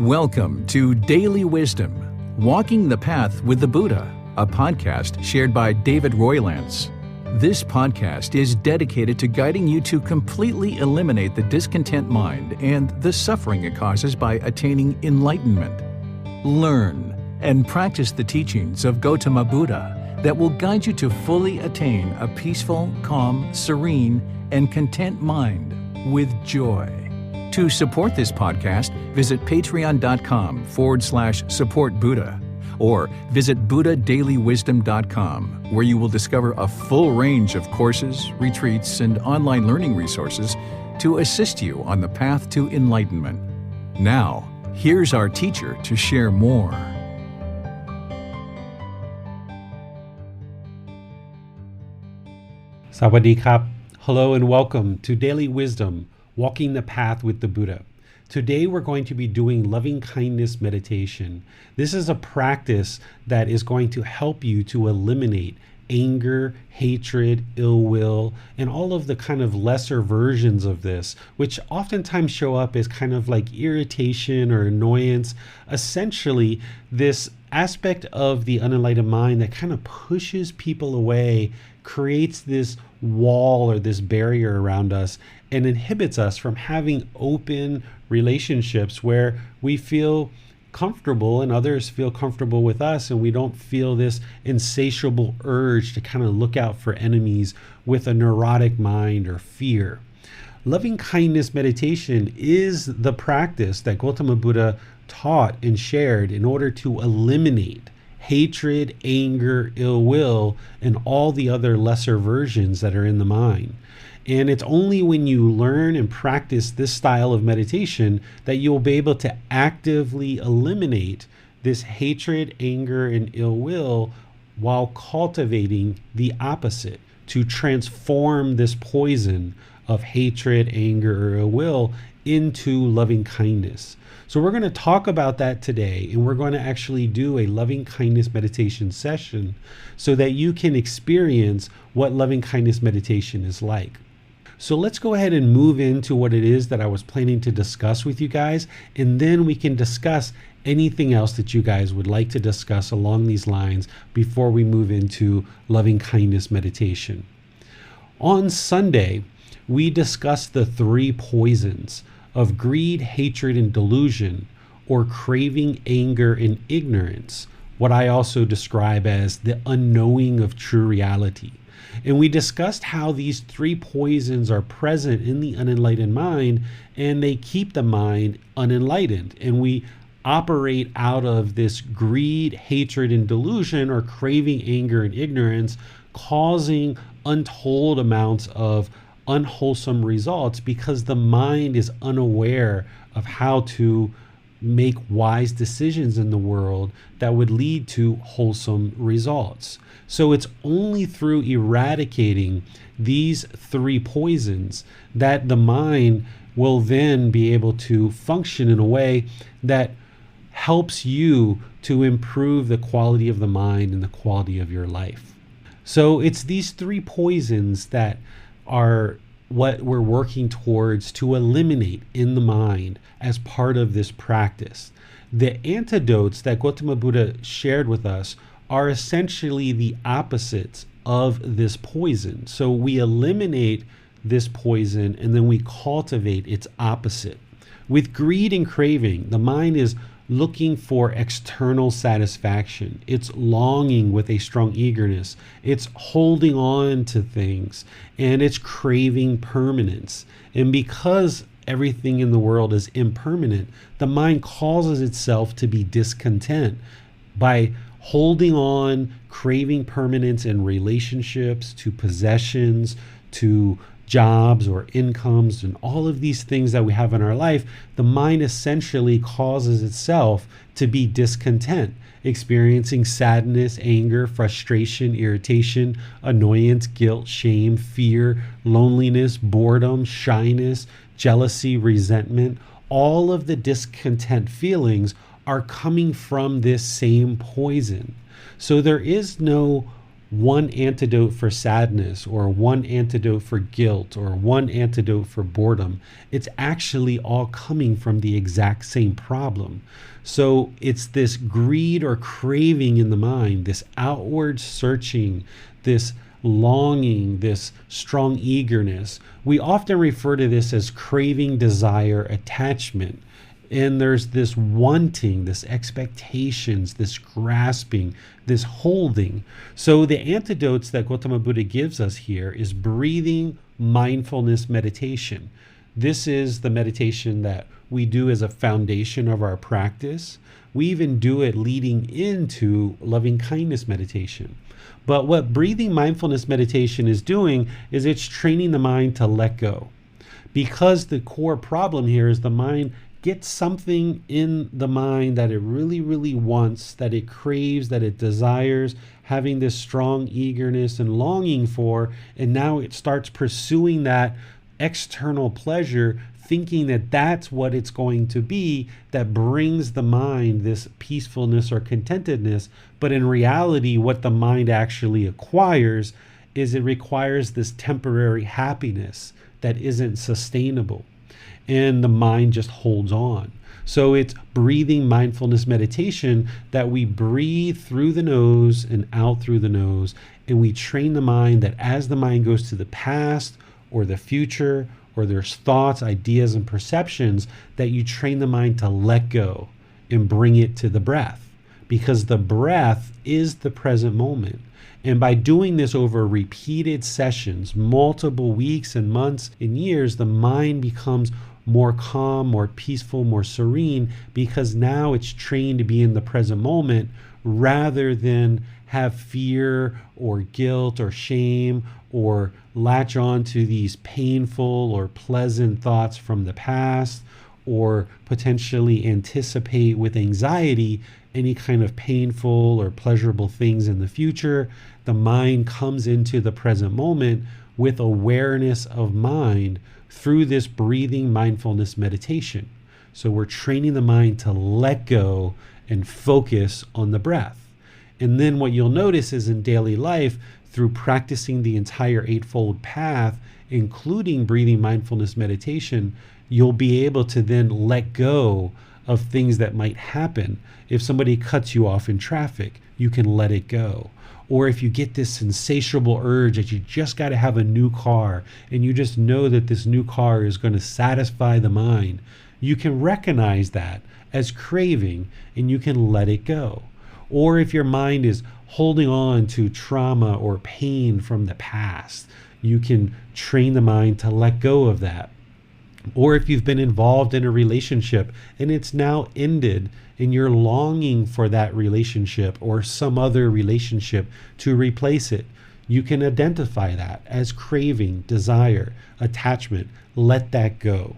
Welcome to Daily Wisdom, Walking the Path with the Buddha, a podcast shared by David Roylance. This podcast is dedicated to guiding you to completely eliminate the discontent mind and the suffering it causes by attaining enlightenment. Learn and practice the teachings of Gotama Buddha that will guide you to fully attain a peaceful, calm, serene, and content mind with joy. To support this podcast, visit patreon.com/supportbuddha or visit buddhadailywisdom.com, where you will discover a full range of courses, retreats, and online learning resources to assist you on the path to enlightenment. Now, here's our teacher to share more. Sawadee krap. Hello and welcome to Daily Wisdom, Walking the Path with the Buddha. Today we're going to be doing loving kindness meditation. This is a practice that is going to help you to eliminate anger, hatred, ill will, and all of the kind of lesser versions of this, which oftentimes show up as kind of like irritation or annoyance. Essentially, this aspect of the unenlightened mind that kind of pushes people away, creates this wall or this barrier around us and inhibits us from having open relationships where we feel comfortable and others feel comfortable with us, and we don't feel this insatiable urge to kind of look out for enemies with a neurotic mind or fear. Loving kindness meditation is the practice that Gotama Buddha taught and shared in order to eliminate hatred, anger, ill will, and all the other lesser versions that are in the mind. And it's only when you learn and practice this style of meditation that you'll be able to actively eliminate this hatred, anger, and ill will while cultivating the opposite, to transform this poison of hatred, anger, or ill will into loving kindness. So we're going to talk about that today, and we're going to actually do a loving kindness meditation session so that you can experience what loving kindness meditation is like. So let's go ahead and move into what it is that I was planning to discuss with you guys, and then we can discuss anything else that you guys would like to discuss along these lines before we move into loving kindness meditation. On Sunday, we discussed the three poisons of greed, hatred, and delusion, or craving, anger, and ignorance, what I also describe as the unknowing of true reality. And we discussed how these three poisons are present in the unenlightened mind, and they keep the mind unenlightened. And we operate out of this greed, hatred, and delusion, or craving, anger, and ignorance, causing untold amounts of unwholesome results because the mind is unaware of how to make wise decisions in the world that would lead to wholesome results. So it's only through eradicating these three poisons that the mind will then be able to function in a way that helps you to improve the quality of the mind and the quality of your life. So it's these three poisons that are what we're working towards to eliminate in the mind as part of this practice. The antidotes that Gotama Buddha shared with us are essentially the opposites of this poison. So we eliminate this poison and then we cultivate its opposite. With greed and craving, the mind is looking for external satisfaction. It's longing with a strong eagerness. It's holding on to things, and it's craving permanence. And because everything in the world is impermanent, the mind causes itself to be discontent by holding on, craving permanence in relationships, to possessions, to jobs or incomes, and all of these things that we have in our life. The mind essentially causes itself to be discontent, experiencing sadness, anger, frustration, irritation, annoyance, guilt, shame, fear, loneliness, boredom, shyness, jealousy, resentment. All of the discontent feelings are coming from this same poison. So there is no one antidote for sadness or one antidote for guilt or one antidote for boredom. It's actually all coming from the exact same problem. So it's this greed or craving in the mind, this outward searching, this longing, this strong eagerness. We often refer to this as craving, desire, attachment. And there's this wanting, this expectations, this grasping, this holding. So the antidotes that Gotama Buddha gives us here is breathing mindfulness meditation. This is the meditation that we do as a foundation of our practice. We even do it leading into loving kindness meditation. But what breathing mindfulness meditation is doing is it's training the mind to let go. Because the core problem here is the mind gets something in the mind that it really, really wants, that it craves, that it desires, having this strong eagerness and longing for, and now it starts pursuing that external pleasure, thinking that that's what it's going to be that brings the mind this peacefulness or contentedness. But in reality, what the mind actually acquires is it requires this temporary happiness that isn't sustainable. And the mind just holds on. So it's breathing mindfulness meditation that we breathe through the nose and out through the nose. And we train the mind that as the mind goes to the past or the future, or there's thoughts, ideas, and perceptions, that you train the mind to let go and bring it to the breath. Because the breath is the present moment. And by doing this over repeated sessions, multiple weeks and months and years, the mind becomes more calm, more peaceful, more serene, because now it's trained to be in the present moment rather than have fear or guilt or shame or latch on to these painful or pleasant thoughts from the past, or potentially anticipate with anxiety any kind of painful or pleasurable things in the future. The mind comes into the present moment with awareness of mind through this breathing mindfulness meditation. So we're training the mind to let go and focus on the breath. And then what you'll notice is in daily life, through practicing the entire Eightfold Path, including breathing mindfulness meditation, you'll be able to then let go of things that might happen. If somebody cuts you off in traffic, you can let it go. Or if you get this insatiable urge that you just got to have a new car, and you just know that this new car is going to satisfy the mind, you can recognize that as craving and you can let it go. Or if your mind is holding on to trauma or pain from the past, you can train the mind to let go of that. Or if you've been involved in a relationship and it's now ended and you're longing for that relationship or some other relationship to replace it, you can identify that as craving, desire, attachment. Let that go.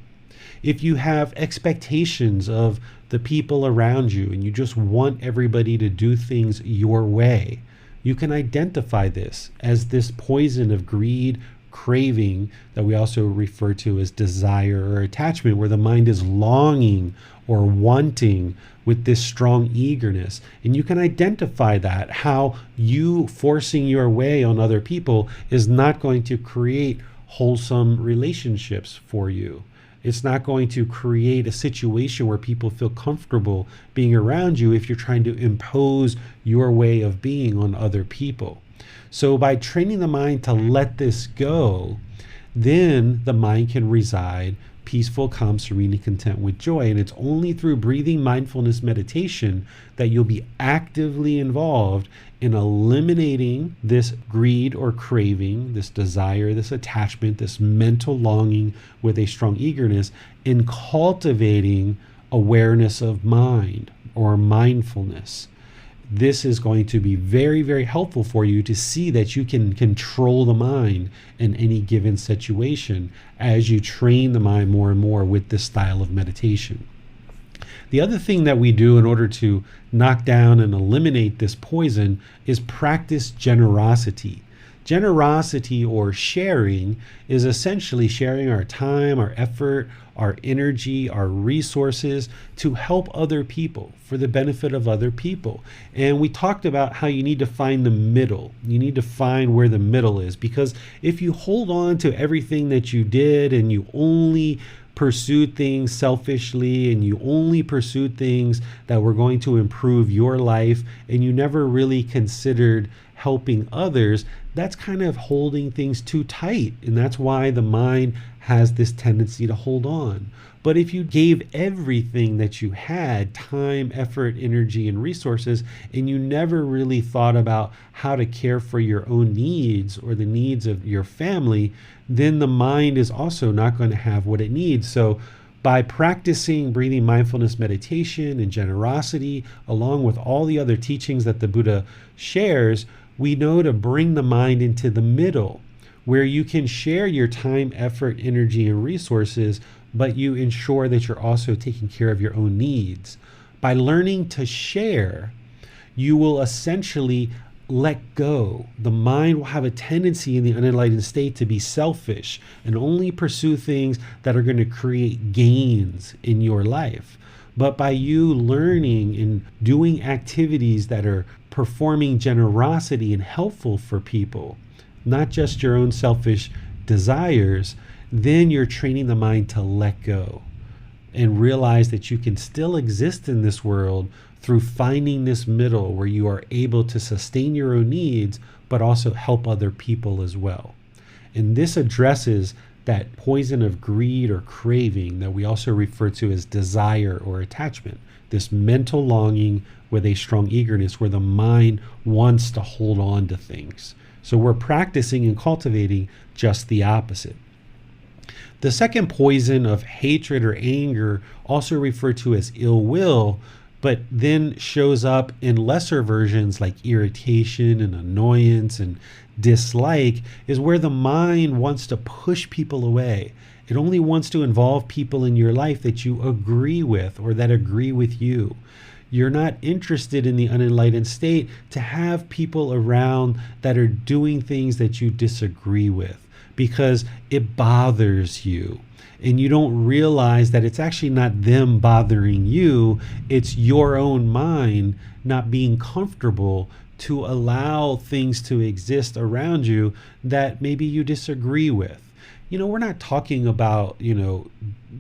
If you have expectations of the people around you and you just want everybody to do things your way, you can identify this as this poison of greed, craving, that we also refer to as desire or attachment, where the mind is longing or wanting with this strong eagerness. And you can identify that, how you forcing your way on other people is not going to create wholesome relationships for you. It's not going to create a situation where people feel comfortable being around you if you're trying to impose your way of being on other people. So by training the mind to let this go, then the mind can reside peaceful, calm, serene, and content with joy. And it's only through breathing mindfulness meditation that you'll be actively involved in eliminating this greed or craving, this desire, this attachment, this mental longing with a strong eagerness, in cultivating awareness of mind or mindfulness. This is going to be very, very helpful for you to see that you can control the mind in any given situation as you train the mind more and more with this style of meditation. The other thing that we do in order to knock down and eliminate this poison is practice generosity. Generosity or sharing is essentially sharing our time, our effort, our energy, our resources to help other people for the benefit of other people. And we talked about how you need to find the middle. You need to find where the middle is, because if you hold on to everything that you did and you only pursued things selfishly and you only pursued things that were going to improve your life and you never really considered helping others, that's kind of holding things too tight. And that's why the mind has this tendency to hold on. But if you gave everything that you had, time, effort, energy, and resources, and you never really thought about how to care for your own needs or the needs of your family, then the mind is also not going to have what it needs. So by practicing breathing mindfulness meditation and generosity, along with all the other teachings that the Buddha shares, we know to bring the mind into the middle, where you can share your time, effort, energy, and resources, but you ensure that you're also taking care of your own needs. By learning to share, you will essentially let go. The mind will have a tendency in the unenlightened state to be selfish and only pursue things that are going to create gains in your life. But by you learning and doing activities that are performing generosity and helpful for people, not just your own selfish desires, then you're training the mind to let go and realize that you can still exist in this world through finding this middle where you are able to sustain your own needs, but also help other people as well. And this addresses that poison of greed or craving that we also refer to as desire or attachment, this mental longing with a strong eagerness where the mind wants to hold on to things. So we're practicing and cultivating just the opposite. The second poison of hatred or anger, also referred to as ill will, but then shows up in lesser versions like irritation and annoyance and dislike, is where the mind wants to push people away. It only wants to involve people in your life that you agree with or that agree with you. You're not interested in the unenlightened state to have people around that are doing things that you disagree with because it bothers you. And you don't realize that it's actually not them bothering you, it's your own mind not being comfortable to allow things to exist around you that maybe you disagree with. We're not talking about,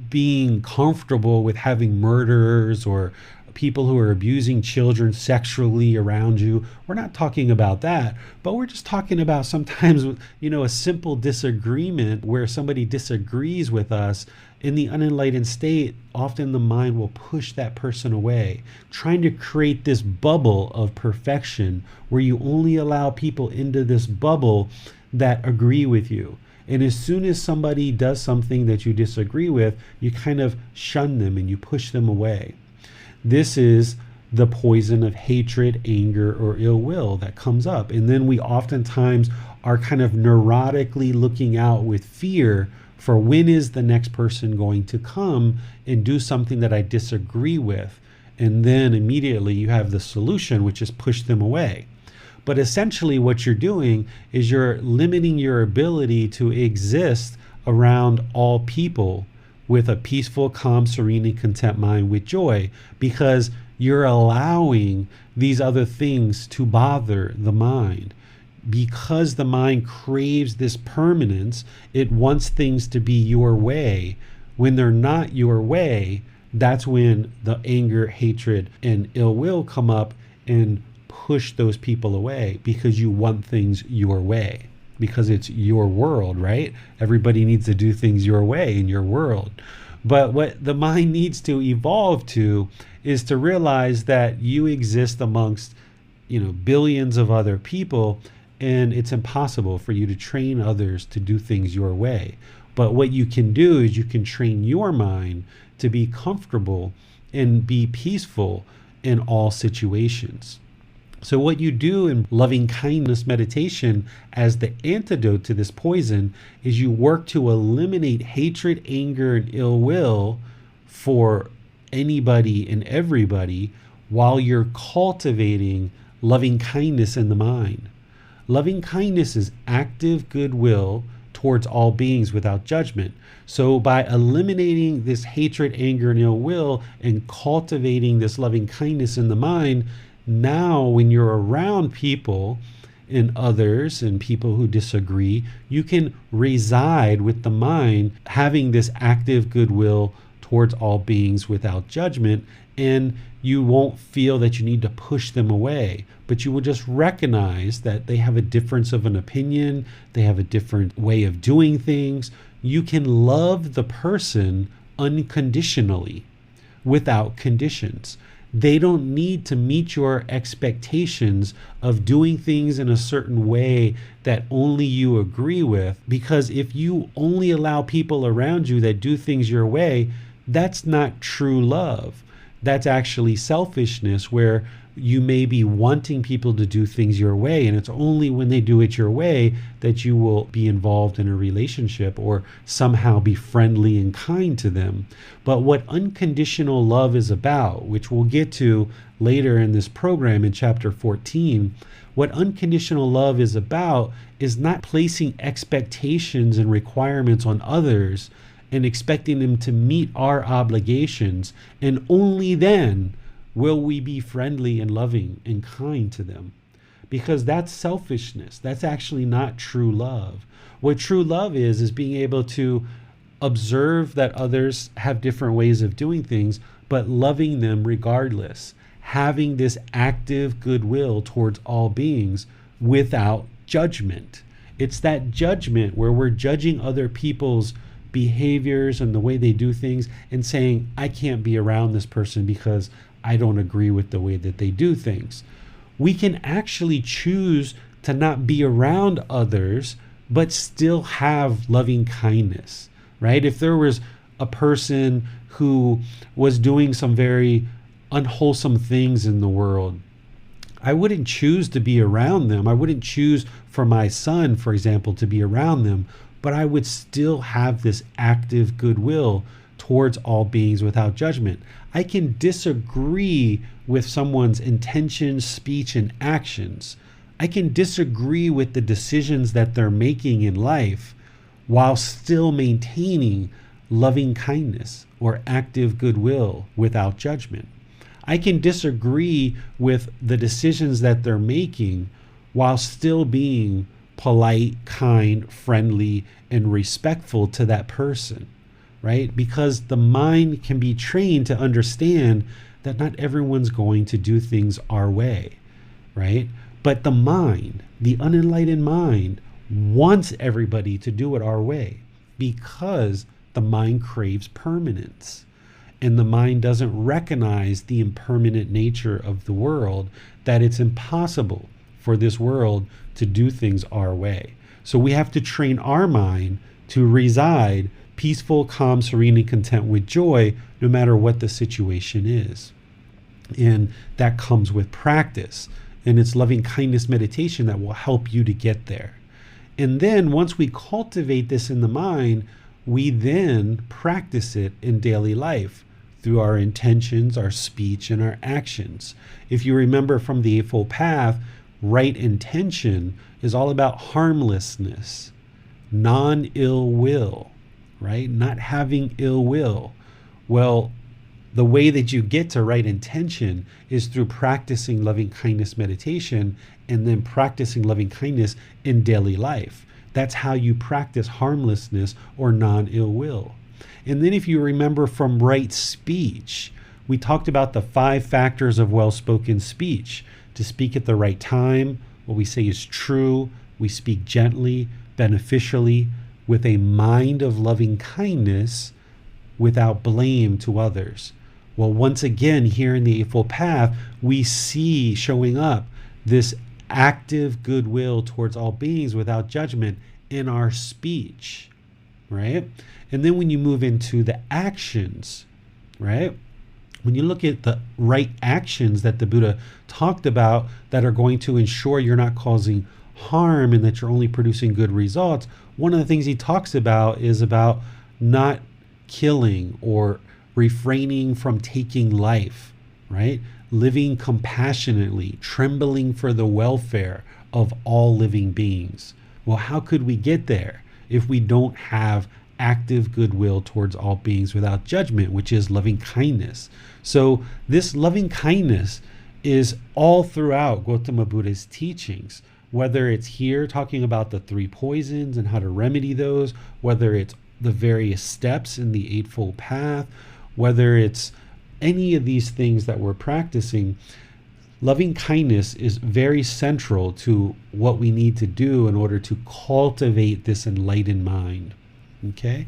being comfortable with having murderers or people who are abusing children sexually around you. We're not talking about that, but we're just talking about sometimes, a simple disagreement where somebody disagrees with us. In the unenlightened state, often the mind will push that person away, trying to create this bubble of perfection where you only allow people into this bubble that agree with you. And as soon as somebody does something that you disagree with, you kind of shun them and you push them away. This is the poison of hatred, anger, or ill will that comes up. And then we oftentimes are kind of neurotically looking out with fear for when is the next person going to come and do something that I disagree with. And then immediately you have the solution, which is push them away. But essentially what you're doing is you're limiting your ability to exist around all people with a peaceful, calm, serene, and content mind with joy, because you're allowing these other things to bother the mind. Because the mind craves this permanence, it wants things to be your way. When they're not your way, that's when the anger, hatred, and ill will come up and push those people away, because you want things your way. Because it's your world, right? Everybody needs to do things your way in your world. But what the mind needs to evolve to is to realize that you exist amongst, billions of other people, and it's impossible for you to train others to do things your way. But what you can do is you can train your mind to be comfortable and be peaceful in all situations. So what you do in loving kindness meditation as the antidote to this poison is you work to eliminate hatred, anger, and ill will for anybody and everybody while you're cultivating loving kindness in the mind. Loving kindness is active goodwill towards all beings without judgment. So by eliminating this hatred, anger, and ill will and cultivating this loving kindness in the mind, now when you're around people and others and people who disagree, you can reside with the mind having this active goodwill towards all beings without judgment, and you won't feel that you need to push them away, but you will just recognize that they have a difference of an opinion, they have a different way of doing things. You can love the person unconditionally without conditions. They don't need to meet your expectations of doing things in a certain way that only you agree with, because if you only allow people around you that do things your way, that's not true love. That's actually selfishness, where you may be wanting people to do things your way, and it's only when they do it your way that you will be involved in a relationship or somehow be friendly and kind to them. But what unconditional love is about, which we'll get to later in this program in chapter 14, what unconditional love is about is not placing expectations and requirements on others and expecting them to meet our obligations, and only then will we be friendly and loving and kind to them. Because that's selfishness. That's actually not true love. What true love is being able to observe that others have different ways of doing things, but loving them regardless. Having this active goodwill towards all beings without judgment. It's that judgment where we're judging other people's behaviors and the way they do things and saying, I can't be around this person because I don't agree with the way that they do things. We can actually choose to not be around others, but still have loving kindness, right? If there was a person who was doing some very unwholesome things in the world, I wouldn't choose to be around them. I wouldn't choose for my son, for example, to be around them, but I would still have this active goodwill towards all beings without judgment. I can disagree with someone's intentions, speech, and actions. I can disagree with the decisions that they're making in life while still maintaining loving kindness or active goodwill without judgment. I can disagree with the decisions that they're making while still being polite, kind, friendly, and respectful to that person, right? Because the mind can be trained to understand that not everyone's going to do things our way, right? But the mind, the unenlightened mind, wants everybody to do it our way because the mind craves permanence. And the mind doesn't recognize the impermanent nature of the world, that it's impossible for this world to do things our way. So we have to train our mind to reside peaceful, calm, serene, and content with joy, no matter what the situation is. And that comes with practice. And it's loving kindness meditation that will help you to get there. And then once we cultivate this in the mind, we then practice it in daily life through our intentions, our speech, and our actions. If you remember from the Eightfold Path, right intention is all about harmlessness, non-ill will, right? Not having ill will. Well, the way that you get to right intention is through practicing loving kindness meditation and then practicing loving kindness in daily life. That's how you practice harmlessness or non-ill will. And then if you remember from right speech, we talked about the 5 factors of well-spoken speech. To speak at the right time, what we say is true, we speak gently, beneficially, with a mind of loving kindness, without blame to others. Well, once again, here in the Eightfold Path, we see showing up this active goodwill towards all beings without judgment in our speech, right? And then when you move into the actions, right? When you look at the right actions that the Buddha talked about that are going to ensure you're not causing harm and that you're only producing good results, one of the things he talks about is about not killing or refraining from taking life, right? Living compassionately, trembling for the welfare of all living beings. Well, how could we get there if we don't have active goodwill towards all beings without judgment, which is loving kindness? So this loving kindness is all throughout Gotama Buddha's teachings, whether it's here talking about the 3 poisons and how to remedy those, whether it's the various steps in the Eightfold Path, whether it's any of these things that we're practicing. Loving kindness is very central to what we need to do in order to cultivate this enlightened mind. Okay?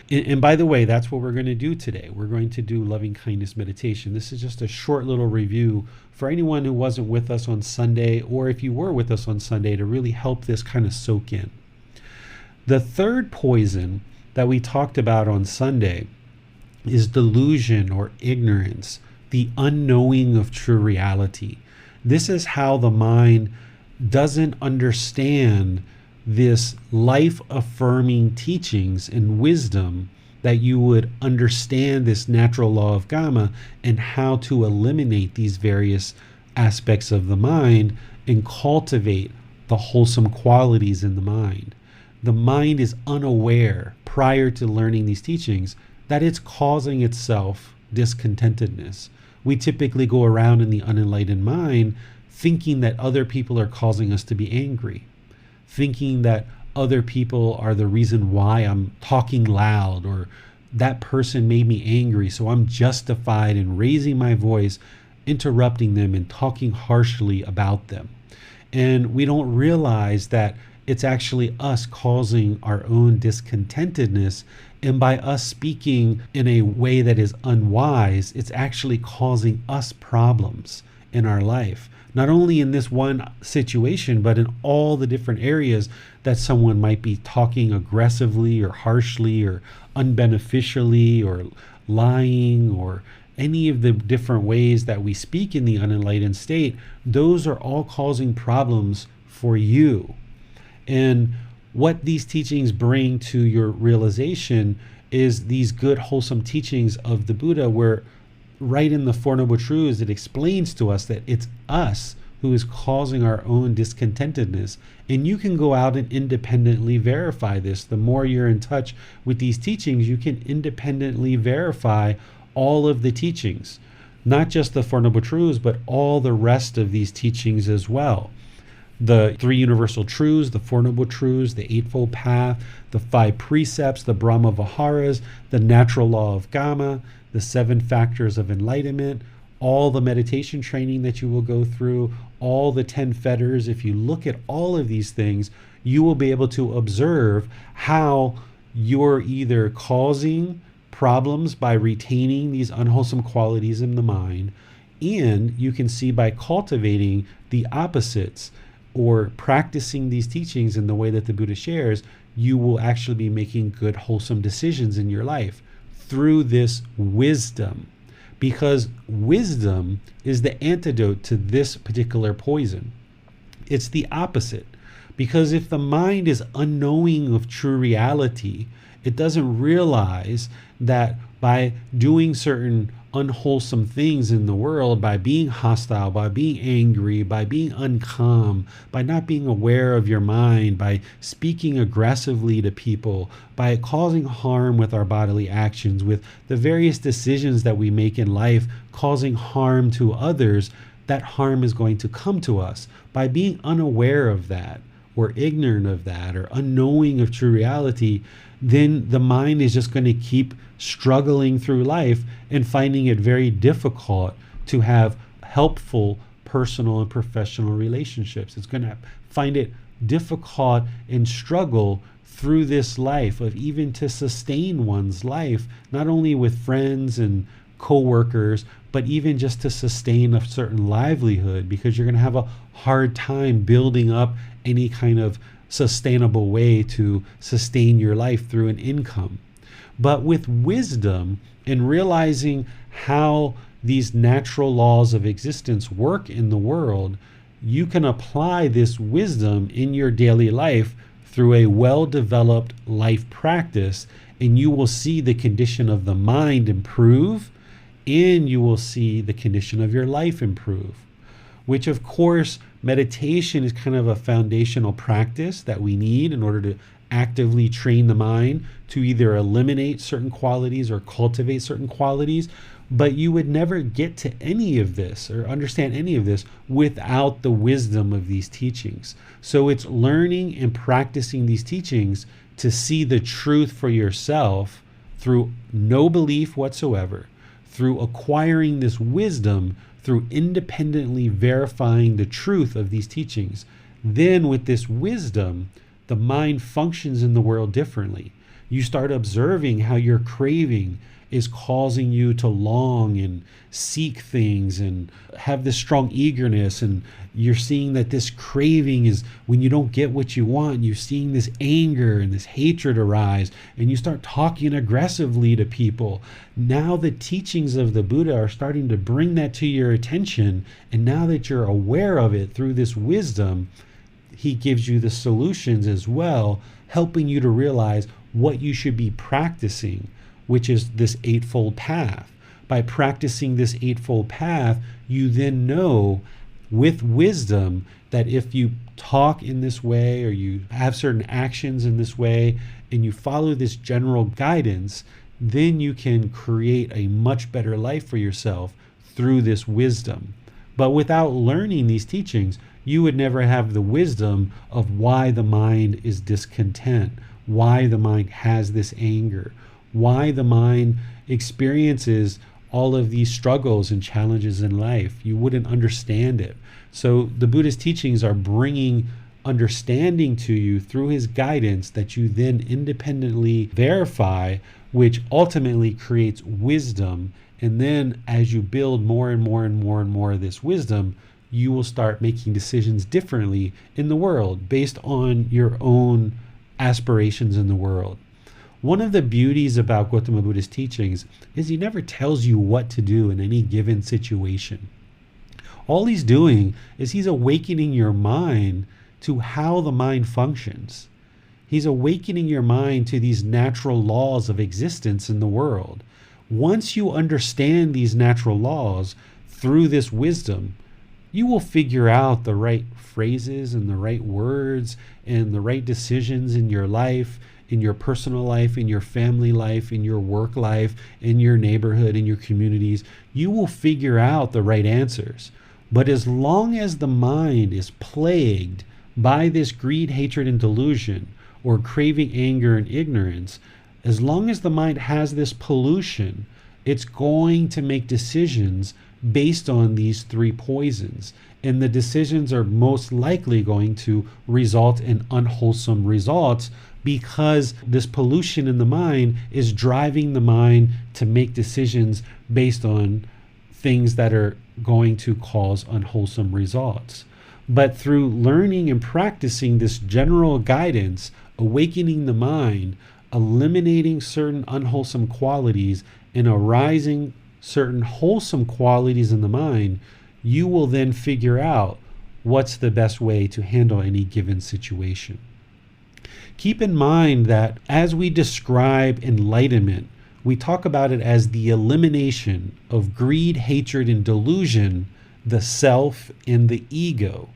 And by the way, that's what we're going to do today. We're going to do loving kindness meditation. This is just a short little review for anyone who wasn't with us on Sunday, or if you were with us on Sunday, to really help this kind of soak in. The third poison that we talked about on Sunday is delusion or ignorance, the unknowing of true reality. This is how the mind doesn't understand this life-affirming teachings and wisdom, that you would understand this natural law of Karma and how to eliminate these various aspects of the mind and cultivate the wholesome qualities in the mind. The mind is unaware prior to learning these teachings that it's causing itself discontentedness. We typically go around in the unenlightened mind thinking that other people are causing us to be angry, thinking that other people are the reason why I'm talking loud, or that person made me angry, so I'm justified in raising my voice, interrupting them and talking harshly about them. And we don't realize that it's actually us causing our own discontentedness. And by us speaking in a way that is unwise, it's actually causing us problems in our life. Not only in this one situation, but in all the different areas that someone might be talking aggressively or harshly or unbeneficially or lying, or any of the different ways that we speak in the unenlightened state. Those are all causing problems for you. And what these teachings bring to your realization is these good, wholesome teachings of the Buddha, where right in the Four Noble Truths, it explains to us that it's us who is causing our own discontentedness. And you can go out and independently verify this. The more you're in touch with these teachings, you can independently verify all of the teachings, not just the Four Noble Truths, but all the rest of these teachings as well. The 3 universal truths, the Four Noble Truths, the Eightfold Path, the 5 precepts, the Brahma Viharas, the natural law of Karma, the 7 factors of enlightenment, all the meditation training that you will go through, all the 10 fetters. If you look at all of these things, you will be able to observe how you're either causing problems by retaining these unwholesome qualities in the mind, and you can see by cultivating the opposites or practicing these teachings in the way that the Buddha shares, you will actually be making good, wholesome decisions in your life through this wisdom. Because wisdom is the antidote to this particular poison. It's the opposite. Because if the mind is unknowing of true reality, it doesn't realize that by doing certain unwholesome things in the world, by being hostile, by being angry, by being uncalm, by not being aware of your mind, by speaking aggressively to people, by causing harm with our bodily actions, with the various decisions that we make in life, causing harm to others, that harm is going to come to us. By being unaware of that, or ignorant of that, or unknowing of true reality, then the mind is just going to keep struggling through life and finding it very difficult to have helpful personal and professional relationships. It's going to find it difficult and struggle through this life of even to sustain one's life, not only with friends and co-workers, but even just to sustain a certain livelihood, because you're going to have a hard time building up any kind of sustainable way to sustain your life through an income. But with wisdom and realizing how these natural laws of existence work in the world, you can apply this wisdom in your daily life through a well-developed life practice, and you will see the condition of the mind improve, and you will see the condition of your life improve. which of course, meditation is kind of a foundational practice that we need in order to actively train the mind to either eliminate certain qualities or cultivate certain qualities. But you would never get to any of this or understand any of this without the wisdom of these teachings. So it's learning and practicing these teachings to see the truth for yourself through no belief whatsoever, through acquiring this wisdom, through independently verifying the truth of these teachings. Then with this wisdom, the mind functions in the world differently. You start observing how your craving is causing you to long and seek things and have this strong eagerness. And you're seeing that this craving is when you don't get what you want, you're seeing this anger and this hatred arise, and you start talking aggressively to people. Now the teachings of the Buddha are starting to bring that to your attention. And now that you're aware of it through this wisdom, he gives you the solutions as well, helping you to realize what you should be practicing, which is this eightfold path. By practicing this eightfold path, you then know with wisdom that if you talk in this way or you have certain actions in this way and you follow this general guidance, then you can create a much better life for yourself through this wisdom. But without learning these teachings, you would never have the wisdom of why the mind is discontent, why the mind has this anger, why the mind experiences all of these struggles and challenges in life. You wouldn't understand it. So the Buddha's teachings are bringing understanding to you through his guidance that you then independently verify, which ultimately creates wisdom. And then as you build more and more and more and more of this wisdom, you will start making decisions differently in the world based on your own aspirations in the world. One of the beauties about Gotama Buddha's teachings is he never tells you what to do in any given situation. All he's doing is he's awakening your mind to how the mind functions. He's awakening your mind to these natural laws of existence in the world. Once you understand these natural laws through this wisdom, you will figure out the right phrases and the right words and the right decisions in your life, in your personal life, in your family life, in your work life, in your neighborhood, in your communities. You will figure out the right answers. But as long as the mind is plagued by this greed, hatred, and delusion, or craving, anger, and ignorance, as long as the mind has this pollution, it's going to make decisions based on these three poisons. And the decisions are most likely going to result in unwholesome results because this pollution in the mind is driving the mind to make decisions based on things that are going to cause unwholesome results. But through learning and practicing this general guidance, awakening the mind, eliminating certain unwholesome qualities, and arising certain wholesome qualities in the mind, you will then figure out what's the best way to handle any given situation. Keep in mind that as we describe enlightenment, we talk about it as the elimination of greed, hatred, and delusion, the self and the ego,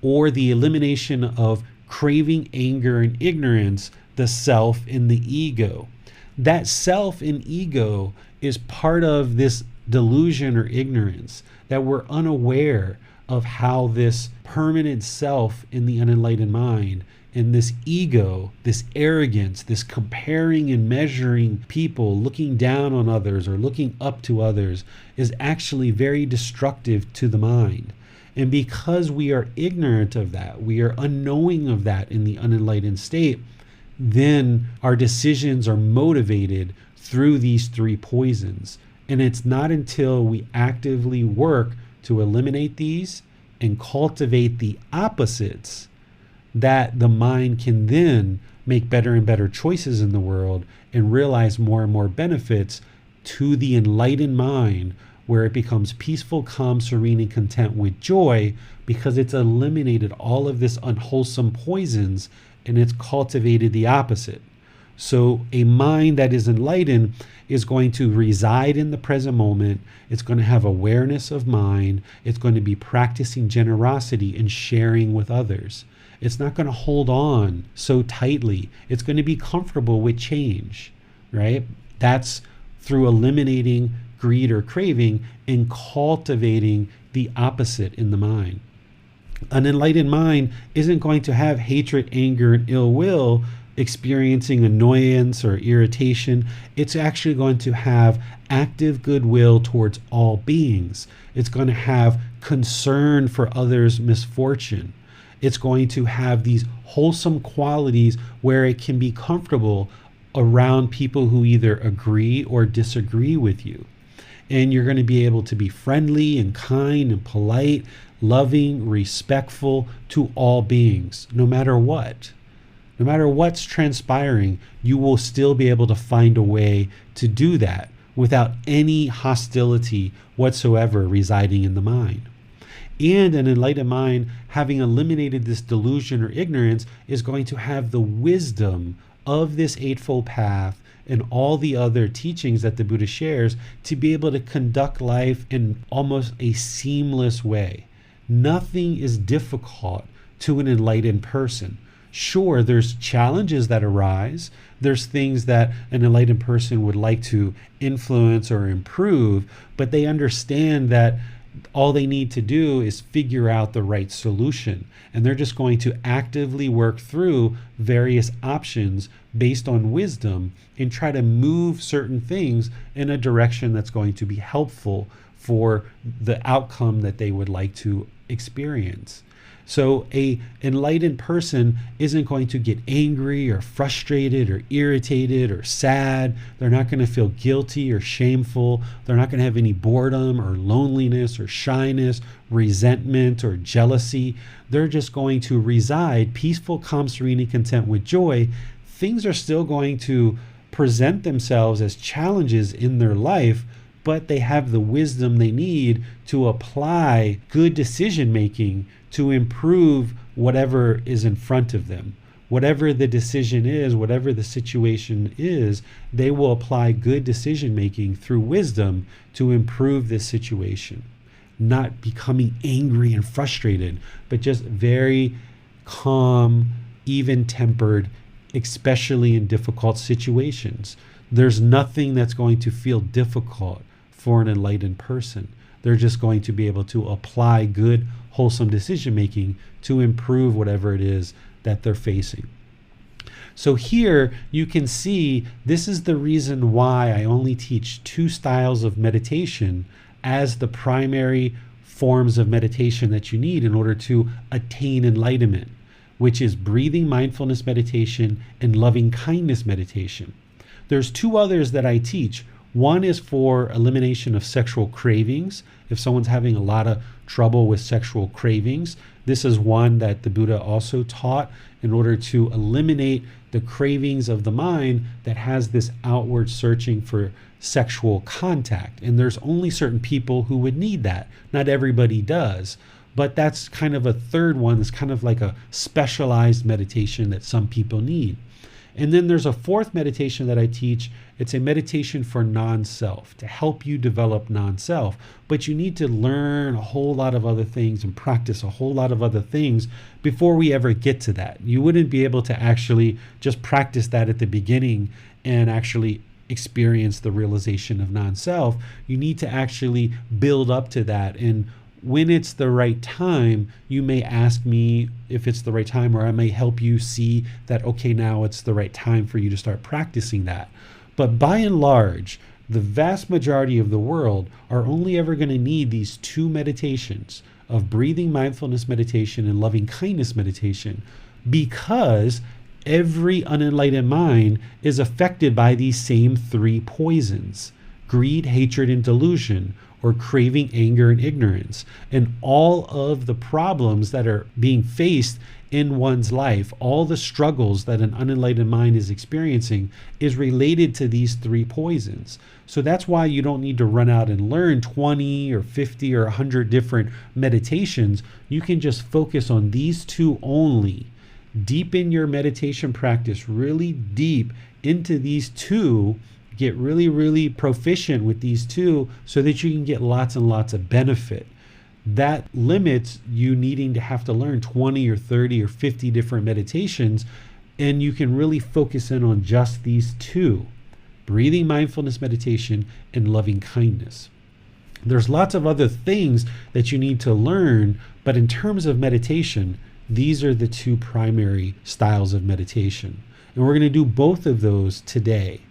or the elimination of craving, anger, and ignorance, the self and the ego. That self and ego is part of this delusion or ignorance, that we're unaware of how this permanent self in the unenlightened mind and this ego, this arrogance, this comparing and measuring people, looking down on others or looking up to others, is actually very destructive to the mind. And because we are ignorant of that, we are unknowing of that in the unenlightened state, then our decisions are motivated through these three poisons. And it's not until we actively work to eliminate these and cultivate the opposites that the mind can then make better and better choices in the world and realize more and more benefits to the enlightened mind, where it becomes peaceful, calm, serene, and content with joy because it's eliminated all of this unwholesome poisons and it's cultivated the opposite. So a mind that is enlightened is going to reside in the present moment. It's going to have awareness of mind. It's going to be practicing generosity and sharing with others. It's not going to hold on so tightly. It's going to be comfortable with change, right? That's through eliminating greed or craving and cultivating the opposite in the mind. An enlightened mind isn't going to have hatred, anger, and ill will, experiencing annoyance or irritation. It's actually going to have active goodwill towards all beings. It's going to have concern for others' misfortune. It's going to have these wholesome qualities where it can be comfortable around people who either agree or disagree with you. And you're going to be able to be friendly and kind and polite, loving, respectful to all beings, no matter what. No matter what's transpiring, you will still be able to find a way to do that without any hostility whatsoever residing in the mind. And an enlightened mind, having eliminated this delusion or ignorance, is going to have the wisdom of this Eightfold Path and all the other teachings that the Buddha shares to be able to conduct life in almost a seamless way. Nothing is difficult to an enlightened person. Sure, there's challenges that arise. There's things that an enlightened person would like to influence or improve, but they understand that all they need to do is figure out the right solution. And they're just going to actively work through various options based on wisdom and try to move certain things in a direction that's going to be helpful for the outcome that they would like to experience. So a enlightened person isn't going to get angry or frustrated or irritated or sad. They're not going to feel guilty or shameful. They're not going to have any boredom or loneliness or shyness, resentment or jealousy. They're just going to reside peaceful, calm, serene, and content with joy. Things are still going to present themselves as challenges in their life, but they have the wisdom they need to apply good decision making to improve whatever is in front of them. Whatever the decision is, whatever the situation is, they will apply good decision making through wisdom to improve this situation. Not becoming angry and frustrated, but just very calm, even-tempered, especially in difficult situations. There's nothing that's going to feel difficult for an enlightened person. They're just going to be able to apply good, wholesome decision making to improve whatever it is that they're facing. So here you can see this is the reason why I only teach 2 styles of meditation as the primary forms of meditation that you need in order to attain enlightenment, which is breathing mindfulness meditation and loving kindness meditation. There's 2 others that I teach. One is for elimination of sexual cravings. If someone's having a lot of trouble with sexual cravings, this is one that the Buddha also taught in order to eliminate the cravings of the mind that has this outward searching for sexual contact. And there's only certain people who would need that. Not everybody does. But that's kind of a third one. It's kind of like a specialized meditation that some people need. And then there's a 4th meditation that I teach. It's a meditation for non-self, to help you develop non-self. But you need to learn a whole lot of other things and practice a whole lot of other things before we ever get to that. You wouldn't be able to actually just practice that at the beginning and actually experience the realization of non-self. You need to actually build up to that. And when it's the right time, you may ask me if it's the right time, or I may help you see that, okay, now it's the right time for you to start practicing that. But by and large, the vast majority of the world are only ever going to need these 2 meditations of breathing mindfulness meditation and loving kindness meditation, because every unenlightened mind is affected by these same 3 poisons: greed, hatred, and delusion, or craving, anger, and ignorance. And all of the problems that are being faced in one's life, all the struggles that an unenlightened mind is experiencing, is related to these 3 poisons. So that's why you don't need to run out and learn 20 or 50 or 100 different meditations. You can just focus on these 2 only. Deepen your meditation practice really deep into these two. Get really, really proficient with these two so that you can get lots and lots of benefit. That limits you needing to have to learn 20 or 30 or 50 different meditations, and you can really focus in on just these two: breathing mindfulness meditation and loving kindness. There's lots of other things that you need to learn, but in terms of meditation, these are the two primary styles of meditation. And we're going to do both of those today.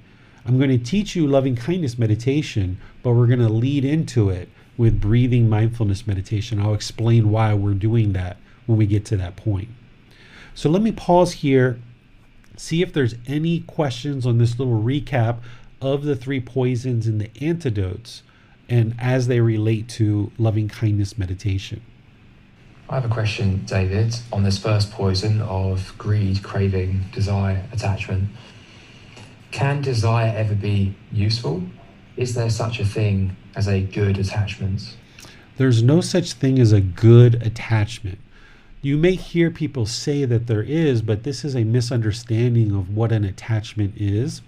I'm going to teach you loving kindness meditation, but we're going to lead into it with breathing mindfulness meditation. I'll explain why we're doing that when we get to that point. So let me pause here, see if there's any questions on this little recap of the 3 poisons and the antidotes, and as they relate to loving kindness meditation. I have a question, David, on this first poison of greed, craving, desire, attachment. Can desire ever be useful? Is there such a thing as a good attachment? There's no such thing as a good attachment. You may hear people say that there is, but this is a misunderstanding of what an attachment is.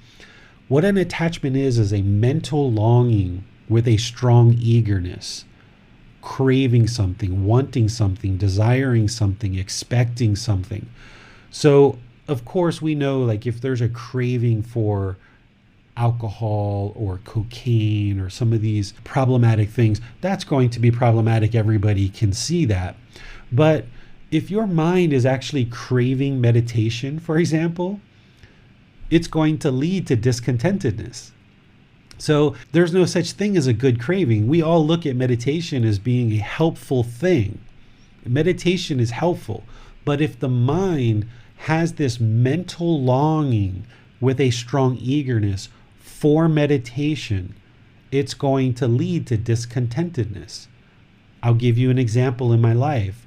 What an attachment is a mental longing with a strong eagerness, craving something, wanting something, desiring something, expecting something. So, of course, we know, like, if there's a craving for alcohol or cocaine or some of these problematic things, that's going to be problematic. Everybody can see that. But if your mind is actually craving meditation, for example, it's going to lead to discontentedness. So there's no such thing as a good craving. We all look at meditation as being a helpful thing. Meditation is helpful. But if the mind has this mental longing with a strong eagerness for meditation, it's going to lead to discontentedness. I'll give you an example in my life.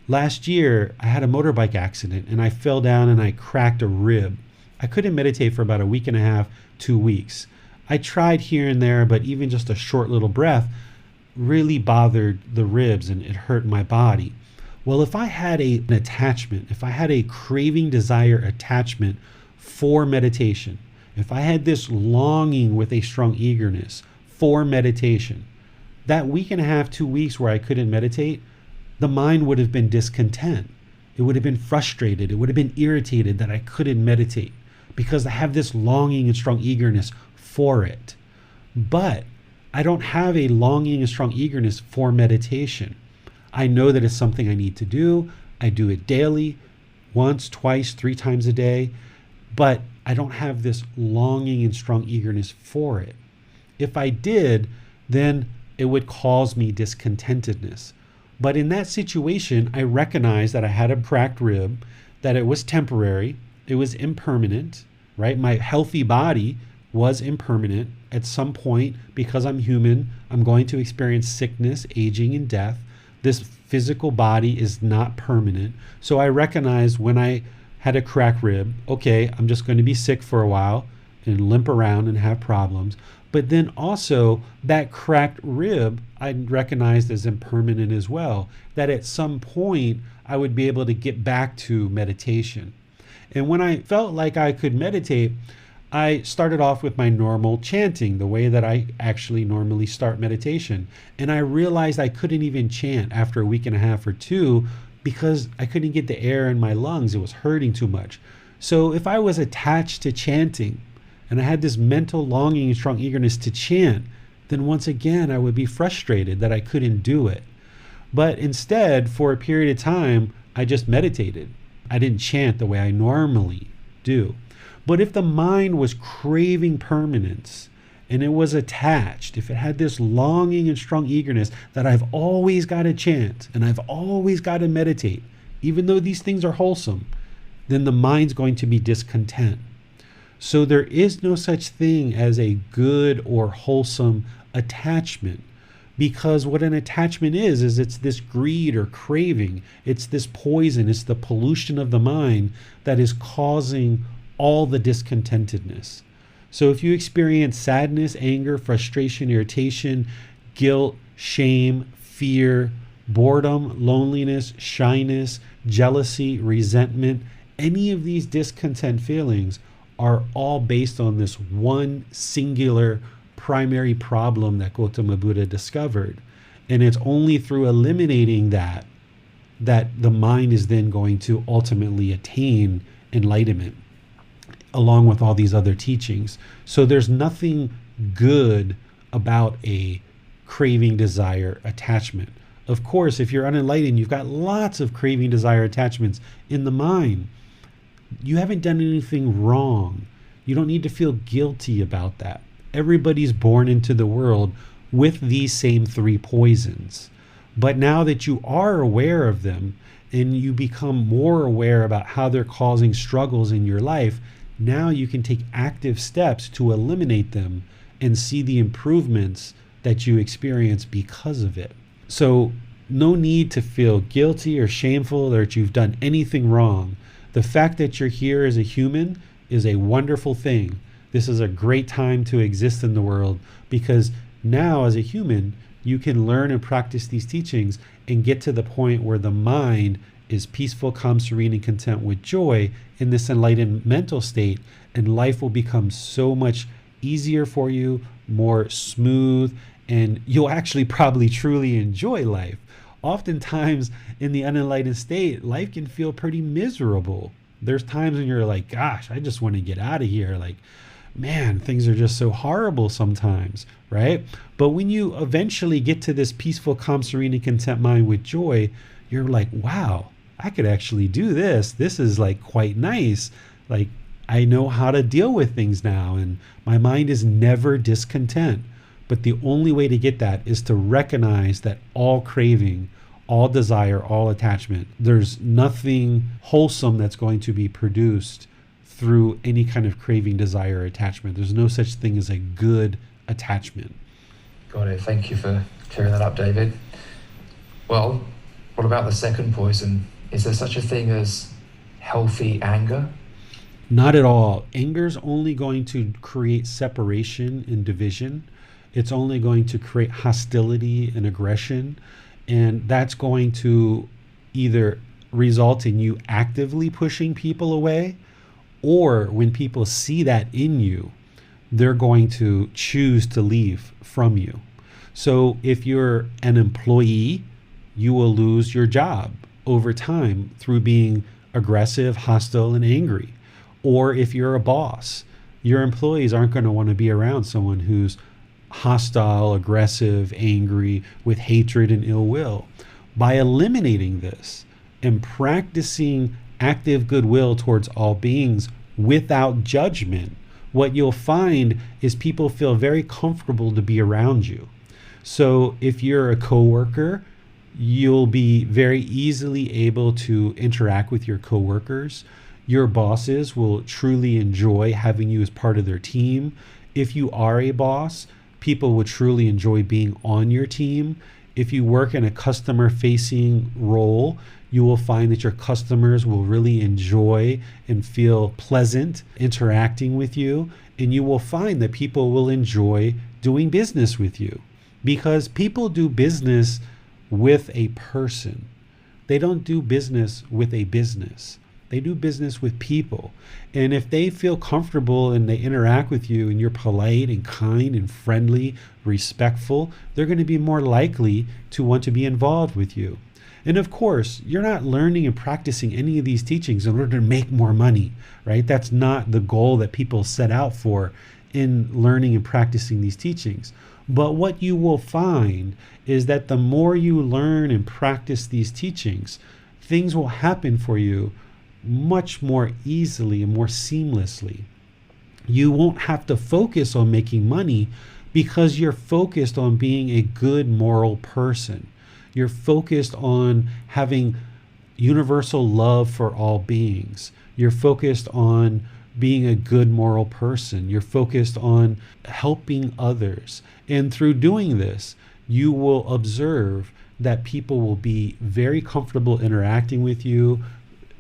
Last year, I had a motorbike accident and I fell down and I cracked a rib. I couldn't meditate for about a week and a half, 2 weeks. I tried here and there, but even just a short little breath really bothered the ribs and it hurt my body. Well, if I had an attachment, if I had a craving, desire, attachment for meditation, if I had this longing with a strong eagerness for meditation, that week and a half, 2 weeks where I couldn't meditate, the mind would have been discontent. It would have been frustrated. It would have been irritated that I couldn't meditate because I have this longing and strong eagerness for it. But I don't have a longing and strong eagerness for meditation. I know that it's something I need to do. I do it daily, once, twice, 3 times a day, but I don't have this longing and strong eagerness for it. If I did, then it would cause me discontentedness. But in that situation, I recognized that I had a cracked rib, that it was temporary, it was impermanent, right? My healthy body was impermanent. At some point, because I'm human, I'm going to experience sickness, aging, and death. This physical body is not permanent. So I recognized when I had a cracked rib, okay, I'm just going to be sick for a while and limp around and have problems. But then also that cracked rib, I recognized as impermanent as well, that at some point I would be able to get back to meditation. And when I felt like I could meditate, I started off with my normal chanting, the way that I actually normally start meditation. And I realized I couldn't even chant after a week and a half or 2 because I couldn't get the air in my lungs. It was hurting too much. So if I was attached to chanting and I had this mental longing and strong eagerness to chant, then once again, I would be frustrated that I couldn't do it. But instead, for a period of time, I just meditated. I didn't chant the way I normally do. But if the mind was craving permanence and it was attached, if it had this longing and strong eagerness that I've always got to chant and I've always got to meditate, even though these things are wholesome, then the mind's going to be discontent. So there is no such thing as a good or wholesome attachment, because what an attachment is it's this greed or craving. It's this poison. It's the pollution of the mind that is causing all the discontentedness. So if you experience sadness, anger, frustration, irritation, guilt, shame, fear, boredom, loneliness, shyness, jealousy, resentment, Any of these discontent feelings are all based on this one singular primary problem that Gotama Buddha discovered. And it's only through eliminating that the mind is then going to ultimately attain enlightenment, along with all these other teachings. So there's nothing good about a craving, desire, attachment. Of course, if you're unenlightened, you've got lots of craving, desire, attachments in the mind. You haven't done anything wrong. You don't need to feel guilty about that. Everybody's born into the world with these same three poisons. But now that you are aware of them and you become more aware about how they're causing struggles in your life, now you can take active steps to eliminate them and see the improvements that you experience because of it. So no need to feel guilty or shameful or that you've done anything wrong. The fact that you're here as a human is a wonderful thing. This is a great time to exist in the world, because now as a human, you can learn and practice these teachings and get to the point where the mind is peaceful, calm, serene, and content with joy in this enlightened mental state, and life will become so much easier for you, more smooth, and you'll actually probably truly enjoy life. Oftentimes in the unenlightened state, life can feel pretty miserable. There's times when you're like, gosh, I just want to get out of here. Like, man, things are just so horrible sometimes, right? But when you eventually get to this peaceful, calm, serene, and content mind with joy, you're like, wow, I could actually do this. This is like quite nice. Like, I know how to deal with things now, and my mind is never discontent. But the only way to get that is to recognize that all craving, all desire, all attachment, there's nothing wholesome that's going to be produced through any kind of craving, desire, or attachment. There's no such thing as a good attachment. Got it. Thank you for clearing that up, David. Well, what about the second poison? Is there such a thing as healthy anger? Not at all. Anger is only going to create separation and division. It's only going to create hostility and aggression. And that's going to either result in you actively pushing people away, or when people see that in you, they're going to choose to leave from you. So if you're an employee, you will lose your job over time through being aggressive, hostile, and angry. Or if you're a boss, your employees aren't going to want to be around someone who's hostile, aggressive, angry, with hatred and ill will. By eliminating this and practicing active goodwill towards all beings without judgment, what you'll find is people feel very comfortable to be around you. So if you're a coworker, you'll be very easily able to interact with your coworkers. Your bosses will truly enjoy having you as part of their team. If you are a boss, people will truly enjoy being on your team. If you work in a customer-facing role, you will find that your customers will really enjoy and feel pleasant interacting with you. And you will find that people will enjoy doing business with you, because people do business with a person. They don't do business with a business. They do business with people. And if they feel comfortable and they interact with you and you're polite and kind and friendly, respectful, they're going to be more likely to want to be involved with you. And of course, you're not learning and practicing any of these teachings in order to make more money, right? That's not the goal that people set out for in learning and practicing these teachings. But what you will find is that the more you learn and practice these teachings, things will happen for you much more easily and more seamlessly. You won't have to focus on making money because you're focused on being a good moral person. You're focused on having universal love for all beings. You're focused on being a good moral person. You're focused on helping others. And through doing this, you will observe that people will be very comfortable interacting with you.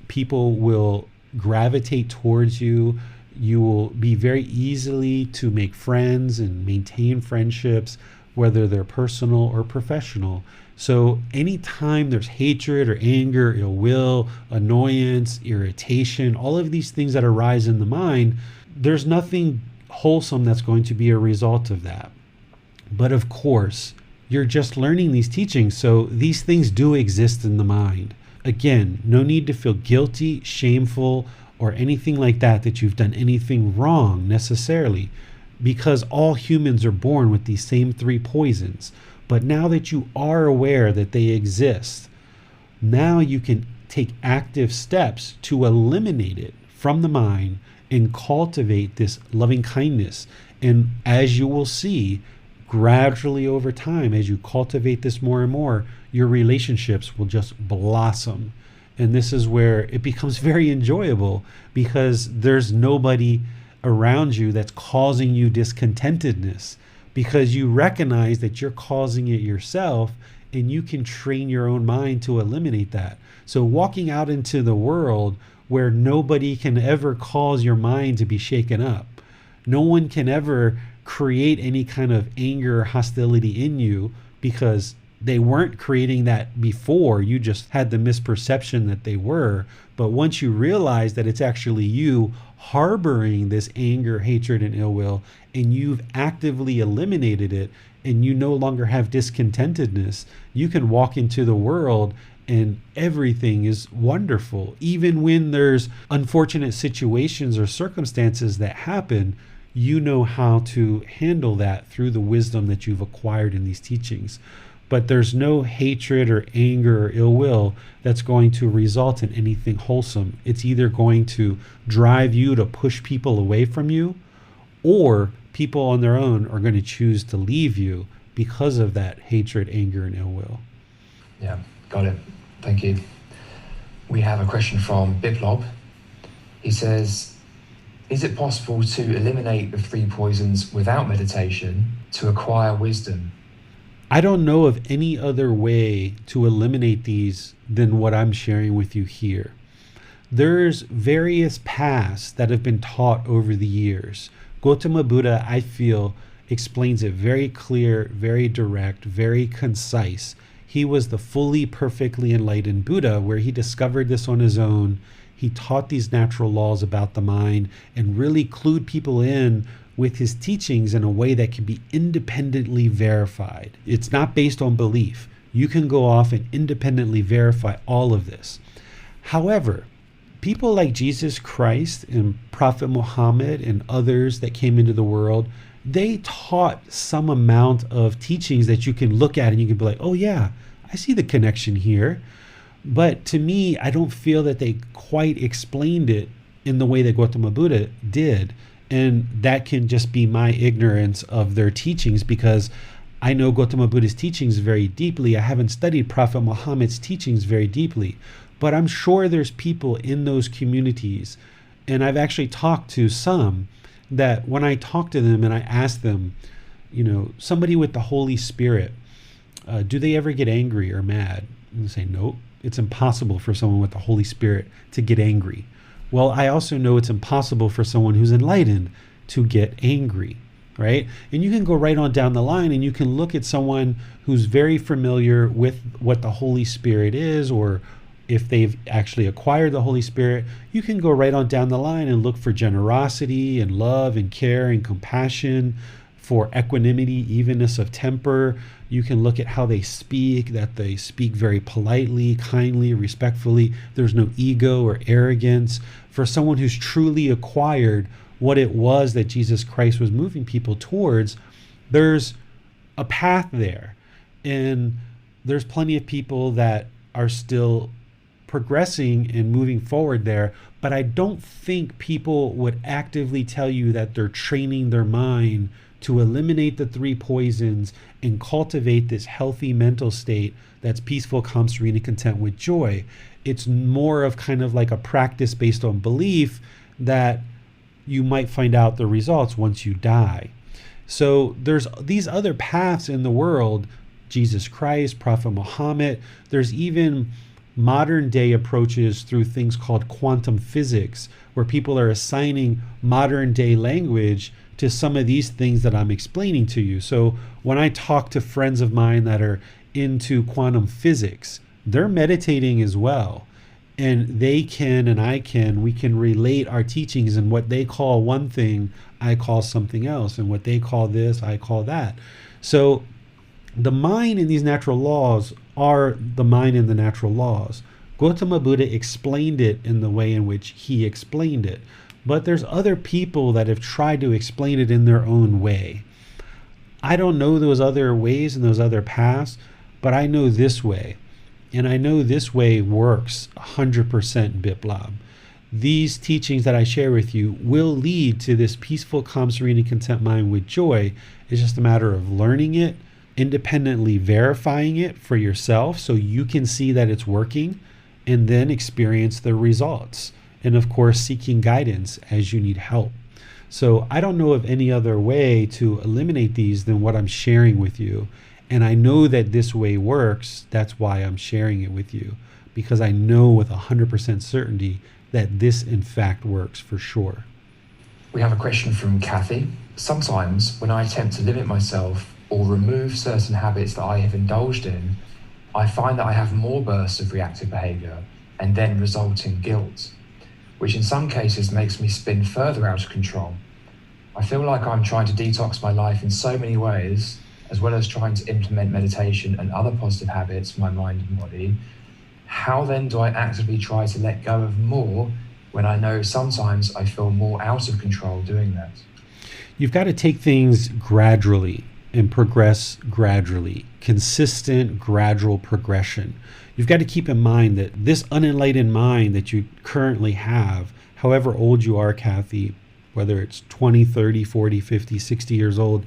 People will gravitate towards you. You will be very easily to make friends and maintain friendships whether they're personal or professional. So anytime there's hatred or anger, ill will, annoyance, irritation, all of these things that arise in the mind, there's nothing wholesome that's going to be a result of that. But of course, you're just learning these teachings, so these things do exist in the mind. Again, no need to feel guilty, shameful, or anything like that you've done anything wrong necessarily, because all humans are born with these same three poisons. But now that you are aware that they exist, now you can take active steps to eliminate it from the mind and cultivate this loving kindness. And as you will see, gradually over time, as you cultivate this more and more, your relationships will just blossom. And this is where it becomes very enjoyable, because there's nobody around you that's causing you discontentedness, because you recognize that you're causing it yourself, and you can train your own mind to eliminate that. So walking out into the world where nobody can ever cause your mind to be shaken up, no one can ever create any kind of anger or hostility in you, because they weren't creating that before. You just had the misperception that they were. But once you realize that it's actually you harboring this anger, hatred, and ill will, and you've actively eliminated it, and you no longer have discontentedness, you can walk into the world and everything is wonderful. Even when there's unfortunate situations or circumstances that happen, you know how to handle that through the wisdom that you've acquired in these teachings. But there's no hatred or anger or ill will that's going to result in anything wholesome. It's either going to drive you to push people away from you, or people on their own are going to choose to leave you because of that hatred, anger, and ill will. Yeah, got it. Thank you. We have a question from Biplob. He says, is it possible to eliminate the three poisons without meditation to acquire wisdom? I don't know of any other way to eliminate these than what I'm sharing with you here. There's various paths that have been taught over the years. Gotama Buddha, I feel, explains it very clear, very direct, very concise. He was the fully, perfectly enlightened Buddha, where he discovered this on his own. He taught these natural laws about the mind and really clued people in with his teachings in a way that can be independently verified. It's not based on belief. You can go off and independently verify all of this. However, people like Jesus Christ and Prophet Muhammad and others that came into the world, they taught some amount of teachings that you can look at and you can be like, oh yeah, I see the connection here. But to me, I don't feel that they quite explained it in the way that Gotama Buddha did. And that can just be my ignorance of their teachings, because I know Gotama Buddha's teachings very deeply. I haven't studied Prophet Muhammad's teachings very deeply, but I'm sure there's people in those communities, and I've actually talked to some, that when I talk to them and I ask them, somebody with the Holy Spirit, do they ever get angry or mad? And they say, nope, it's impossible for someone with the Holy Spirit to get angry. Well, I also know it's impossible for someone who's enlightened to get angry, right? And you can go right on down the line and you can look at someone who's very familiar with what the Holy Spirit is, or if they've actually acquired the Holy Spirit, you can go right on down the line and look for generosity and love and care and compassion, for equanimity, evenness of temper. You can look at how they speak, that they speak very politely, kindly, respectfully. There's no ego or arrogance. For someone who's truly acquired what it was that Jesus Christ was moving people towards, there's a path there. And there's plenty of people that are still progressing and moving forward there. But I don't think people would actively tell you that they're training their mind to eliminate the three poisons and cultivate this healthy mental state that's peaceful, calm, serene, and content with joy. It's more of kind of like a practice based on belief that you might find out the results once you die. So there's these other paths in the world, Jesus Christ, Prophet Muhammad. There's even modern day approaches through things called quantum physics, where people are assigning modern day language to some of these things that I'm explaining to you. So when I talk to friends of mine that are into quantum physics, they're meditating as well. And they can, and I can, we can relate our teachings, and what they call one thing, I call something else. And what they call this, I call that. So the mind and these natural laws are the mind and the natural laws. Gotama Buddha explained it in the way in which he explained it. But there's other people that have tried to explain it in their own way. I don't know those other ways and those other paths, but I know this way. And I know this way works 100% Biplab. These teachings that I share with you will lead to this peaceful, calm, serene, and content mind with joy. It's just a matter of learning it, independently verifying it for yourself so you can see that it's working, and then experience the results. And of course, seeking guidance as you need help. So I don't know of any other way to eliminate these than what I'm sharing with you. And I know that this way works. That's why I'm sharing it with you, because I know with 100% certainty that this in fact works for sure. We have a question from Kathy. Sometimes when I attempt to limit myself or remove certain habits that I have indulged in, I find that I have more bursts of reactive behavior and then result in guilt, which in some cases makes me spin further out of control. I feel like I'm trying to detox my life in so many ways, as well as trying to implement meditation and other positive habits for my mind and body. How then do I actively try to let go of more when I know sometimes I feel more out of control doing that? You've got to take things gradually and progress gradually. Consistent, gradual progression. You've got to keep in mind that this unenlightened mind that you currently have, however old you are, Kathy, whether it's 20, 30, 40, 50, 60 years old,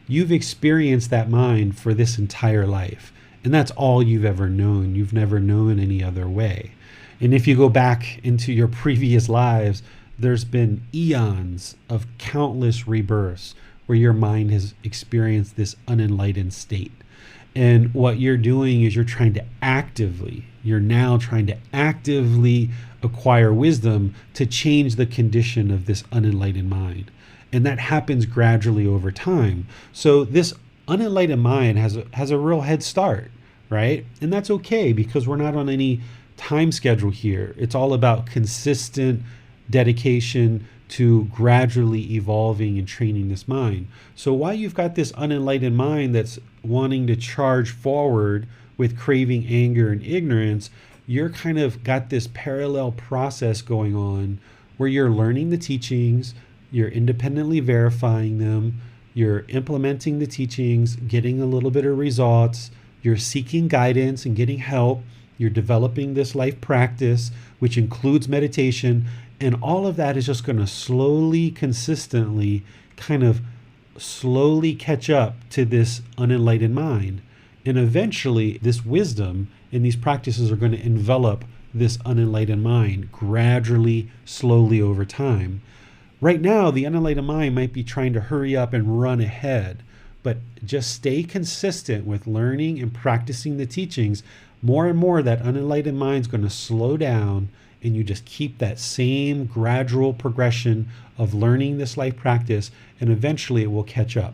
you've experienced that mind for this entire life. And that's all you've ever known. You've never known any other way. And if you go back into your previous lives, there's been eons of countless rebirths where your mind has experienced this unenlightened state. And what you're doing is you're now trying to actively acquire wisdom to change the condition of this unenlightened mind. And that happens gradually over time. So this unenlightened mind has a real head start, right? And that's okay, because we're not on any time schedule here. It's all about consistent dedication to gradually evolving and training this mind. So while you've got this unenlightened mind that's wanting to charge forward with craving, anger, and ignorance, you're kind of got this parallel process going on where you're learning the teachings, you're independently verifying them, you're implementing the teachings, getting a little bit of results, you're seeking guidance and getting help, you're developing this life practice, which includes meditation, and all of that is just going to slowly, consistently, kind of slowly catch up to this unenlightened mind. And eventually, this wisdom and these practices are going to envelop this unenlightened mind gradually, slowly over time. Right now, the unenlightened mind might be trying to hurry up and run ahead, but just stay consistent with learning and practicing the teachings. More and more, that unenlightened mind is going to slow down, and you just keep that same gradual progression of learning this life practice, and eventually it will catch up.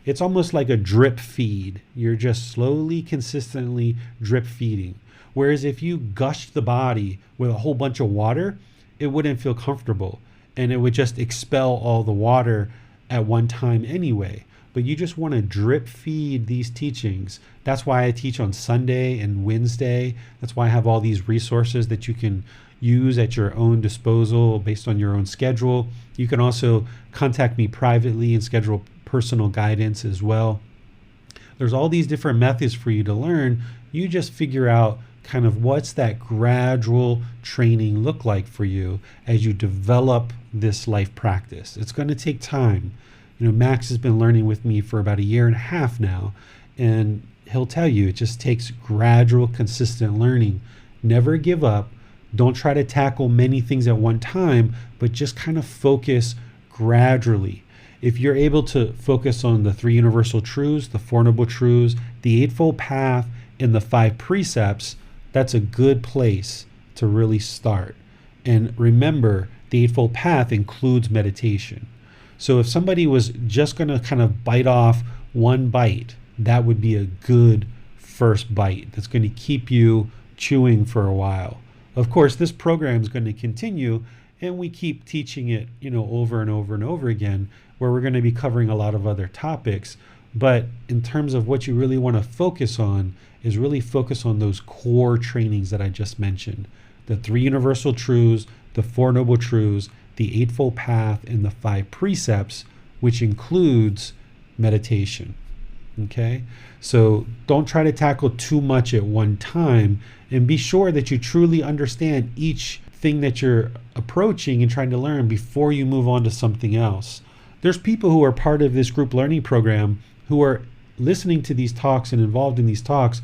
It's almost like a drip feed. You're just slowly, consistently drip feeding. Whereas if you gushed the body with a whole bunch of water, it wouldn't feel comfortable, and it would just expel all the water at one time anyway. But you just want to drip feed these teachings. That's why I teach on Sunday and Wednesday. That's why I have all these resources that you can use at your own disposal based on your own schedule. You can also contact me privately and schedule personal guidance as well. There's all these different methods for you to learn. You just figure out kind of what's that gradual training look like for you as you develop this life practice. It's going to take time. Max has been learning with me for about 1.5 years now, and he'll tell you it just takes gradual, consistent learning. Never give up. Don't try to tackle many things at one time, but just kind of focus gradually. If you're able to focus on the 3 universal truths, the 4 noble truths, the Eightfold Path, and the 5 precepts, that's a good place to really start. And remember, the Eightfold Path includes meditation. So if somebody was just going to kind of bite off one bite, that would be a good first bite that's going to keep you chewing for a while. Of course, this program is going to continue, and we keep teaching it, over and over and over again, where we're going to be covering a lot of other topics. But in terms of what you really want to focus on is really focus on those core trainings that I just mentioned. The 3 universal truths, the 4 noble truths, the Eightfold Path, and the 5 precepts, which includes meditation. Okay? So don't try to tackle too much at one time, and be sure that you truly understand each thing that you're approaching and trying to learn before you move on to something else. There's people who are part of this group learning program who are listening to these talks and involved in these talks,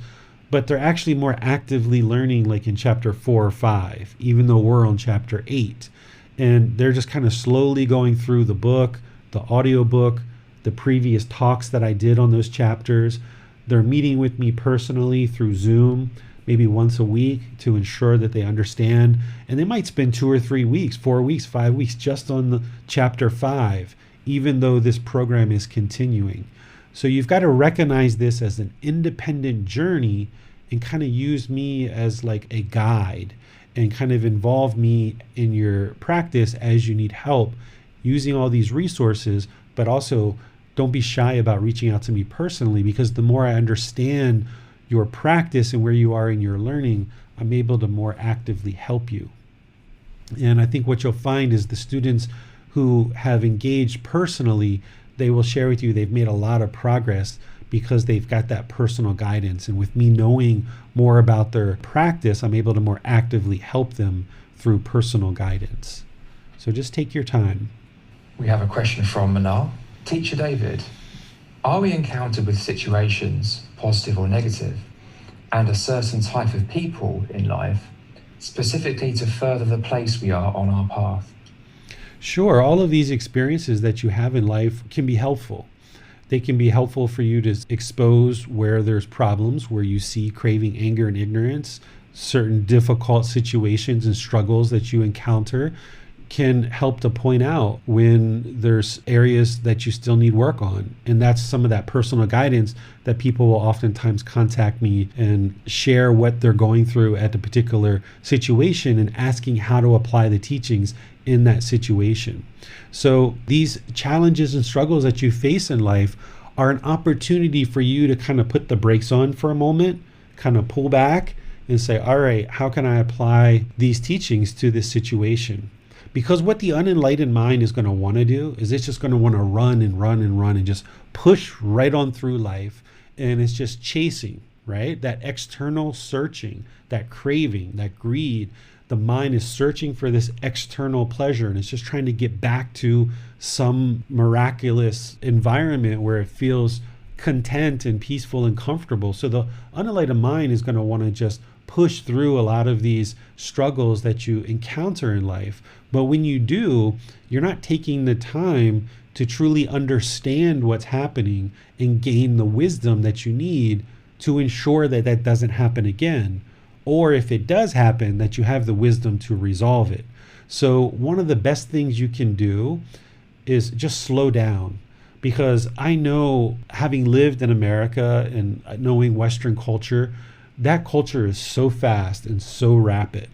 but they're actually more actively learning, like in chapter 4 or 5, even though we're on chapter 8. And they're just kind of slowly going through the book, the audiobook, the previous talks that I did on those chapters. They're meeting with me personally through Zoom, maybe once a week, to ensure that they understand. And they might spend 2 or 3 weeks, 4 weeks, 5 weeks just on the chapter 5, even though this program is continuing. So you've got to recognize this as an independent journey and kind of use me as like a guide and kind of involve me in your practice as you need help using all these resources. But also don't be shy about reaching out to me personally, because the more I understand your practice and where you are in your learning, I'm able to more actively help you. And I think what you'll find is the students who have engaged personally, they will share with you they've made a lot of progress because they've got that personal guidance. And with me knowing more about their practice, I'm able to more actively help them through personal guidance. So just take your time. We have a question from Manal. Teacher David, are we encountered with situations, positive or negative, and a certain type of people in life, specifically to further the place we are on our path? Sure, all of these experiences that you have in life can be helpful. They can be helpful for you to expose where there's problems, where you see craving, anger, and ignorance. Certain difficult situations and struggles that you encounter can help to point out when there's areas that you still need work on. And that's some of that personal guidance that people will oftentimes contact me and share what they're going through at the particular situation and asking how to apply the teachings in that situation. So these challenges and struggles that you face in life are an opportunity for you to kind of put the brakes on for a moment, kind of pull back and say, all right, how can I apply these teachings to this situation? Because what the unenlightened mind is going to want to do is it's just going to want to run and run and run and just push right on through life. And it's just chasing, right? That external searching, that craving, that greed. The mind is searching for this external pleasure, and it's just trying to get back to some miraculous environment where it feels content and peaceful and comfortable. So the unenlightened mind is going to want to just push through a lot of these struggles that you encounter in life. But when you do, you're not taking the time to truly understand what's happening and gain the wisdom that you need to ensure that that doesn't happen again. Or if it does happen, that you have the wisdom to resolve it. So one of the best things you can do is just slow down. Because I know, having lived in America and knowing Western culture, that culture is so fast and so rapid.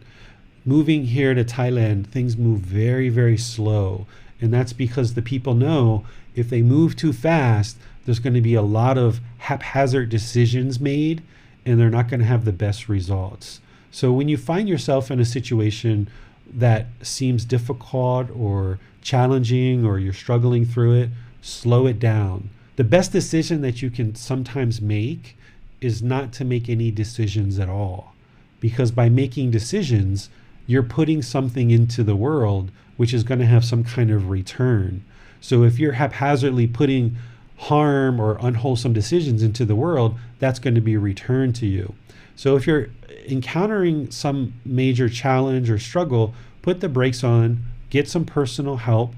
Moving here to Thailand, things move very, very slow. And that's because the people know if they move too fast, there's going to be a lot of haphazard decisions made, and they're not going to have the best results. So when you find yourself in a situation that seems difficult or challenging, or you're struggling through it, slow it down. The best decision that you can sometimes make is not to make any decisions at all. Because by making decisions, you're putting something into the world which is going to have some kind of return. So if you're haphazardly putting harm or unwholesome decisions into the world, that's going to be returned to you. So if you're encountering some major challenge or struggle, put the brakes on, get some personal help,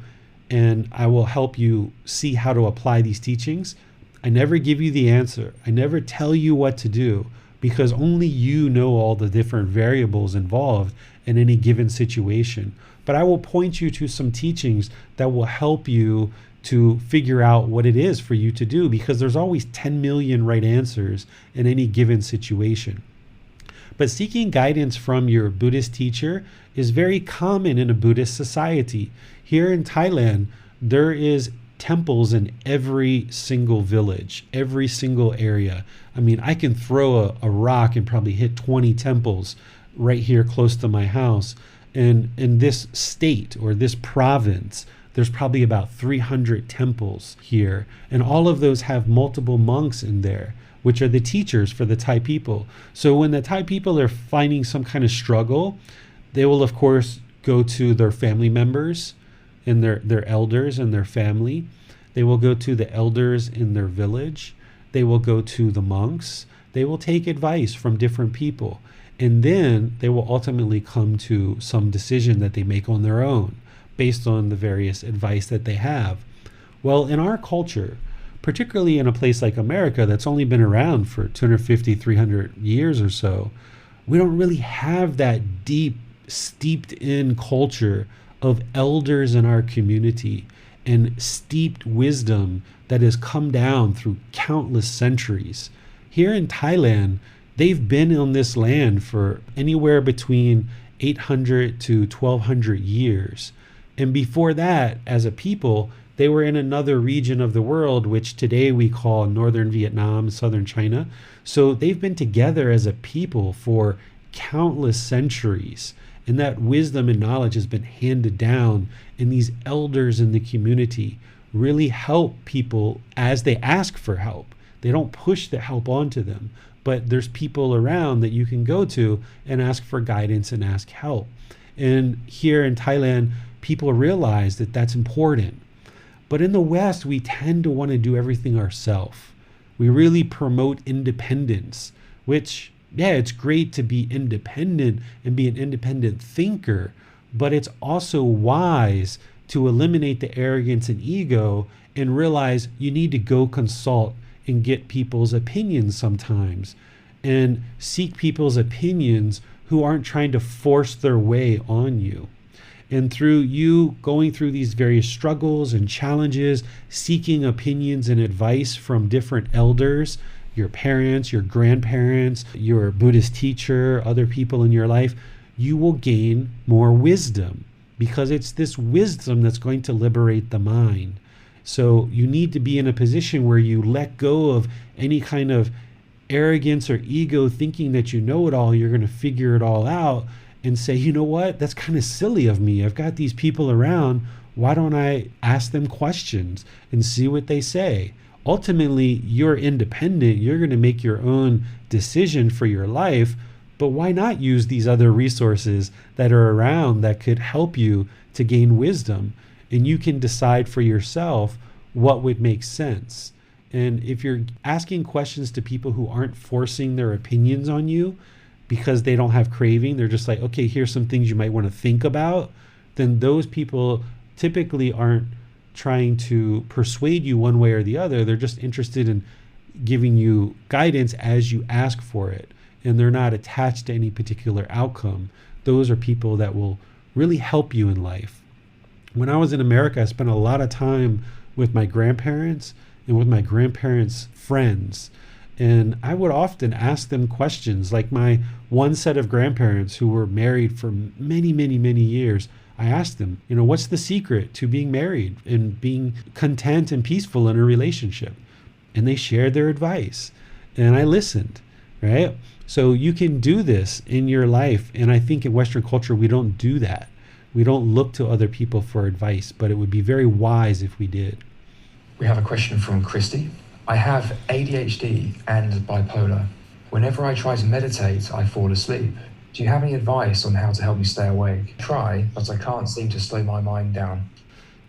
and I will help you see how to apply these teachings. I never give you the answer. I never tell you what to do, because only you know all the different variables involved in any given situation. But I will point you to some teachings that will help you to figure out what it is for you to do, because there's always 10 million right answers in any given situation. But seeking guidance from your Buddhist teacher is very common in a Buddhist society. Here in Thailand, there is temples in every single village, every single area. I mean, I can throw a rock and probably hit 20 temples right here close to my house. And in this state or this province, there's probably about 300 temples here. And all of those have multiple monks in there, which are the teachers for the Thai people. So when the Thai people are finding some kind of struggle, they will, of course, go to their family members and their elders and their family. They will go to the elders in their village. They will go to the monks. They will take advice from different people. And then they will ultimately come to some decision that they make on their own based on the various advice that they have. Well, in our culture, particularly in a place like America that's only been around for 250, 300 years or so, we don't really have that deep, steeped in culture of elders in our community and steeped wisdom that has come down through countless centuries. Here in Thailand, they've been on this land for anywhere between 800 to 1200 years. And before that, as a people, they were in another region of the world, which today we call northern Vietnam, southern China. So they've been together as a people for countless centuries. And that wisdom and knowledge has been handed down. And these elders in the community really help people as they ask for help. They don't push the help onto them, but there's people around that you can go to and ask for guidance and ask help. And here in Thailand, people realize that that's important. But in the West, we tend to want to do everything ourselves. We really promote independence, which, yeah, it's great to be independent and be an independent thinker, but it's also wise to eliminate the arrogance and ego and realize you need to go consult and get people's opinions sometimes, and seek people's opinions who aren't trying to force their way on you. And through you going through these various struggles and challenges, seeking opinions and advice from different elders, your parents, your grandparents, your Buddhist teacher, other people in your life, you will gain more wisdom, because it's this wisdom that's going to liberate the mind. So you need to be in a position where you let go of any kind of arrogance or ego, thinking that you know it all, you're going to figure it all out, and say, you know what, that's kind of silly of me. I've got these people around. Why don't I ask them questions and see what they say? Ultimately, you're independent. You're going to make your own decision for your life, but why not use these other resources that are around that could help you to gain wisdom? And you can decide for yourself what would make sense. And if you're asking questions to people who aren't forcing their opinions on you because they don't have craving, they're just like, okay, here's some things you might want to think about, then those people typically aren't trying to persuade you one way or the other. They're just interested in giving you guidance as you ask for it. And they're not attached to any particular outcome. Those are people that will really help you in life. When I was in America, I spent a lot of time with my grandparents and with my grandparents' friends. And I would often ask them questions, like my one set of grandparents who were married for many, many, many years. I asked them, what's the secret to being married and being content and peaceful in a relationship? And they shared their advice. And I listened, right? So you can do this in your life. And I think in Western culture, we don't do that. We don't look to other people for advice, but it would be very wise if we did. We have a question from Christy. I have ADHD and bipolar. Whenever I try to meditate, I fall asleep. Do you have any advice on how to help me stay awake? I try, but I can't seem to slow my mind down.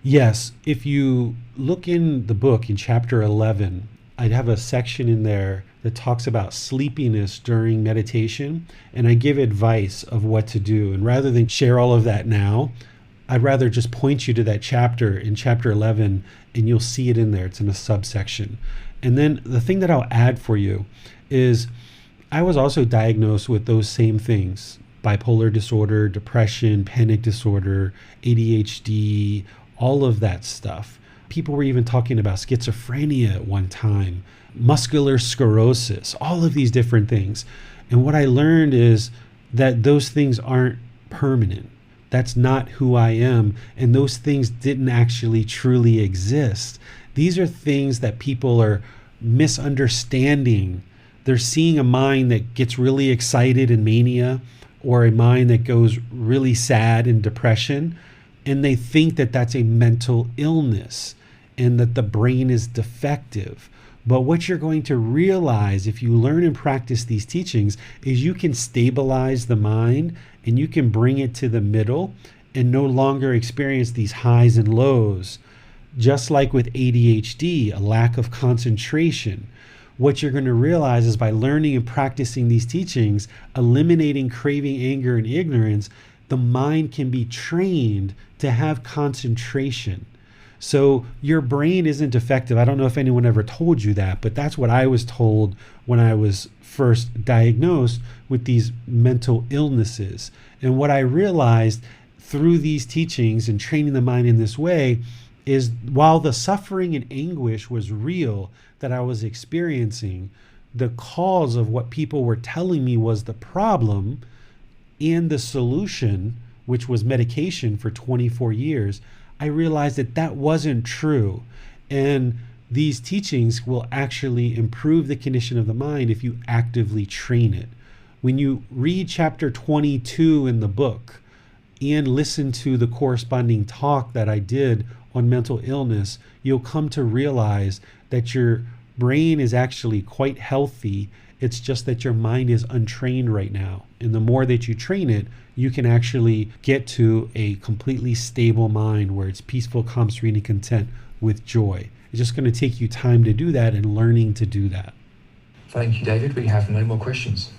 Yes, if you look in the book in chapter 11, I'd have a section in there that talks about sleepiness during meditation, and I give advice of what to do. And rather than share all of that now, I'd rather just point you to that chapter in chapter 11, and you'll see it in there. It's in a subsection. And then the thing that I'll add for you is I was also diagnosed with those same things: bipolar disorder, depression, panic disorder, ADHD, all of that stuff. People were even talking about schizophrenia at one time, muscular sclerosis, all of these different things. And what I learned is that those things aren't permanent. That's not who I am. And those things didn't actually truly exist. These are things that people are misunderstanding. They're seeing a mind that gets really excited in mania, or a mind that goes really sad in depression, and they think that that's a mental illness and that the brain is defective. But what you're going to realize if you learn and practice these teachings is you can stabilize the mind and you can bring it to the middle and no longer experience these highs and lows. Just like with ADHD, a lack of concentration. What you're going to realize is by learning and practicing these teachings, eliminating craving, anger, and ignorance, the mind can be trained to have concentration. So your brain isn't defective. I don't know if anyone ever told you that, but that's what I was told when I was first diagnosed with these mental illnesses. And what I realized through these teachings and training the mind in this way is while the suffering and anguish was real that I was experiencing, the cause of what people were telling me was the problem, and the solution, which was medication for 24 years, I realized that that wasn't true. And these teachings will actually improve the condition of the mind if you actively train it. When you read chapter 22 in the book and listen to the corresponding talk that I did on mental illness, you'll come to realize that your brain is actually quite healthy. It's just that your mind is untrained right now. And the more that you train it, you can actually get to a completely stable mind where it's peaceful, calm, serene, and content with joy. It's just going to take you time to do that and learning to do that. Thank you, David. We have no more questions.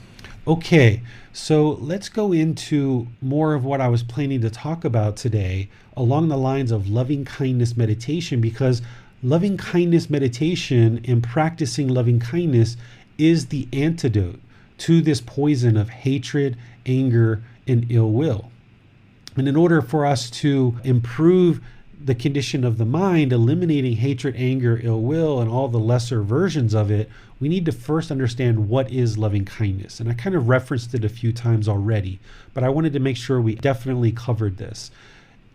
Okay, so let's go into more of what I was planning to talk about today along the lines of loving kindness meditation, because loving kindness meditation and practicing loving kindness is the antidote to this poison of hatred, anger, and ill will. And in order for us to improve the condition of the mind, eliminating hatred, anger, ill will, and all the lesser versions of it, we need to first understand what is loving kindness. And I kind of referenced it a few times already, but I wanted to make sure we definitely covered this.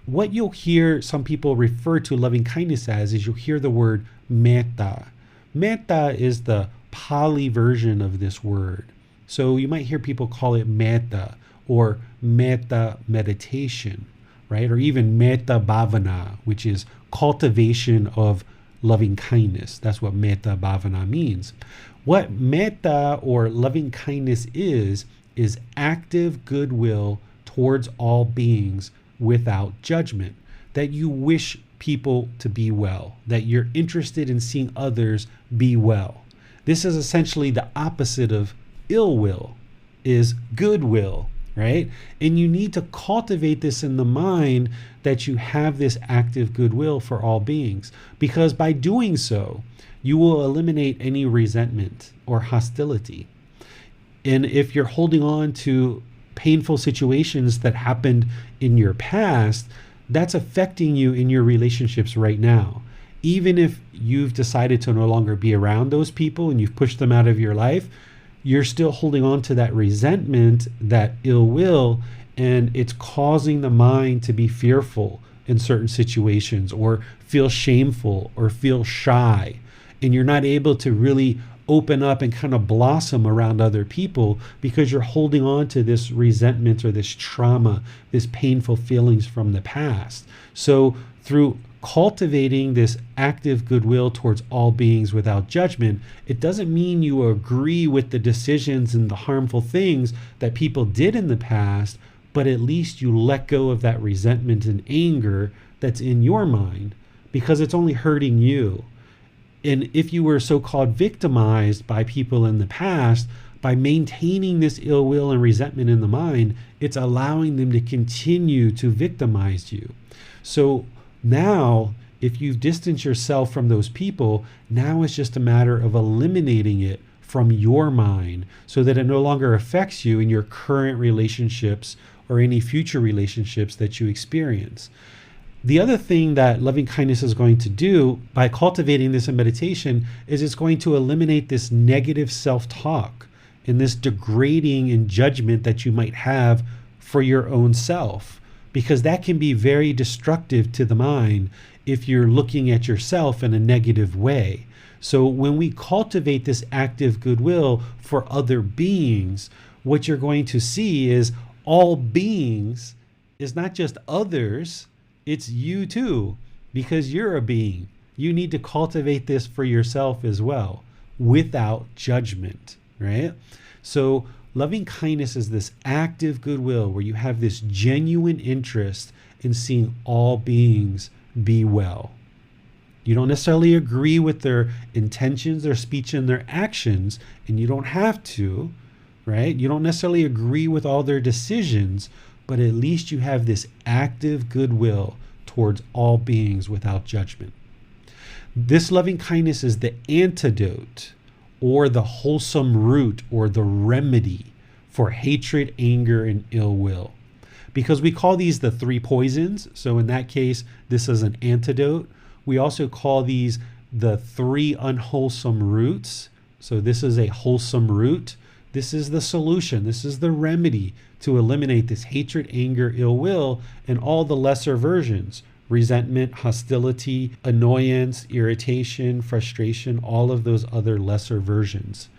What you'll hear some people refer to loving kindness as is you'll hear the word metta. Metta is the Pali version of this word. So you might hear people call it metta or metta meditation, right? Or even metta bhavana, which is cultivation of loving kindness. That's what metta bhavana means. What metta or loving kindness is active goodwill towards all beings without judgment, that you wish people to be well, that you're interested in seeing others be well. This is essentially the opposite of ill will, is goodwill, right? And you need to cultivate this in the mind that you have this active goodwill for all beings, because by doing so, you will eliminate any resentment or hostility. And if you're holding on to painful situations that happened in your past, that's affecting you in your relationships right now. Even if you've decided to no longer be around those people and you've pushed them out of your life, you're still holding on to that resentment, that ill will, and it's causing the mind to be fearful in certain situations or feel shameful or feel shy. And you're not able to really open up and kind of blossom around other people because you're holding on to this resentment or this trauma, this painful feelings from the past. So through cultivating this active goodwill towards all beings without judgment, it doesn't mean you agree with the decisions and the harmful things that people did in the past, but at least you let go of that resentment and anger that's in your mind because it's only hurting you. And if you were so-called victimized by people in the past, by maintaining this ill will and resentment in the mind, it's allowing them to continue to victimize you. So now, if you've distanced yourself from those people, now it's just a matter of eliminating it from your mind so that it no longer affects you in your current relationships or any future relationships that you experience. The other thing that loving kindness is going to do by cultivating this in meditation is it's going to eliminate this negative self-talk and this degrading and judgment that you might have for your own self, because that can be very destructive to the mind if you're looking at yourself in a negative way. So when we cultivate this active goodwill for other beings, what you're going to see is all beings is not just others, it's you too, because you're a being. You need to cultivate this for yourself as well, without judgment, right? So loving kindness is this active goodwill where you have this genuine interest in seeing all beings be well. You don't necessarily agree with their intentions, their speech, and their actions, and you don't have to, right? You don't necessarily agree with all their decisions, but at least you have this active goodwill towards all beings without judgment. This loving kindness is the antidote or the wholesome root or the remedy for hatred, anger, and ill will. Because we call these the three poisons. So in that case, this is an antidote. We also call these the three unwholesome roots. So this is a wholesome root. This is the solution. This is the remedy to eliminate this hatred, anger, ill will, and all the lesser versions: resentment, hostility, annoyance, irritation, frustration, all of those other lesser versions.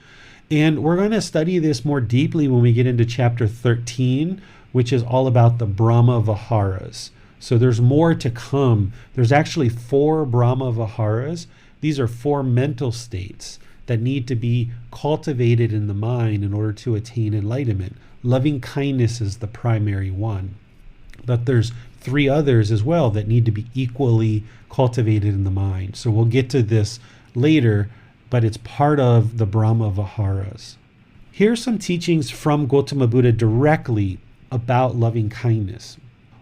And we're going to study this more deeply when we get into chapter 13, which is all about the Brahma Viharas. So there's more to come. There's actually 4 Brahma Viharas. These are 4 mental states that need to be cultivated in the mind in order to attain enlightenment. Loving kindness is the primary one. But there's 3 others as well that need to be equally cultivated in the mind. So we'll get to this later, but it's part of the Brahma Viharas. Here's some teachings from Gotama Buddha directly about loving kindness.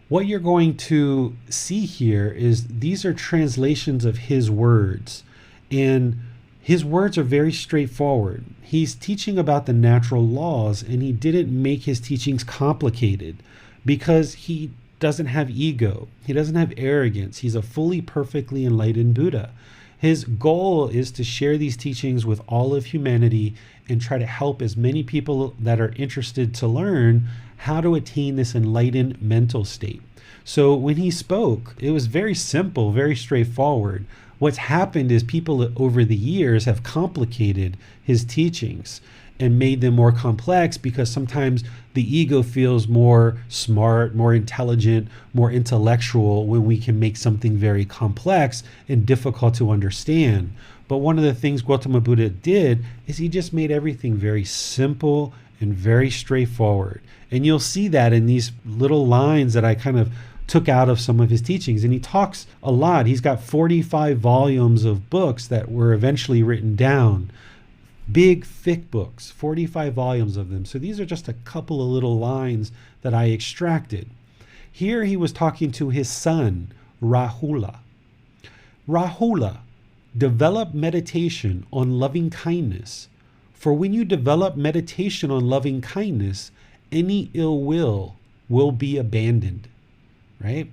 What you're going to see here is these are translations of his words, and his words are very straightforward. He's teaching about the natural laws, and he didn't make his teachings complicated because he doesn't have ego. He doesn't have arrogance. He's a fully, perfectly enlightened Buddha. His goal is to share these teachings with all of humanity and try to help as many people that are interested to learn how to attain this enlightened mental state. So when he spoke, it was very simple, very straightforward. What's happened is people over the years have complicated his teachings and made them more complex because sometimes the ego feels more smart, more intelligent, more intellectual when we can make something very complex and difficult to understand. But one of the things Gotama Buddha did is he just made everything very simple and very straightforward. And you'll see that in these little lines that I kind of took out of some of his teachings. And he talks a lot. He's got 45 volumes of books that were eventually written down. Big, thick books, 45 volumes of them. So these are just a couple of little lines that I extracted. Here he was talking to his son, Rahula. Rahula, develop meditation on loving kindness. For when you develop meditation on loving kindness, any ill will be abandoned, right?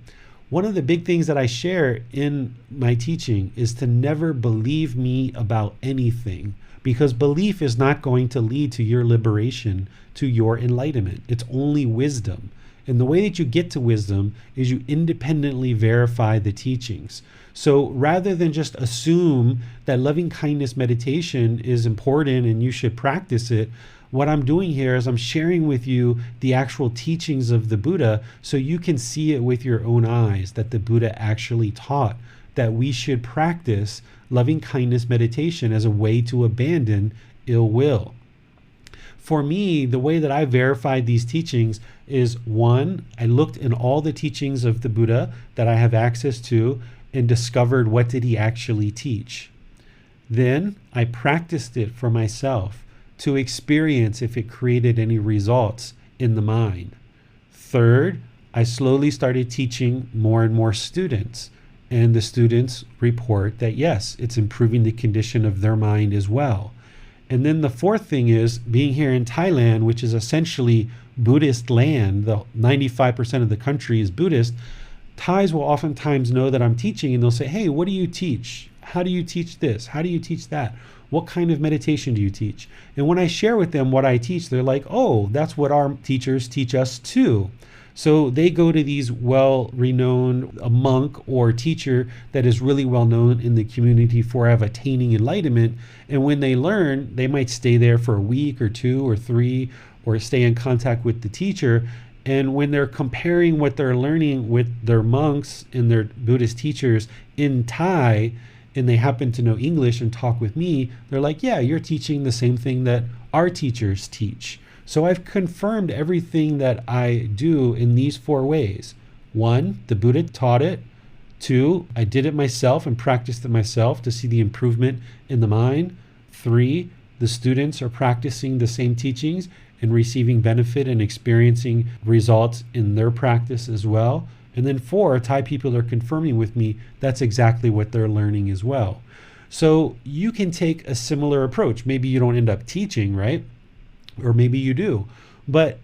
One of the big things that I share in my teaching is to never believe me about anything, because belief is not going to lead to your liberation, to your enlightenment. It's only wisdom. And the way that you get to wisdom is you independently verify the teachings. So rather than just assume that loving kindness meditation is important and you should practice it, what I'm doing here is I'm sharing with you the actual teachings of the Buddha so you can see it with your own eyes, that the Buddha actually taught that we should practice loving kindness meditation as a way to abandon ill will. For me, the way that I verified these teachings is, 1, I looked in all the teachings of the Buddha that I have access to and discovered what did he actually teach. Then I practiced it for myself to experience if it created any results in the mind. 3rd, I slowly started teaching more and more students, and the students report that yes, it's improving the condition of their mind as well. And then the 4th thing is, being here in Thailand, which is essentially Buddhist land, the 95% of the country is Buddhist, Thais will oftentimes know that I'm teaching, and they'll say, hey, what do you teach? How do you teach this? How do you teach that? What kind of meditation do you teach? And when I share with them what I teach, they're like, oh, that's what our teachers teach us too. So they go to these well-renowned, a monk or teacher that is really well-known in the community for attaining enlightenment. And when they learn, they might stay there for a week or 2 or 3, or stay in contact with the teacher. And when they're comparing what they're learning with their monks and their Buddhist teachers in Thai, and they happen to know English and talk with me, they're like, yeah, you're teaching the same thing that our teachers teach. So I've confirmed everything that I do in these 4 ways. 1, the Buddha taught it. 2, I did it myself and practiced it myself to see the improvement in the mind. 3, the students are practicing the same teachings and receiving benefit and experiencing results in their practice as well. And then 4, Thai people are confirming with me that's exactly what they're learning as well. So you can take a similar approach. Maybe you don't end up teaching, right? Or maybe you do. But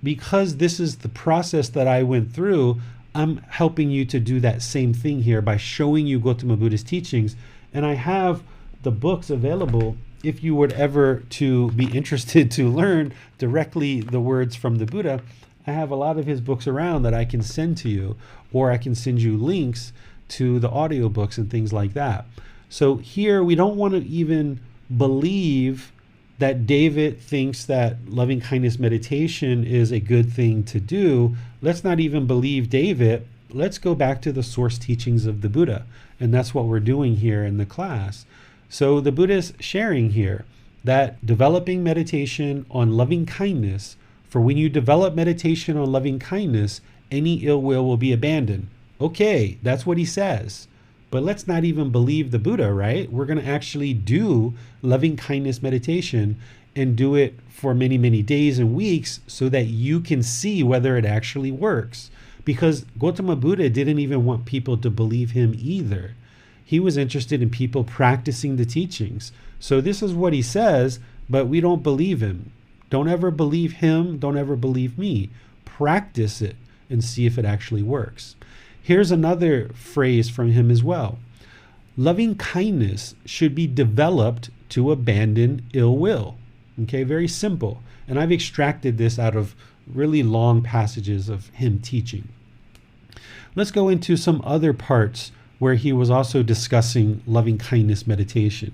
because this is the process that I went through, I'm helping you to do that same thing here by showing you Gotama Buddha's teachings. And I have the books available if you would ever to be interested to learn directly the words from the Buddha. I have a lot of his books around that I can send to you, or I can send you links to the audiobooks and things like that. So here we don't want to even believe that David thinks that loving kindness meditation is a good thing to do. Let's not even believe David. Let's go back to the source teachings of the Buddha. And that's what we're doing here in the class. So the Buddha is sharing here that developing meditation on loving kindness, for when you develop meditation on loving kindness, any ill will be abandoned. Okay, that's what he says. But let's not even believe the Buddha, right? We're going to actually do loving kindness meditation and do it for many, many days and weeks so that you can see whether it actually works. Because Gotama Buddha didn't even want people to believe him either. He was interested in people practicing the teachings. So this is what he says, but we don't believe him. Don't ever believe him. Don't ever believe me. Practice it and see if it actually works. Here's another phrase from him as well. Loving kindness should be developed to abandon ill will. Okay, very simple. And I've extracted this out of really long passages of him teaching. Let's go into some other parts where he was also discussing loving kindness meditation.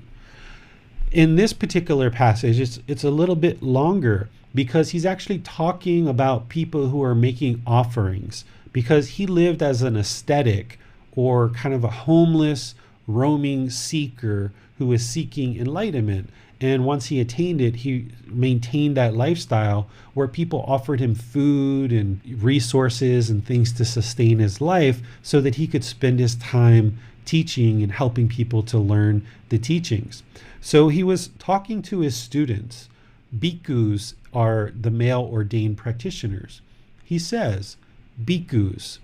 In this particular passage, it's a little bit longer because he's actually talking about people who are making offerings, because he lived as an ascetic or kind of a homeless, roaming seeker who was seeking enlightenment. And once he attained it, he maintained that lifestyle where people offered him food and resources and things to sustain his life so that he could spend his time teaching and helping people to learn the teachings. So he was talking to his students. Bhikkhus are the male ordained practitioners. He says, Bhikkhus,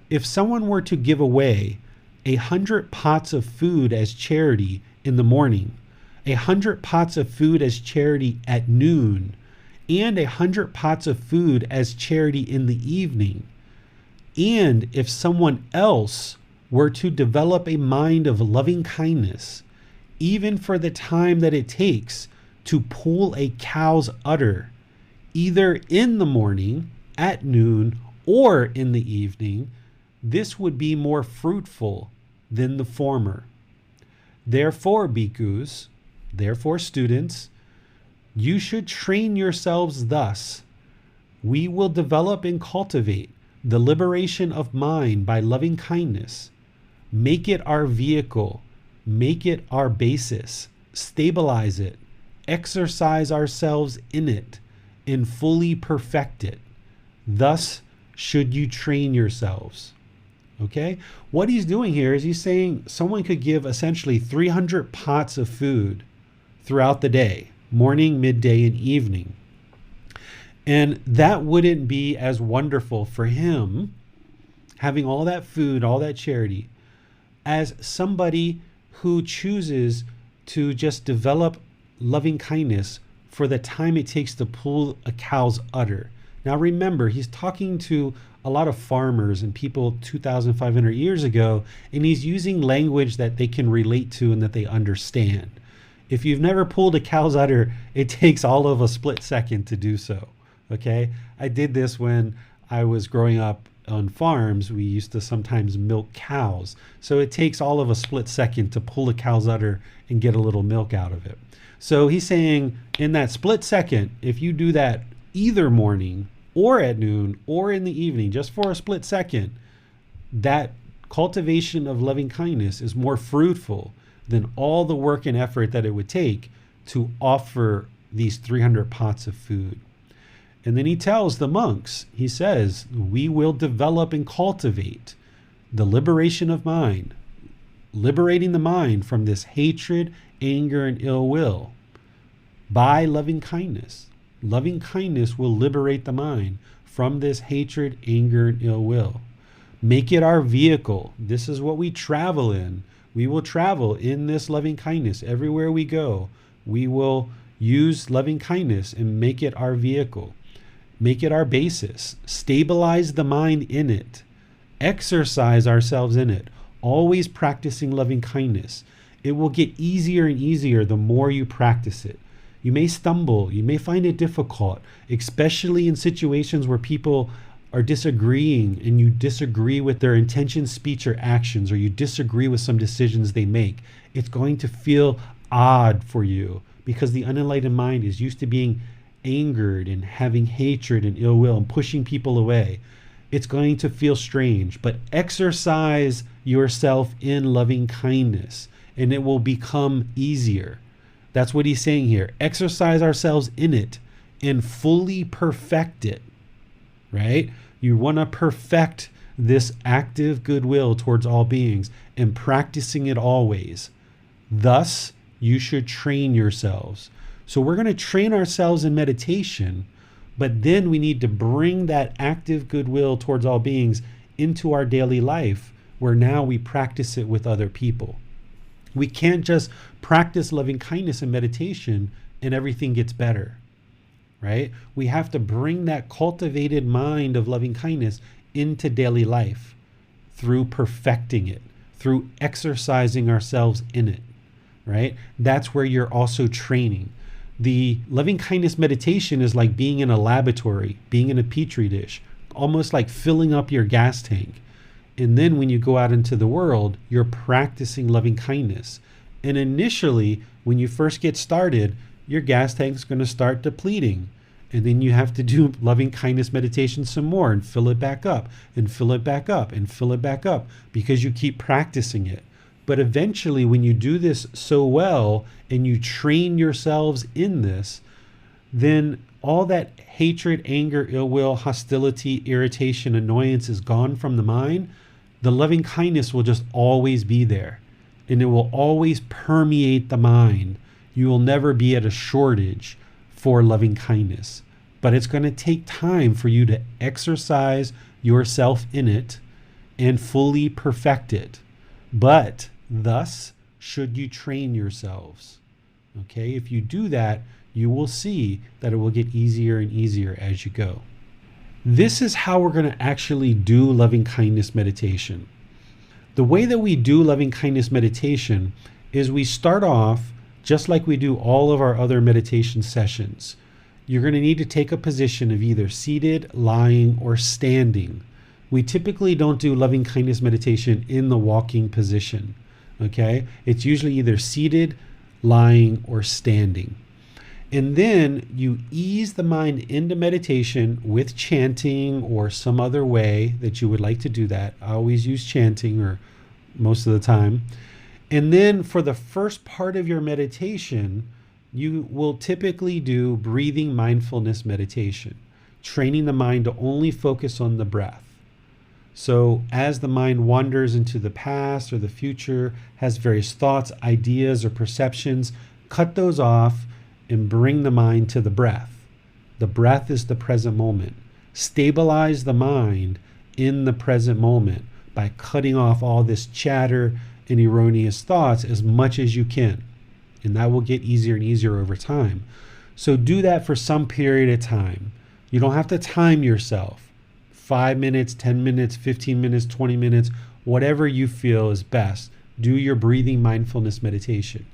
if someone were to give away 100 pots of food as charity in the morning, 100 pots of food as charity at noon, and 100 pots of food as charity in the evening, and if someone else were to develop a mind of loving kindness, even for the time that it takes to pull a cow's udder, either in the morning, at noon, or in the evening, this would be more fruitful than the former. Therefore, bhikkhus, therefore students, you should train yourselves thus. We will develop and cultivate the liberation of mind by loving kindness. Make it our vehicle, make it our basis, stabilize it, exercise ourselves in it, and fully perfect it. Thus should you train yourselves. Okay? What he's doing here is he's saying someone could give essentially 300 pots of food throughout the day, morning, midday, and evening. And that wouldn't be as wonderful for him, having all that food, all that charity, as somebody who chooses to just develop loving kindness for the time it takes to pull a cow's udder. Now remember, he's talking to a lot of farmers and people 2,500 years ago, and he's using language that they can relate to and that they understand. If you've never pulled a cow's udder, it takes all of a split second to do so. Okay? I did this when I was growing up on farms. We used to sometimes milk cows. So it takes all of a split second to pull a cow's udder and get a little milk out of it. So he's saying in that split second, if you do that either morning or at noon or in the evening, just for a split second, that cultivation of loving kindness is more fruitful than all the work and effort that it would take to offer these 300 pots of food. And then he tells the monks, he says, we will develop and cultivate the liberation of mind, liberating the mind from this hatred, anger, and ill will by loving kindness. Loving kindness will liberate the mind from this hatred, anger, and ill will. Make it our vehicle. This is what we travel in. We will travel in this loving kindness. Everywhere we go, we will use loving kindness and make it our vehicle. Make it our basis. Stabilize the mind in it. Exercise ourselves in it. Always practicing loving kindness. It will get easier and easier the more you practice it. You may stumble. You may find it difficult, especially in situations where people are disagreeing and you disagree with their intention, speech, or actions, or you disagree with some decisions they make. It's going to feel odd for you because the unenlightened mind is used to being angered and having hatred and ill will and pushing people away. It's going to feel strange, but exercise yourself in loving kindness and it will become easier. That's what he's saying here. Exercise ourselves in it and fully perfect it, right? You want to perfect this active goodwill towards all beings and practicing it always. Thus, you should train yourselves. So we're going to train ourselves in meditation, but then we need to bring that active goodwill towards all beings into our daily life, where now we practice it with other people. We can't just practice loving kindness in meditation and everything gets better, right? We have to bring that cultivated mind of loving kindness into daily life through perfecting it, through exercising ourselves in it, right? That's where you're also training. The loving kindness meditation is like being in a laboratory, being in a petri dish, almost like filling up your gas tank. And then when you go out into the world, you're practicing loving kindness. And initially, when you first get started, your gas tank's going to start depleting. And then you have to do loving kindness meditation some more and fill it back up and fill it back up and fill it back up because you keep practicing it. But eventually, when you do this so well and you train yourselves in this, then all that hatred, anger, ill will, hostility, irritation, annoyance is gone from the mind. The loving kindness will just always be there and it will always permeate the mind. You will never be at a shortage for loving kindness, but it's going to take time for you to exercise yourself in it and fully perfect it. But thus should you train yourselves. Okay, if you do that, you will see that it will get easier and easier as you go. This is how we're going to actually do loving kindness meditation. The way that we do loving kindness meditation is we start off just like we do all of our other meditation sessions. You're going to need to take a position of either seated, lying, or standing. We typically don't do loving kindness meditation in the walking position. Okay? It's usually either seated, lying, or standing. And then you ease the mind into meditation with chanting or some other way that you would like to do that. I always use chanting or most of the time. And then for the first part of your meditation, you will typically do breathing mindfulness meditation, training the mind to only focus on the breath. So as the mind wanders into the past or the future, has various thoughts, ideas, or perceptions, cut those off and bring the mind to the breath. The breath is the present moment. Stabilize the mind in the present moment by cutting off all this chatter and erroneous thoughts as much as you can. And that will get easier and easier over time. So do that for some period of time. You don't have to time yourself. 5 minutes, 10 minutes, 15 minutes, 20 minutes, whatever you feel is best. Do your breathing mindfulness meditation.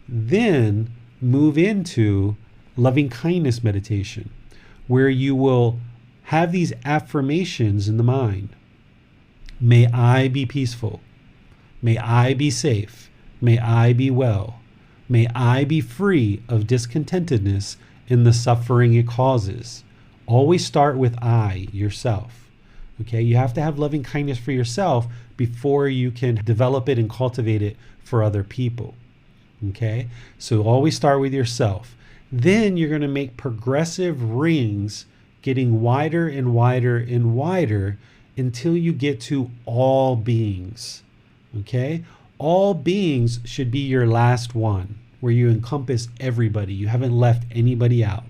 Then move into loving kindness meditation, where you will have these affirmations in the mind. May I be peaceful. May I be safe. May I be well. May I be free of discontentedness in the suffering it causes. Always start with I, yourself. Okay, you have to have loving kindness for yourself before you can develop it and cultivate it for other people. Okay, so always start with yourself. Then you're going to make progressive rings, getting wider and wider and wider until you get to all beings. Okay, all beings should be your last one, where you encompass everybody. You haven't left anybody out.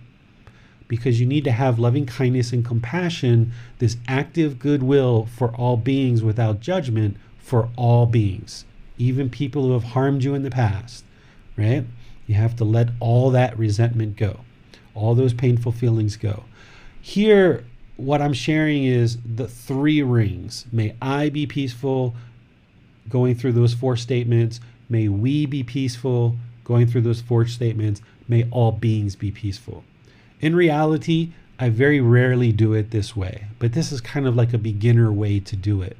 Because you need to have loving kindness and compassion, this active goodwill for all beings without judgment for all beings, even people who have harmed you in the past, right? You have to let all that resentment go, all those painful feelings go. Here, what I'm sharing is the 3 rings. May I be peaceful, going through those 4 statements. May we be peaceful, going through those 4 statements. May all beings be peaceful. In reality, I very rarely do it this way, but this is kind of like a beginner way to do it.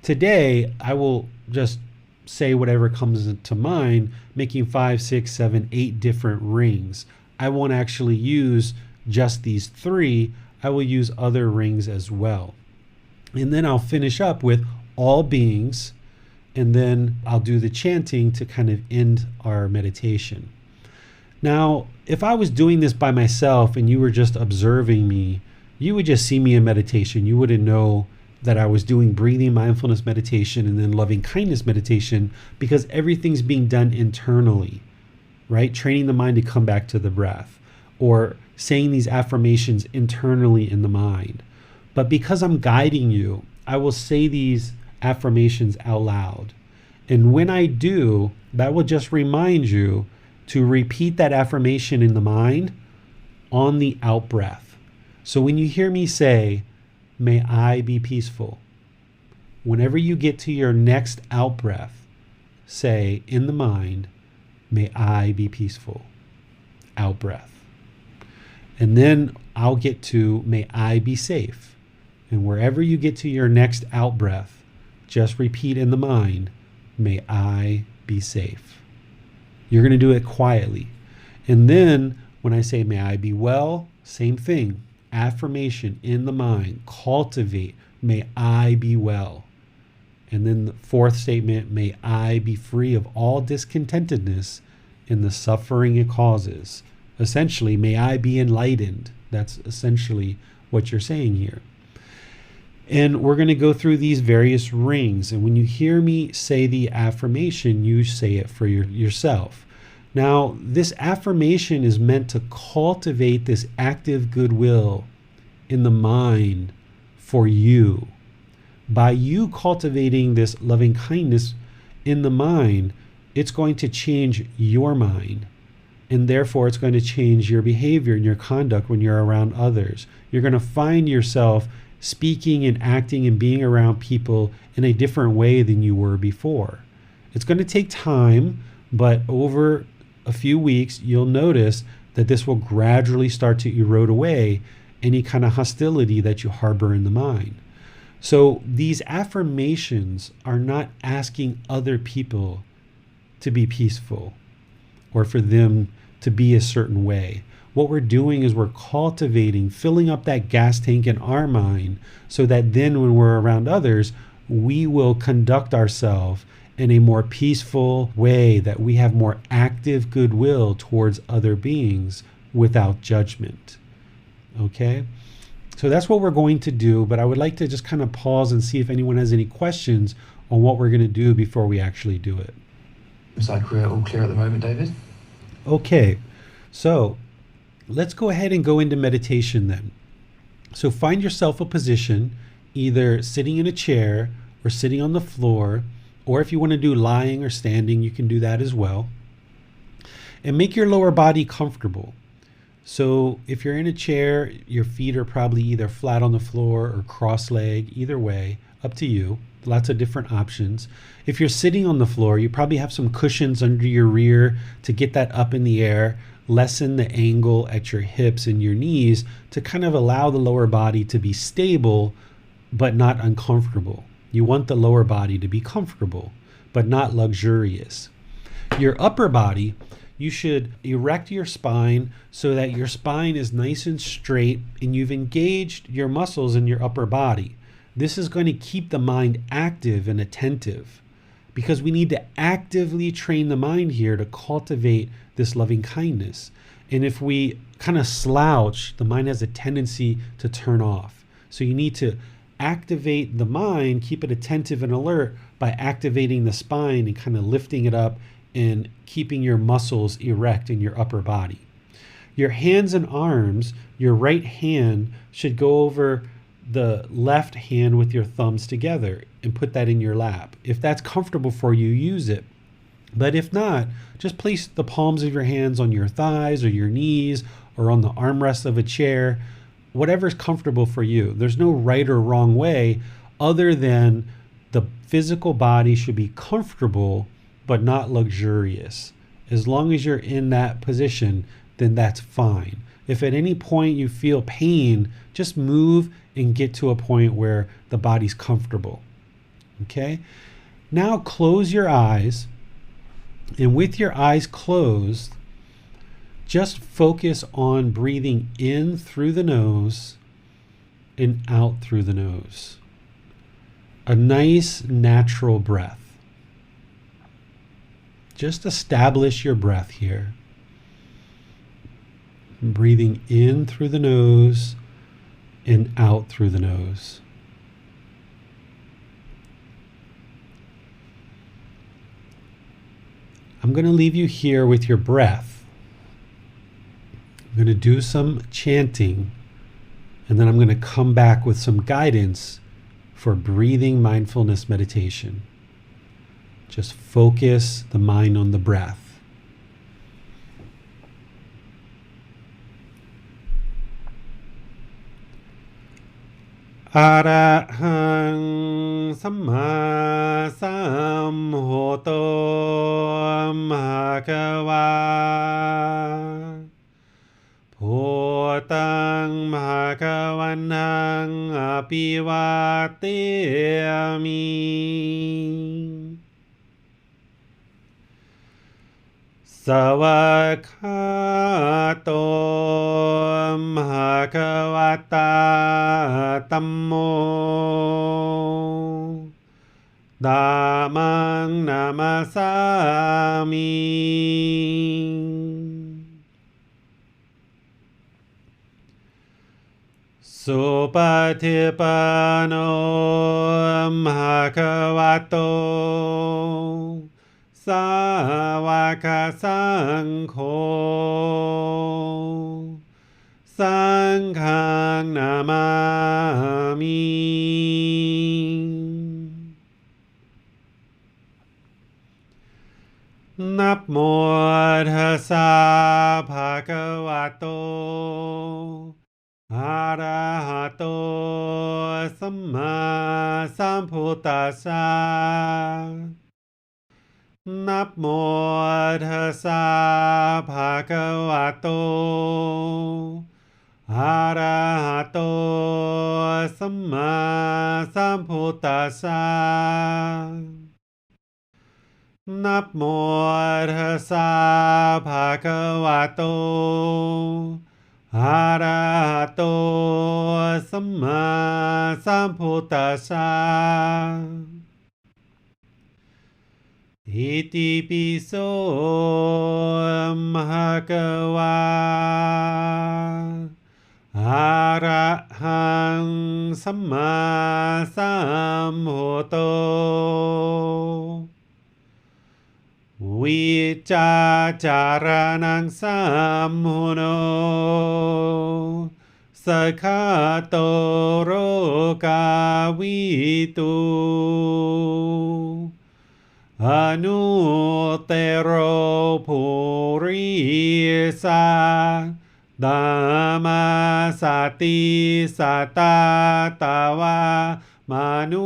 Today, I will just say whatever comes to mind, making 5, 6, 7, 8 different rings. I won't actually use just these 3. I will use other rings as well. And then I'll finish up with all beings, and then I'll do the chanting to kind of end our meditation. Now, if I was doing this by myself and you were just observing me, you would just see me in meditation. You wouldn't know that I was doing breathing mindfulness meditation and then loving kindness meditation, because everything's being done internally, right? Training the mind to come back to the breath, or saying these affirmations internally in the mind. But because I'm guiding you, I will say these affirmations out loud. And when I do, that will just remind you to repeat that affirmation in the mind on the out breath. So when you hear me say, may I be peaceful, whenever you get to your next out breath, say in the mind, may I be peaceful, out breath. And then I'll get to, may I be safe. And wherever you get to your next out breath, just repeat in the mind, may I be safe. You're going to do it quietly. And then when I say, may I be well, same thing. Affirmation in the mind. Cultivate, may I be well. And then the 4th statement, may I be free of all discontentedness in the suffering it causes. Essentially, may I be enlightened. That's essentially what you're saying here. And we're going to go through these various rings. And when you hear me say the affirmation, you say it for yourself. Now, this affirmation is meant to cultivate this active goodwill in the mind for you. By you cultivating this loving kindness in the mind, it's going to change your mind. And therefore, it's going to change your behavior and your conduct when you're around others. You're going to find yourself speaking and acting and being around people in a different way than you were before. It's going to take time, but over a few weeks, you'll notice that this will gradually start to erode away any kind of hostility that you harbor in the mind. So these affirmations are not asking other people to be peaceful or for them to be a certain way. What we're doing is we're cultivating, filling up that gas tank in our mind so that then when we're around others, we will conduct ourselves in a more peaceful way, that we have more active goodwill towards other beings without judgment. Okay? So that's what we're going to do, but I would like to just kind of pause and see if anyone has any questions on what we're going to do before we actually do it. Looks like we're all clear at the moment, David. Okay, so let's go ahead and go into meditation then. So find yourself a position, either sitting in a chair or sitting on the floor, or if you want to do lying or standing, you can do that as well. And make your lower body comfortable. So if you're in a chair, your feet are probably either flat on the floor or cross-legged, either way, up to you. Lots of different options. If you're sitting on the floor, you probably have some cushions under your rear to get that up in the air, lessen the angle at your hips and your knees to kind of allow the lower body to be stable but not uncomfortable. You want the lower body to be comfortable but not luxurious. Your upper body, you should erect your spine so that your spine is nice and straight and you've engaged your muscles in your upper body. This is going to keep the mind active and attentive because we need to actively train the mind here to cultivate this loving kindness. And if we kind of slouch, the mind has a tendency to turn off. So you need to activate the mind, keep it attentive and alert by activating the spine and kind of lifting it up and keeping your muscles erect in your upper body. Your hands and arms, your right hand should go over the left hand with your thumbs together and put that in your lap. If that's comfortable for you, use it. But if not, just place the palms of your hands on your thighs or your knees or on the armrest of a chair, whatever's comfortable for you. There's no right or wrong way other than the physical body should be comfortable but not luxurious. As long as you're in that position, then that's fine. If at any point you feel pain, just move and get to a point where the body's comfortable. Okay? Now close your eyes, and with your eyes closed, just focus on breathing in through the nose and out through the nose. A nice natural breath. Just establish your breath here. Breathing in through the nose and out through the nose. I'm going to leave you here with your breath. I'm going to do some chanting, and then I'm going to come back with some guidance for breathing mindfulness meditation. Just focus the mind on the breath. Arahang Samma Sambuddho Bhagava Bhutang Bhagavanang Apivateyami Savakato Bhagavata Tammo Dhammang Namasami Supatipano Bhagavato Sāvaka Saṅkho Saṅghang Namami Namo Tassa Bhagavato Arahato Samma Sambuddhassa Namo Tassa Bhagavato Arahato Samma Sambuddhassa Namo Tassa Bhagavato Arahato Samma Sambuddhassa Iti piso bhagava arahang samma sambuddho vicacaranang sammuno sakhato rokavitu Anutero purisa Dhamma sati sata tawa manusanang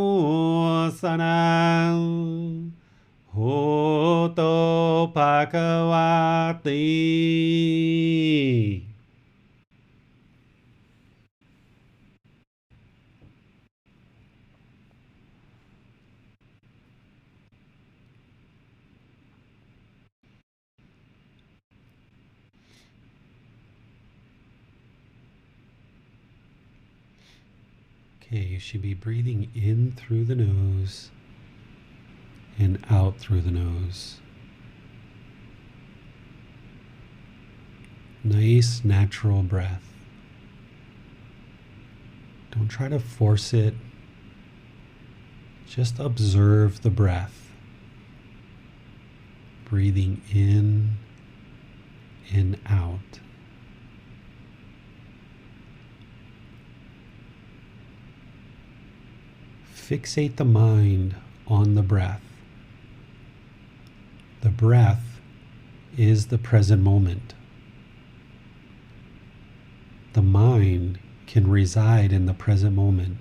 hoto pakawati. Okay, you should be breathing in through the nose and out through the nose. Nice, natural breath. Don't try to force it. Just observe the breath. Breathing in and out. Fixate the mind on the breath. The breath is the present moment. The mind can reside in the present moment,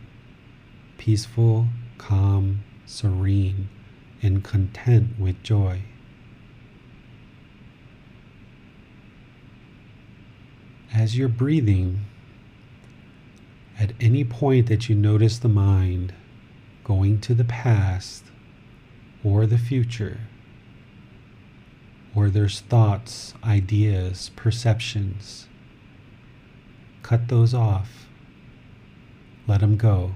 peaceful, calm, serene, and content with joy. As you're breathing, at any point that you notice the mind going to the past or the future, or there's thoughts, ideas, perceptions, cut those off. Let them go.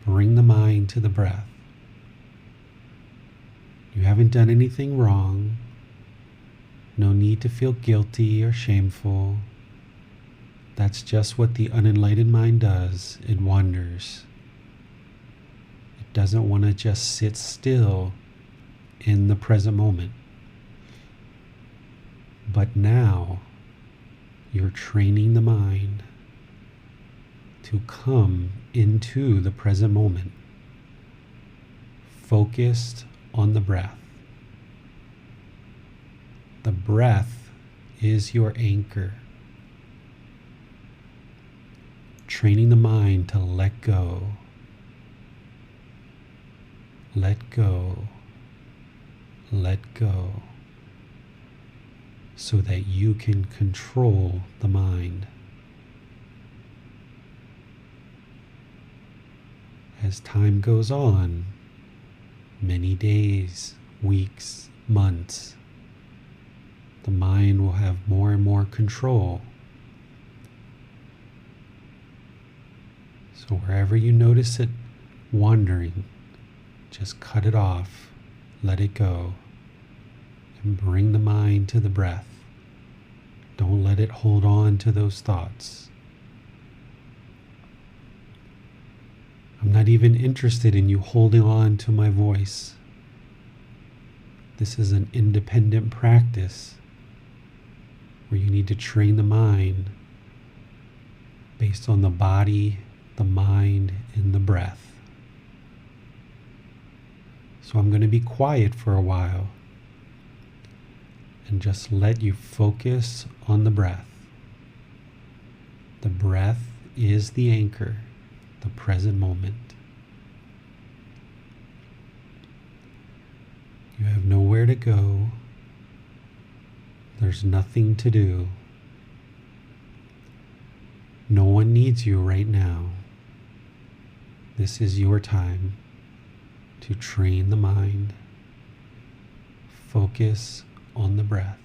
Bring the mind to the breath. You haven't done anything wrong. No need to feel guilty or shameful. That's just what the unenlightened mind does. It wanders. It doesn't want to just sit still in the present moment. But now you're training the mind to come into the present moment, focused on the breath. The breath is your anchor, training the mind to let go, let go, let go, so that you can control the mind. As time goes on, many days, weeks, months, the mind will have more and more control. So wherever you notice it wandering, just cut it off, let it go, and bring the mind to the breath. Don't let it hold on to those thoughts. I'm not even interested in you holding on to my voice. This is an independent practice where you need to train the mind based on the body, the mind, and the breath. So I'm going to be quiet for a while and just let you focus on the breath. The breath is the anchor, the present moment. You have nowhere to go. There's nothing to do. No one needs you right now. This is your time to train the mind. Focus on the breath.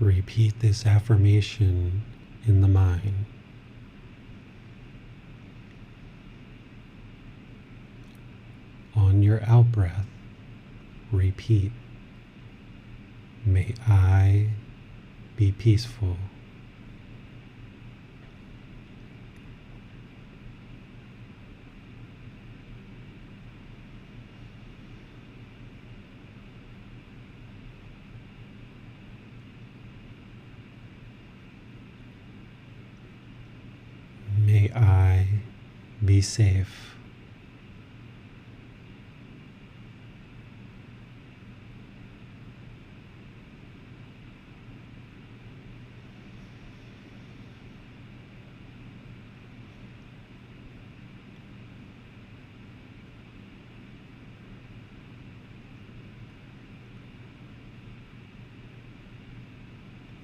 Repeat this affirmation in the mind. On your out-breath, repeat, may I be peaceful. May I be safe.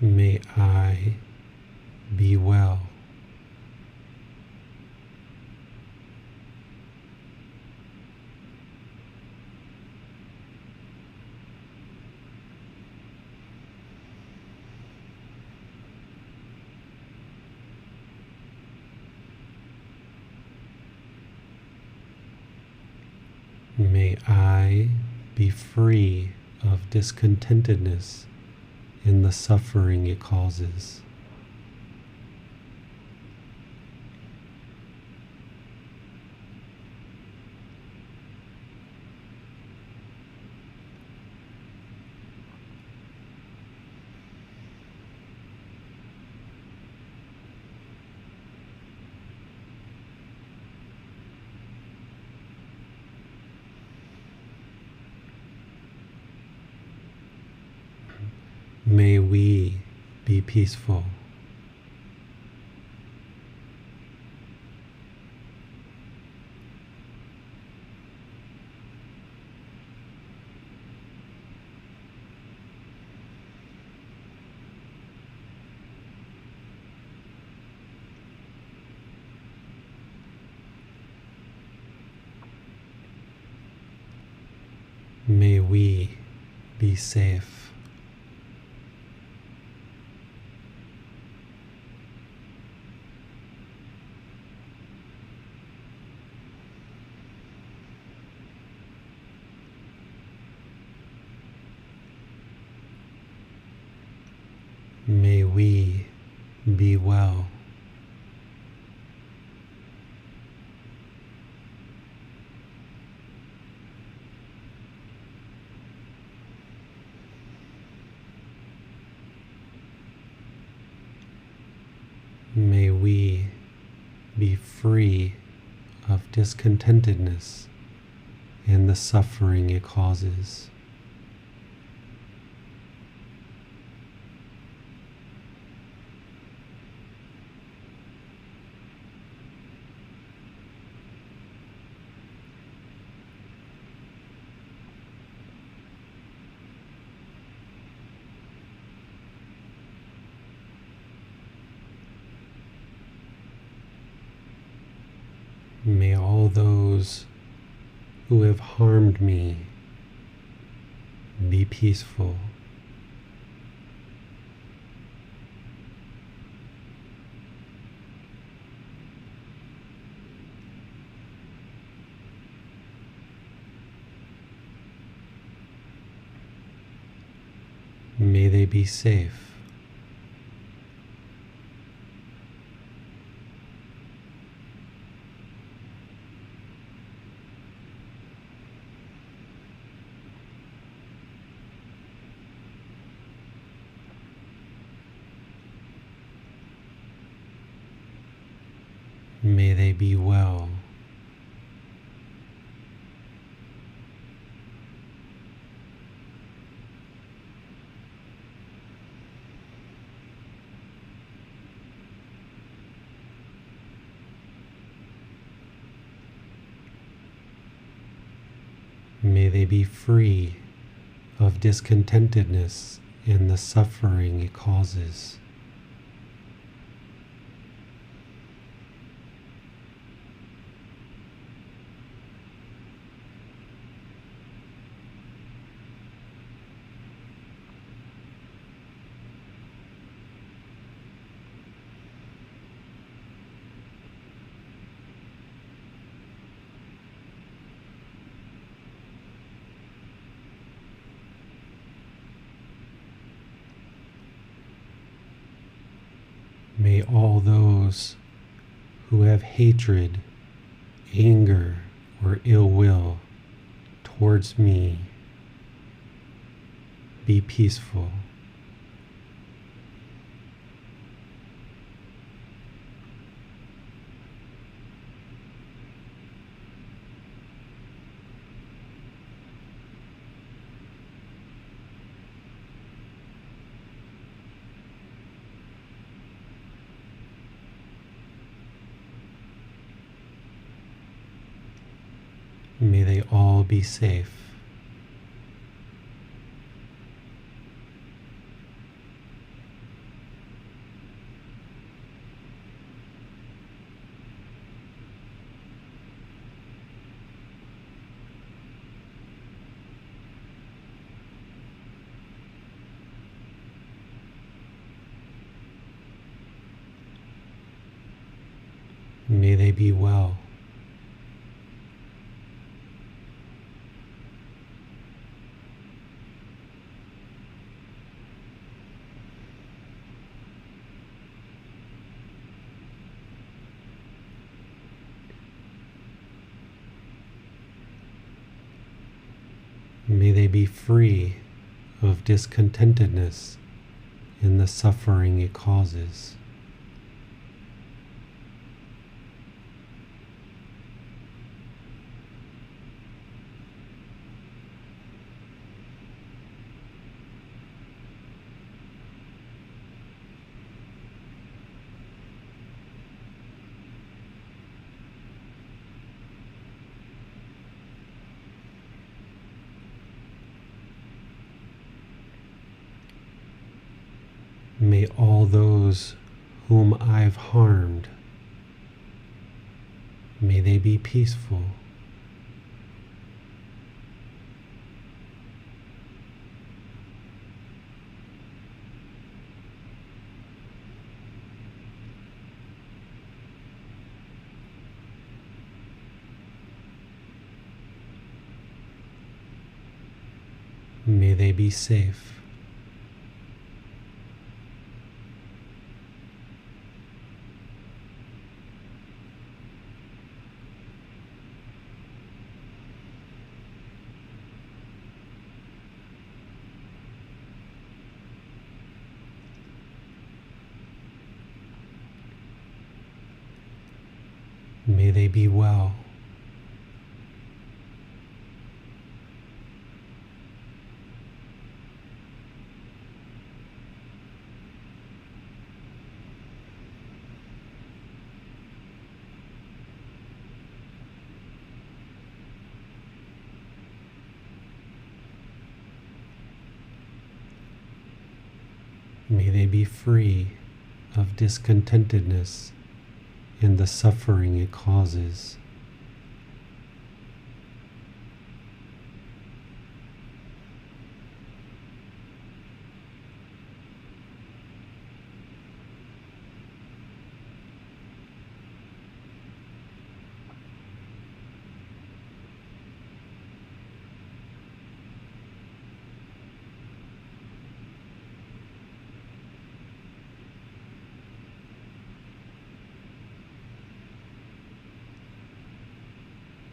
May I be well. May I be free of discontentedness in the suffering it causes. May we be peaceful. May we be safe. May we be well. May we be free of discontentedness and the suffering it causes. May all those who have harmed me be peaceful. May they be safe. May they be well. May they be free of discontentedness and the suffering it causes. May all those who have hatred, anger, or ill will towards me be peaceful. May they all be safe. May they be well. May they be free of discontentedness in the suffering it causes. May all those whom I've harmed, may they be peaceful. May they be safe. May they be well. May they be free of discontentedness in the suffering it causes.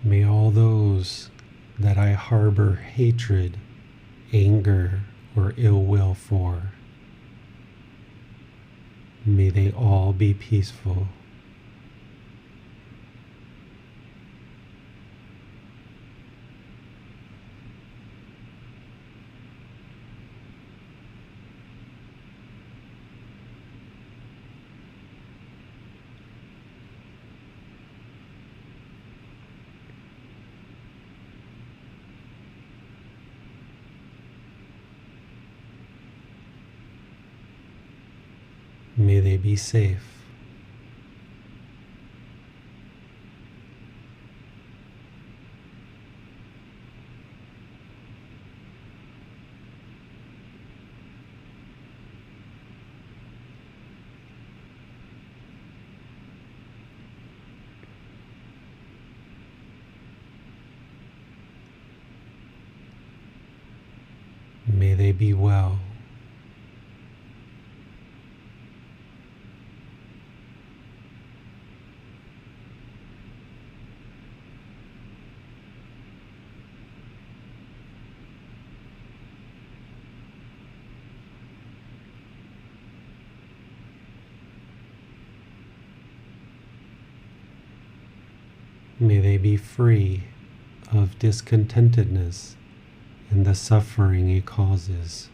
May all those that I harbor hatred, anger, or ill will for, may they all be peaceful. May they be safe. May they be well. May they be free of discontentedness and the suffering it causes.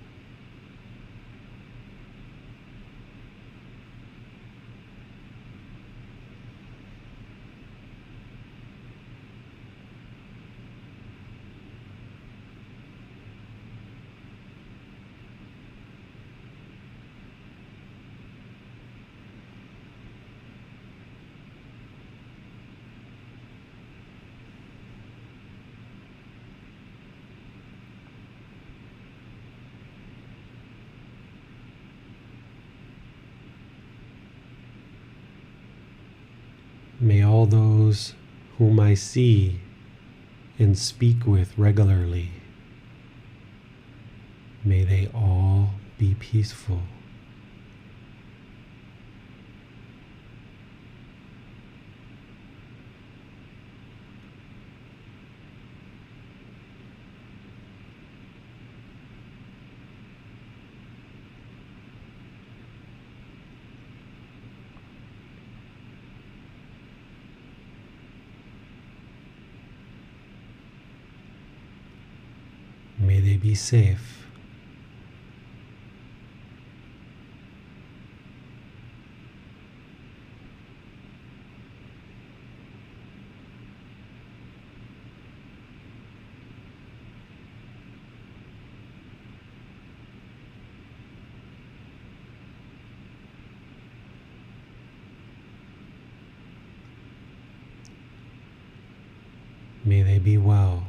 May all those whom I see and speak with regularly, may they all be peaceful. May they be safe. May they be well.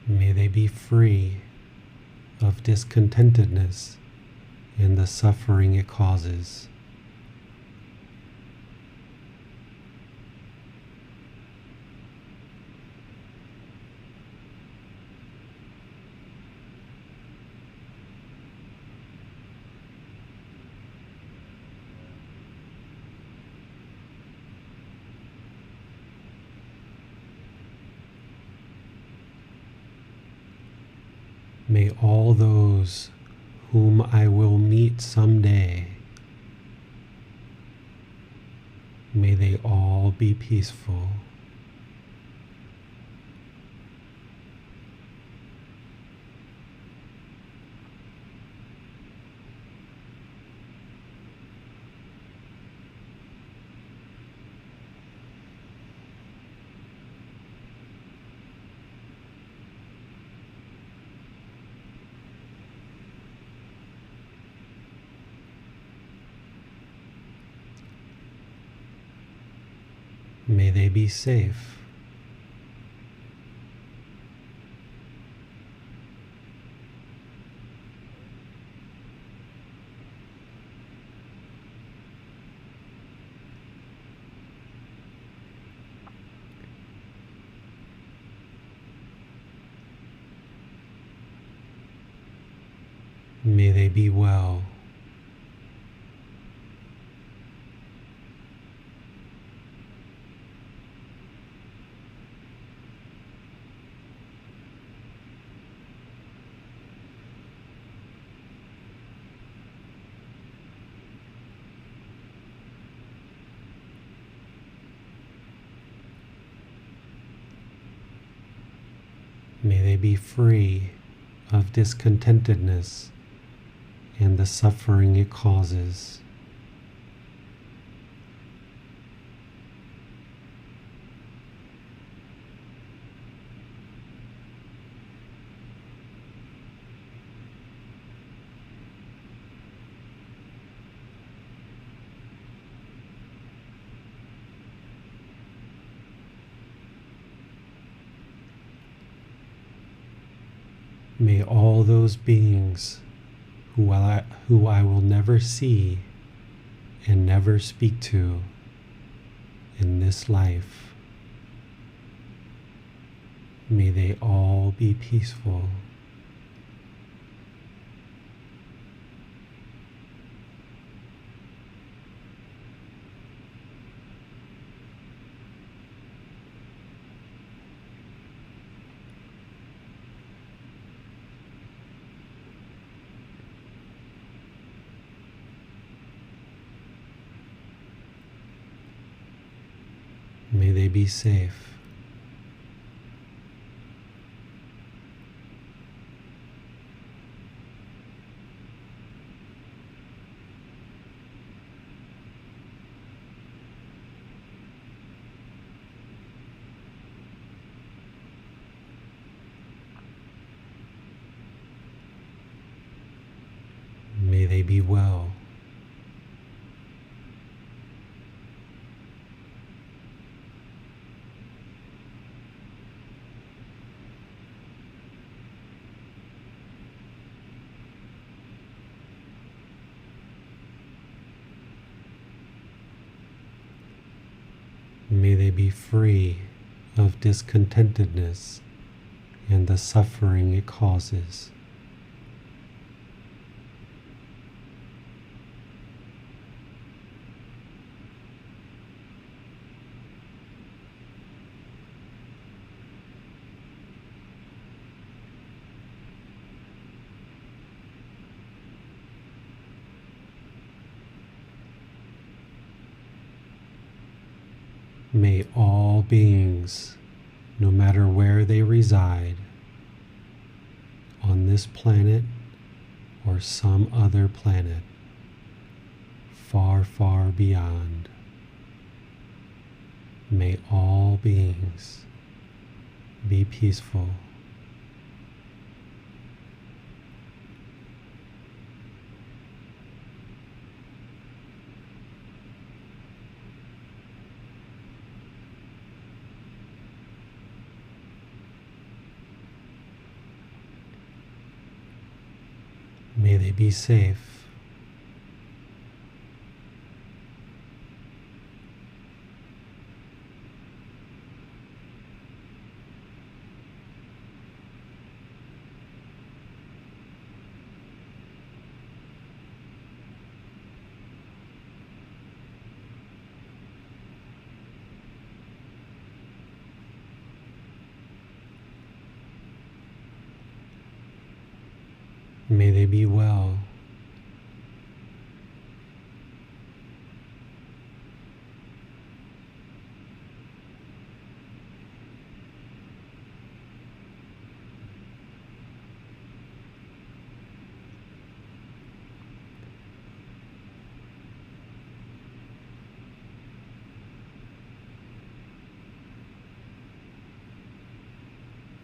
May they be free of discontentedness and the suffering it causes. May all those whom I will meet someday, may they all be peaceful. May they be safe. May they be well. May they be free of discontentedness and the suffering it causes. May all those beings who I will never see and never speak to in this life, may they all be peaceful. May they be safe. May they be well. May they be free of discontentedness and the suffering it causes. May all beings, no matter where they reside, on this planet or some other planet, far, far beyond, may all beings be peaceful. May they be safe. May they be well.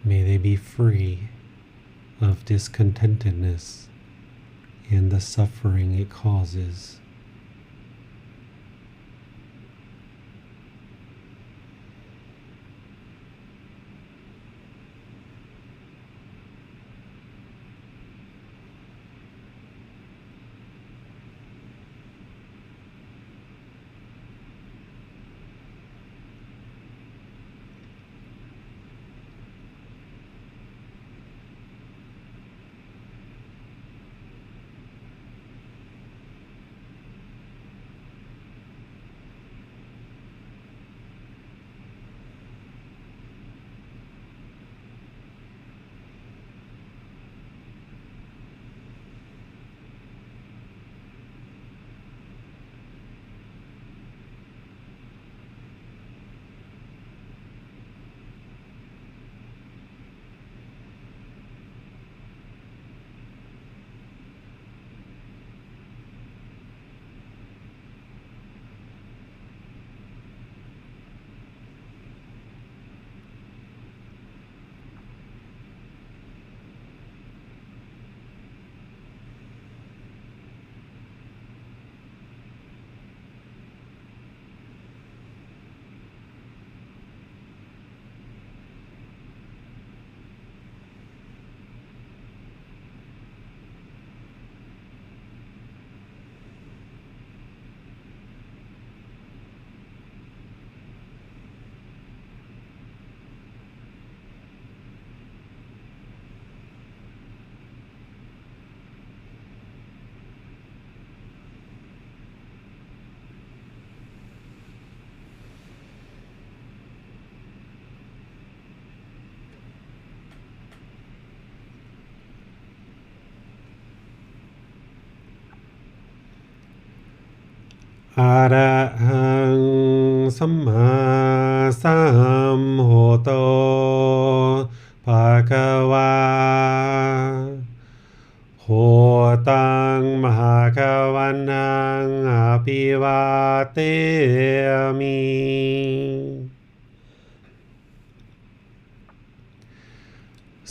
May they be free of discontentedness and the suffering it causes. Arahang Samma สัมโหโตภะคะวาโหตังมหาคะวันนังอภิวาเทมิ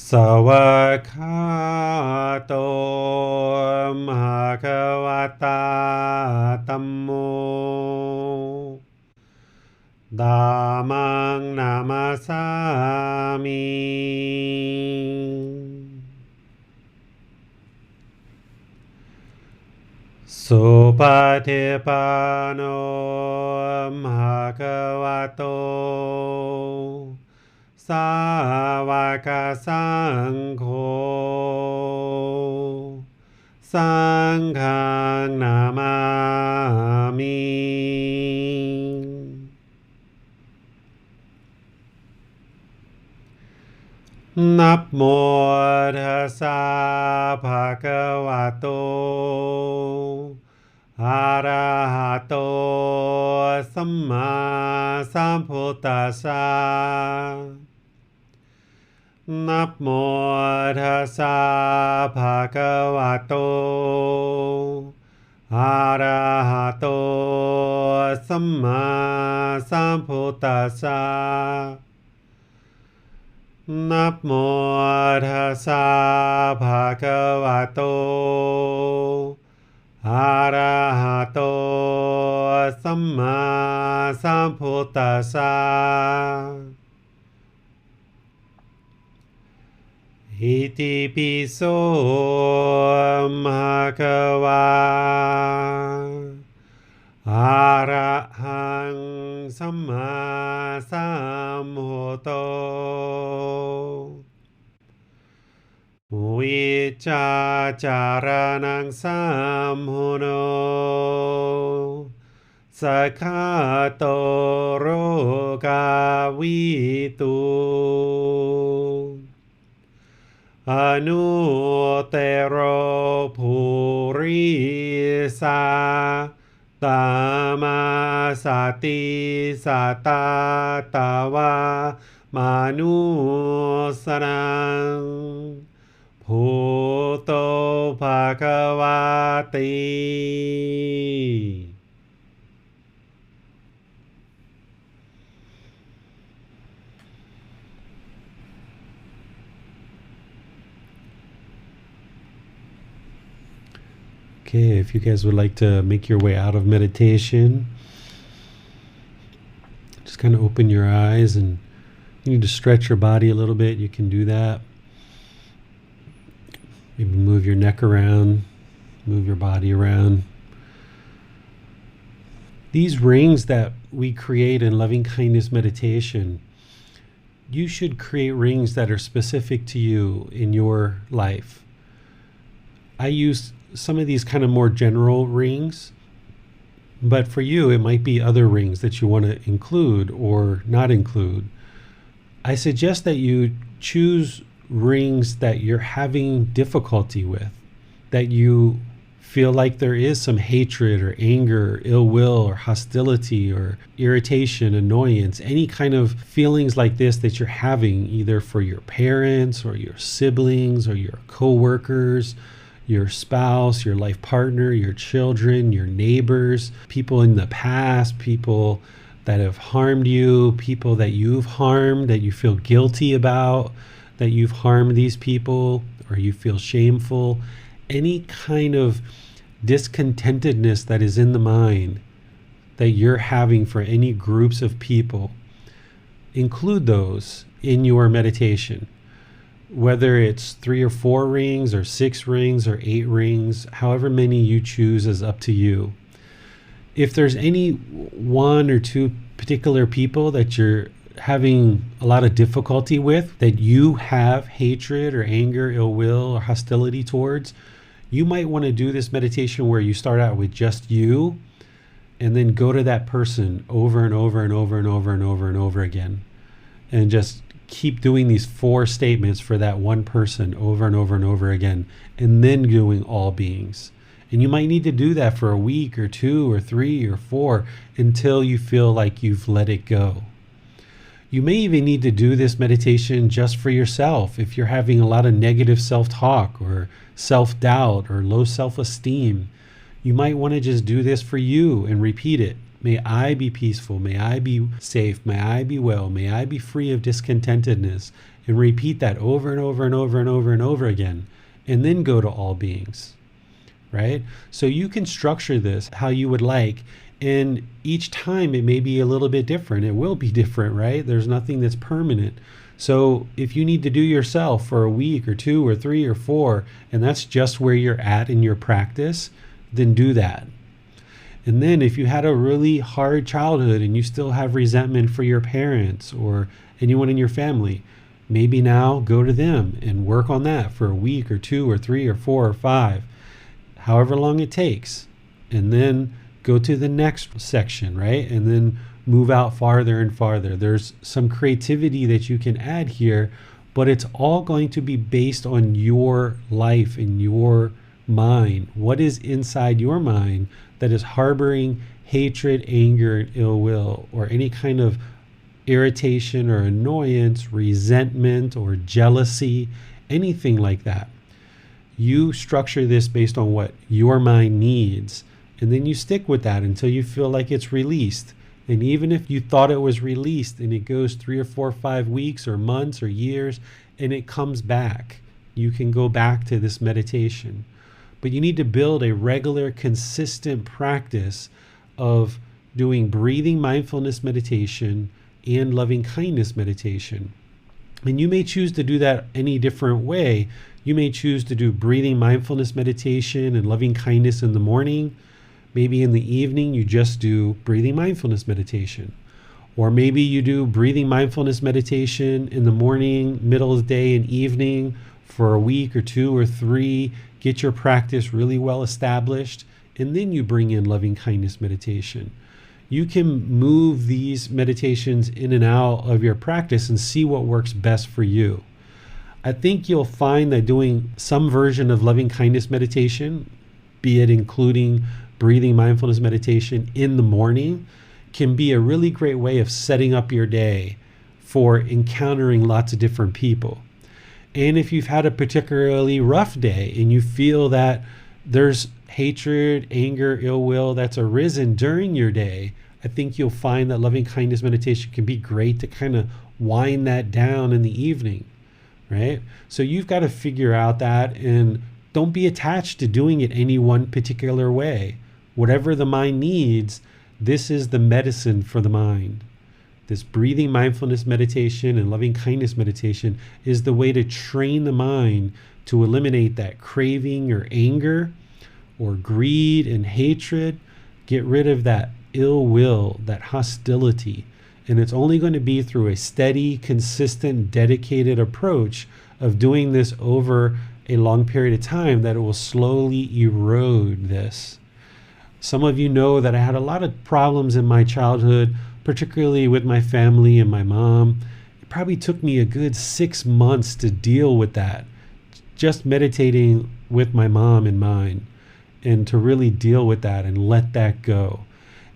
สวากขาโตมหาคะวตาธัมโมธัมมังนามัสสามิสุปฏิปันโนภะคะวะโตสาวกสังโฆสังฆังนามามินะโมตัสสะภะคะวะโตอะระหะโตสัมมาสัมพุทธัสสะนะโมตัสสะภะคะวะโตอะระหะโตสัมมาสัมพุทธัสสะนะโมตัสสะภะคะวะโตอะระหะโตสัมมาสัมพุทธัสสะอิติปิโสภะคะวะอะระหังสัมมาสัมพุทโธวิจาจารณังสัมพุโนสัคขะโตโรกาวิตุอนุเตโรภูริสาตามาสติสัตตาตาวามานุสนังพุทโธภะคะวะติ Okay, if you guys would like to make your way out of meditation, just kind of open your eyes, and you need to stretch your body a little bit. You can do that. Maybe move your neck around, move your body around. These rings that we create in loving kindness meditation, you should create rings that are specific to you in your life. I use some of these kind of more general rings, but for you, it might be other rings that you want to include or not include. I suggest that you choose rings that you're having difficulty with, that you feel like there is some hatred or anger, or ill will or hostility or irritation, annoyance, any kind of feelings like this that you're having either for your parents or your siblings or your co-workers, your spouse, your life partner, your children, your neighbors, people in the past, people that have harmed you, people that you've harmed, that you feel guilty about, that you've harmed these people, or you feel shameful. Any kind of discontentedness that is in the mind that you're having for any groups of people, include those in your meditation. Whether it's 3 or 4 rings or 6 rings or 8 rings, however many you choose is up to you. If there's any 1 or 2 particular people that you're having a lot of difficulty with, that you have hatred or anger, ill will or hostility towards, you might want to do this meditation where you start out with just you and then go to that person over and over and over and over and over and over again, and just keep doing these 4 statements for that one person over and over and over again, and then doing all beings. And you might need to do that for a week or 2 or 3 or 4 until you feel like you've let it go. You may even need to do this meditation just for yourself. If you're having a lot of negative self-talk or self-doubt or low self-esteem, you might want to just do this for you and repeat it. May I be peaceful. May I be safe. May I be well. May I be free of discontentedness. And repeat that over and over and over and over and over again. And then go to all beings, right? So you can structure this how you would like. And each time it may be a little bit different. It will be different, right? There's nothing that's permanent. So if you need to do yourself for a week or 2 or 3 or 4, and that's just where you're at in your practice, then do that. And then if you had a really hard childhood and you still have resentment for your parents or anyone in your family, maybe now go to them and work on that for a week or 2 or 3 or 4 or 5, however long it takes. And then go to the next section, right? And then move out farther and farther. There's some creativity that you can add here, but it's all going to be based on your life and your mind. What is inside your mind that is harboring hatred, anger, and ill will, or any kind of irritation or annoyance, resentment or jealousy, anything like that. You structure this based on what your mind needs, and then you stick with that until you feel like it's released. And even if you thought it was released and it goes 3 or 4 or 5 weeks or months or years and it comes back, you can go back to this meditation. But you need to build a regular, consistent practice of doing breathing mindfulness meditation and loving kindness meditation. And you may choose to do that any different way. You may choose to do breathing mindfulness meditation and loving kindness in the morning. Maybe in the evening, you just do breathing mindfulness meditation. Or maybe you do breathing mindfulness meditation in the morning, middle of the day, and evening for a week or 2 or 3. Get your practice really well established, and then you bring in loving kindness meditation. You can move these meditations in and out of your practice and see what works best for you. I think you'll find that doing some version of loving kindness meditation, be it including breathing mindfulness meditation in the morning, can be a really great way of setting up your day for encountering lots of different people. And if you've had a particularly rough day and you feel that there's hatred, anger, ill will that's arisen during your day, I think you'll find that loving kindness meditation can be great to kind of wind that down in the evening, right? So you've got to figure out that, and don't be attached to doing it any one particular way. Whatever the mind needs, this is the medicine for the mind. This breathing mindfulness meditation and loving kindness meditation is the way to train the mind to eliminate that craving or anger or greed and hatred. Get rid of that ill will, that hostility. And it's only going to be through a steady, consistent, dedicated approach of doing this over a long period of time that it will slowly erode this. Some of you know that I had a lot of problems in my childhood, particularly with my family and my mom. It probably took me a good 6 months to deal with that, just meditating with my mom in mind, and to really deal with that and let that go.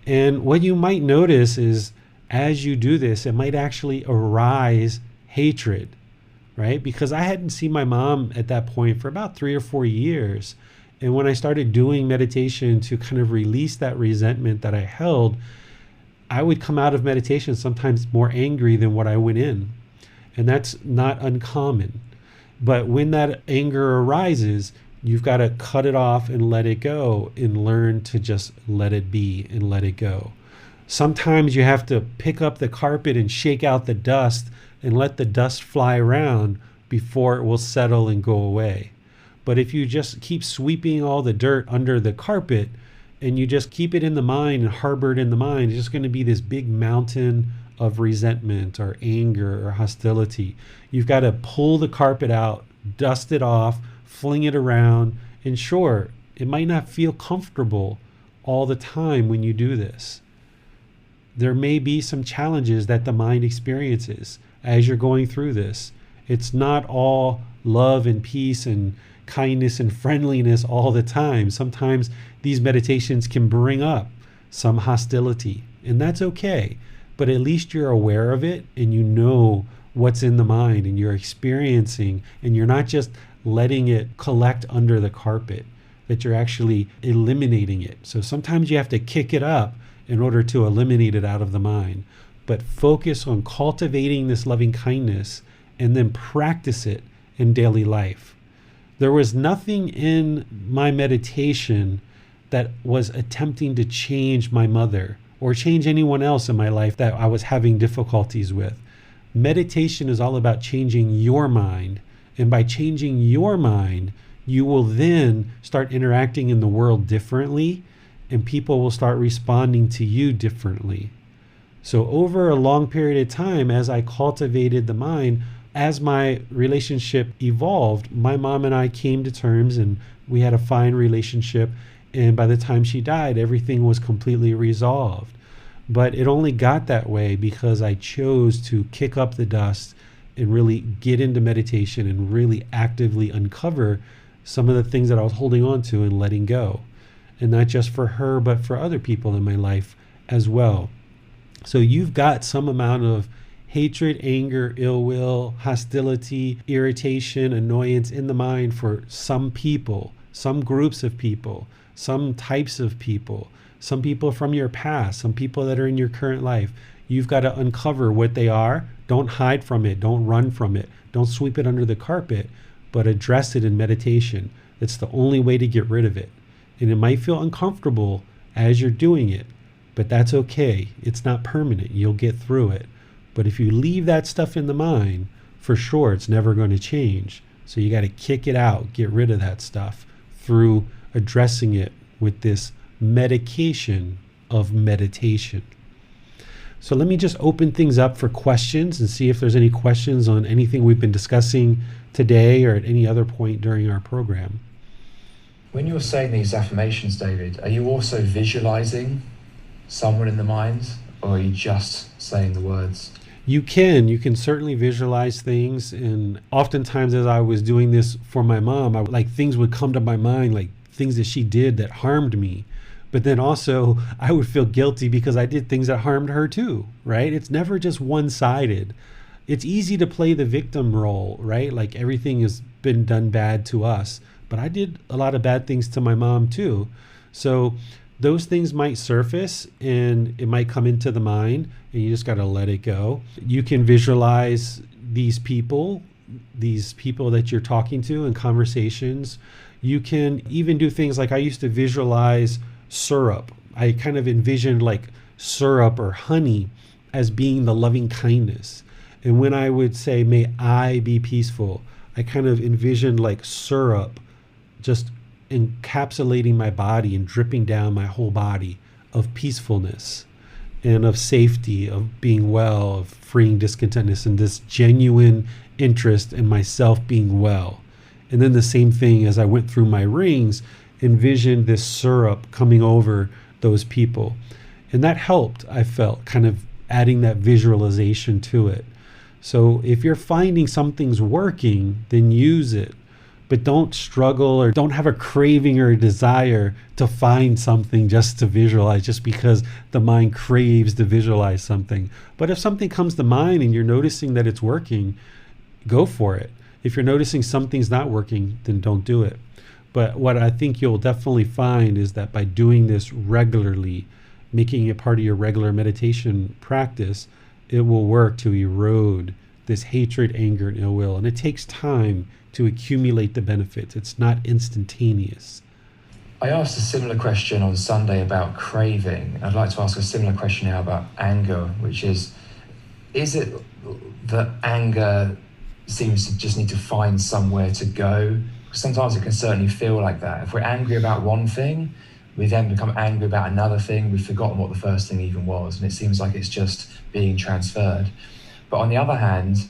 And what you might notice is as you do this, it might actually arise hatred, right? Because I hadn't seen my mom at that point for about 3 or 4 years. And when I started doing meditation to kind of release that resentment that I held, I would come out of meditation sometimes more angry than what I went in. And that's not uncommon. But when that anger arises, you've got to cut it off and let it go and learn to just let it be and let it go. Sometimes you have to pick up the carpet and shake out the dust and let the dust fly around before it will settle and go away. But if you just keep sweeping all the dirt under the carpet and you just keep it in the mind and harbor it in the mind, it's just going to be this big mountain of resentment or anger or hostility. You've got to pull the carpet out, dust it off, fling it around. And sure, it might not feel comfortable all the time when you do this. There may be some challenges that the mind experiences as you're going through this. It's not all love and peace and kindness and friendliness all the time. Sometimes these meditations can bring up some hostility, and that's okay. but at least you're aware of it and you know what's in the mind and you're experiencing, and you're not just letting it collect under the carpet, that you're actually eliminating it. So sometimes you have to kick it up in order to eliminate it out of the mind, but focus on cultivating this loving kindness and then practice it in daily life. There was nothing in my meditation that was attempting to change my mother or change anyone else in my life that I was having difficulties with. Meditation is all about changing your mind. And by changing your mind, you will then start interacting in the world differently, and people will start responding to you differently. So over a long period of time, as I cultivated the mind, as my relationship evolved, my mom and I came to terms and we had a fine relationship. And by the time she died, everything was completely resolved. But it only got that way because I chose to kick up the dust and really get into meditation and really actively uncover some of the things that I was holding on to and letting go. And not just for her, but for other people in my life as well. So you've got some amount of hatred, anger, ill will, hostility, irritation, annoyance in the mind for some people, some groups of people, some types of people, some people from your past, some people that are in your current life. You've got to uncover what they are. Don't hide from it. Don't run from it. Don't sweep it under the carpet, but address it in meditation. It's the only way to get rid of it. And it might feel uncomfortable as you're doing it, but that's okay. It's not permanent. You'll get through it. But if you leave that stuff in the mind, for sure, it's never going to change. So you got to kick it out, get rid of that stuff through addressing it with this medication of meditation. So let me just open things up for questions and see if there's any questions on anything we've been discussing today or at any other point during our program. When you're saying these affirmations, David, are you also visualizing someone in the mind, or are you just saying the words? You can certainly visualize things. And oftentimes as I was doing this for my mom, things would come to my mind, like things that she did that harmed me. But then also I would feel guilty because I did things that harmed her too, right? It's never just one-sided. It's easy to play the victim role, right? Like everything has been done bad to us, but I did a lot of bad things to my mom too. So those things might surface and it might come into the mind, and you just got to let it go. You can visualize these people that you're talking to in conversations. You can even do things like I used to visualize syrup. I kind of envisioned like syrup or honey as being the loving kindness. And when I would say, may I be peaceful, I kind of envisioned like syrup just encapsulating my body and dripping down my whole body of peacefulness and of safety, of being well, of freeing discontentness, and this genuine interest in myself being well. And then the same thing as I went through my rings, envisioned this syrup coming over those people. And that helped, I felt, kind of adding that visualization to it. So if you're finding something's working, then use it. But don't struggle or don't have a craving or a desire to find something just to visualize, just because the mind craves to visualize something. But if something comes to mind and you're noticing that it's working, go for it. If you're noticing something's not working, then don't do it. But what I think you'll definitely find is that by doing this regularly, making it part of your regular meditation practice, it will work to erode this hatred, anger, and ill will. And it takes time to accumulate the benefits. It's not instantaneous. I asked a similar question on Sunday about craving. I'd like to ask a similar question now about anger, which is it that anger seems to just need to find somewhere to go? Sometimes it can certainly feel like that. If we're angry about one thing, we then become angry about another thing. We've forgotten what the first thing even was, and it seems like it's just being transferred. But on the other hand,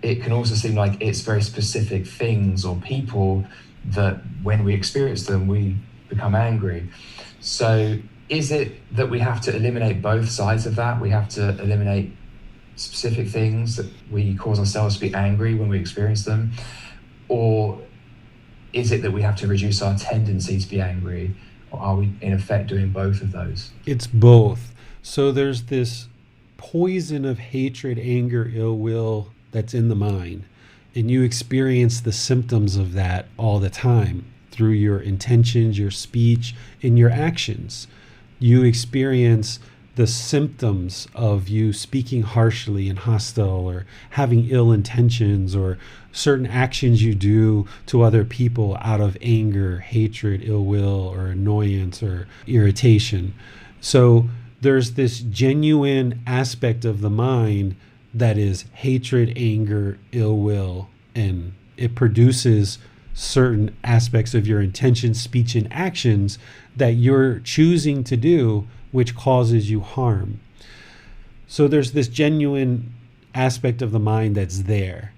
it can also seem like it's very specific things or people that when we experience them, we become angry. So is it that we have to eliminate both sides of that? We have to eliminate specific things that we cause ourselves to be angry when we experience them? Or is it that we have to reduce our tendency to be angry? Or are we in effect doing both of those? It's both. So there's this poison of hatred, anger, ill will that's in the mind. And you experience the symptoms of that all the time through your intentions, your speech, and your actions. You experience the symptoms of you speaking harshly and hostile, or having ill intentions, or certain actions you do to other people out of anger, hatred, ill will, or annoyance, or irritation. So there's this genuine aspect of the mind that is hatred, anger, ill will, and it produces certain aspects of your intention, speech, and actions that you're choosing to do, which causes you harm. So there's this genuine aspect of the mind that's there.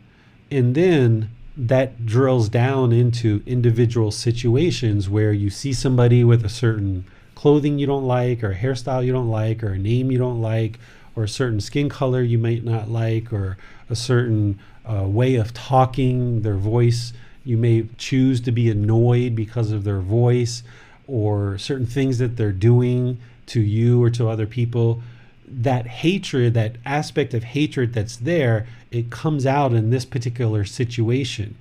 And then that drills down into individual situations where you see somebody with a certain clothing you don't like, or a hairstyle you don't like, or a name you don't like, or a certain skin color you might not like, or a certain way of talking, their voice. You may choose to be annoyed because of their voice, or certain things that they're doing to you or to other people. That hatred, that aspect of hatred that's there, it comes out in this particular situation.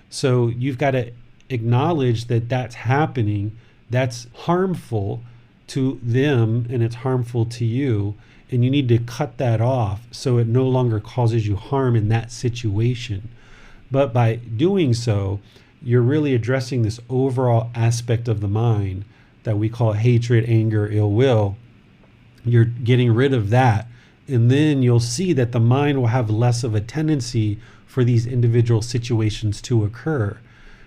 So you've got to acknowledge that that's happening, that's harmful to them, and it's harmful to you, and you need to cut that off so it no longer causes you harm in that situation. But by doing so, you're really addressing this overall aspect of the mind that we call hatred, anger, ill will. You're getting rid of that. And then you'll see that the mind will have less of a tendency for these individual situations to occur.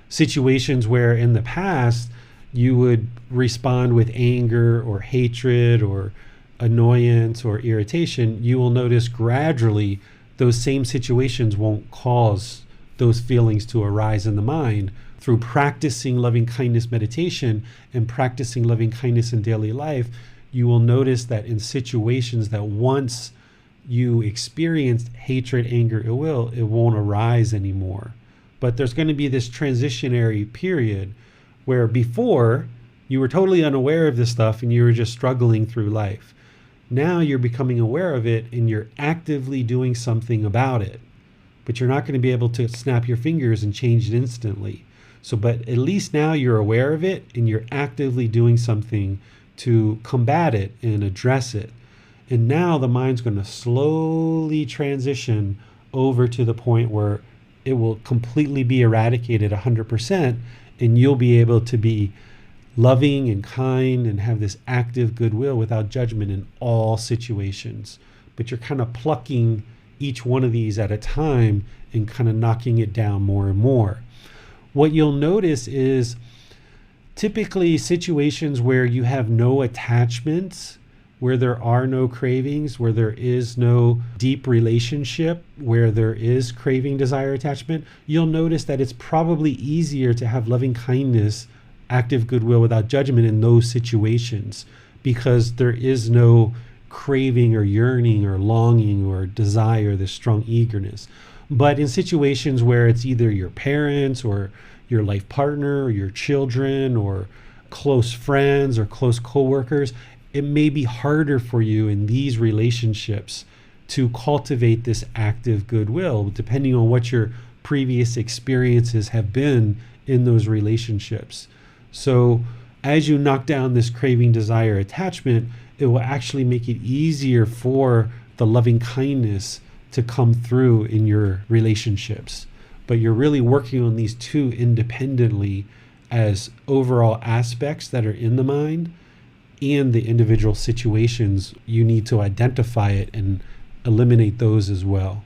Situations where in the past you would respond with anger or hatred or annoyance or irritation, you will notice gradually those same situations won't cause those feelings to arise in the mind. Through practicing loving kindness meditation and practicing loving kindness in daily life, you will notice that in situations that once you experienced hatred, anger, ill will, it won't arise anymore. But there's going to be this transitionary period where before you were totally unaware of this stuff and you were just struggling through life. Now you're becoming aware of it and you're actively doing something about it. But you're not going to be able to snap your fingers and change it instantly. So, but at least now you're aware of it and you're actively doing something to combat it and address it. And now the mind's going to slowly transition over to the point where it will completely be eradicated 100%, and you'll be able to be loving and kind and have this active goodwill without judgment in all situations. But you're kind of plucking each one of these at a time and kind of knocking it down more and more. What you'll notice is typically situations where you have no attachments, where there are no cravings, where there is no deep relationship, where there is craving, desire, attachment, you'll notice that it's probably easier to have loving kindness, active goodwill without judgment in those situations, because there is no craving or yearning or longing or desire, this strong eagerness. But in situations where it's either your parents or your life partner or your children or close friends or close coworkers, it may be harder for you in these relationships to cultivate this active goodwill, depending on what your previous experiences have been in those relationships. So as you knock down this craving, desire, attachment, it will actually make it easier for the loving kindness to come through in your relationships. But you're really working on these two independently as overall aspects that are in the mind, and the individual situations, you need to identify it and eliminate those as well.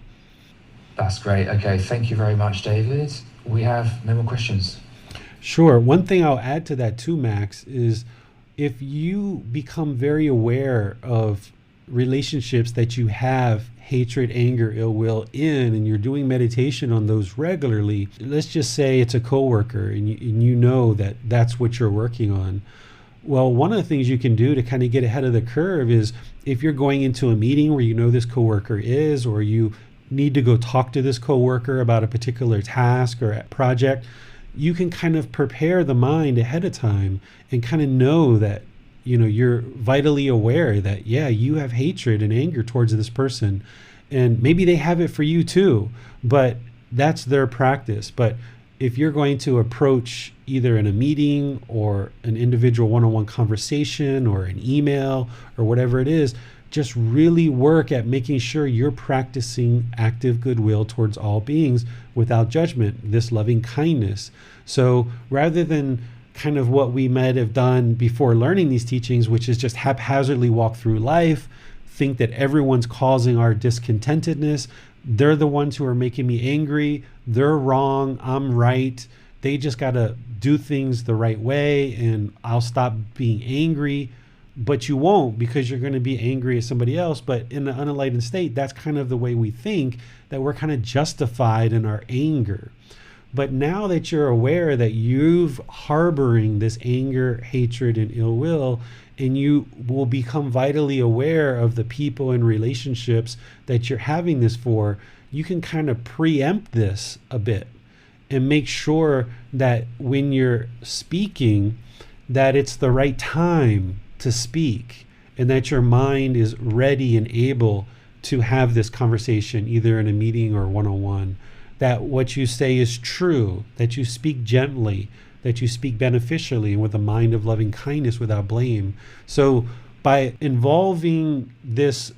That's great. Okay, thank you very much, David. We have no more questions. Sure. One thing I'll add to that too, Max, is if you become very aware of relationships that you have hatred, anger, ill will in, and you're doing meditation on those regularly, let's just say it's a coworker and you know that that's what you're working on. Well, one of the things you can do to kind of get ahead of the curve is if you're going into a meeting where you know this coworker is, or you need to go talk to this coworker about a particular task or a project, you can kind of prepare the mind ahead of time and kind of know that you're vitally aware that, yeah, you have hatred and anger towards this person, and maybe they have it for you too, but that's their practice. But if you're going to approach either in a meeting or an individual one-on-one conversation or an email or whatever it is, just really work at making sure you're practicing active goodwill towards all beings without judgment, this loving kindness. So rather than kind of what we might have done before learning these teachings, which is just haphazardly walk through life, think that everyone's causing our discontentedness, they're the ones who are making me angry, they're wrong, I'm right, they just got to do things the right way and I'll stop being angry. But you won't, because you're going to be angry at somebody else. But in the unenlightened state, that's kind of the way we think, that we're kind of justified in our anger. But now that you're aware that you've harboring this anger, hatred, and ill will, and you will become vitally aware of the people and relationships that you're having this for, you can kind of preempt this a bit and make sure that when you're speaking, that it's the right time to speak, and that your mind is ready and able to have this conversation either in a meeting or one-on-one, that what you say is true, that you speak gently, that you speak beneficially and with a mind of loving kindness without blame. So by involving this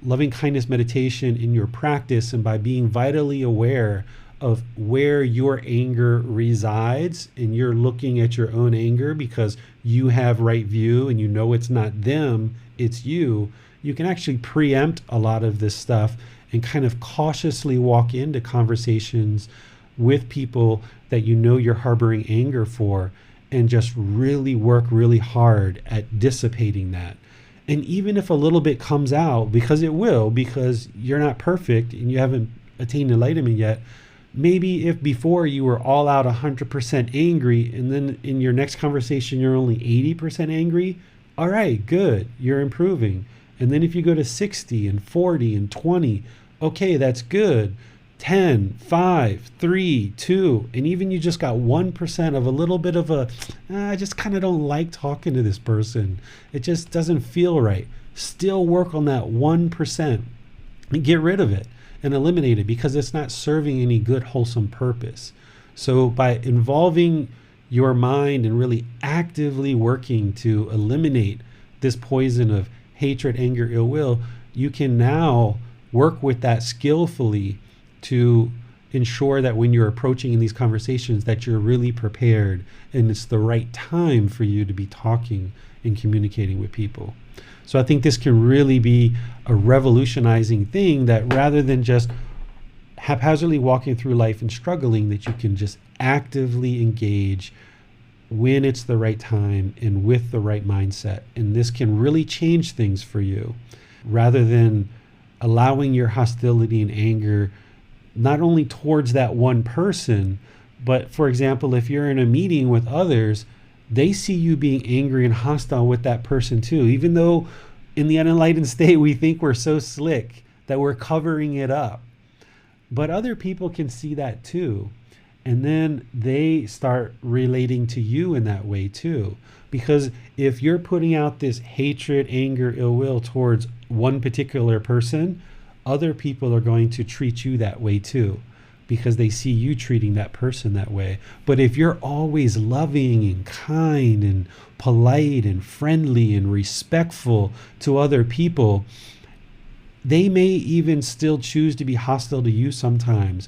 loving kindness meditation in your practice, and by being vitally aware of where your anger resides, and you're looking at your own anger because you have right view and you know it's not them, it's you, you can actually preempt a lot of this stuff and kind of cautiously walk into conversations with people that you know you're harboring anger for, and just really work really hard at dissipating that. And even if a little bit comes out, because it will, because you're not perfect and you haven't attained enlightenment yet, maybe if before you were all out 100% angry, and then in your next conversation you're only 80% angry, all right, good, you're improving. And then if you go to 60 and 40 and 20, okay, that's good. 10, 5, 3, 2, and even you just got 1% of a little bit of I just kind of don't like talking to this person. It just doesn't feel right. Still work on that 1% and get rid of it and eliminate it, because it's not serving any good, wholesome purpose. So by involving your mind and really actively working to eliminate this poison of hatred, anger, ill will, you can now work with that skillfully to ensure that when you're approaching in these conversations that you're really prepared and it's the right time for you to be talking and communicating with people. So I think this can really be a revolutionizing thing, that rather than just haphazardly walking through life and struggling, that you can just actively engage when it's the right time and with the right mindset. And this can really change things for you, rather than allowing your hostility and anger not only towards that one person, but for example, if you're in a meeting with others, they see you being angry and hostile with that person too, even though in the unenlightened state we think we're so slick that we're covering it up. But other people can see that too. And then they start relating to you in that way too. Because if you're putting out this hatred, anger, ill will towards one particular person, other people are going to treat you that way too, because they see you treating that person that way. But if you're always loving and kind and polite and friendly and respectful to other people, they may even still choose to be hostile to you sometimes.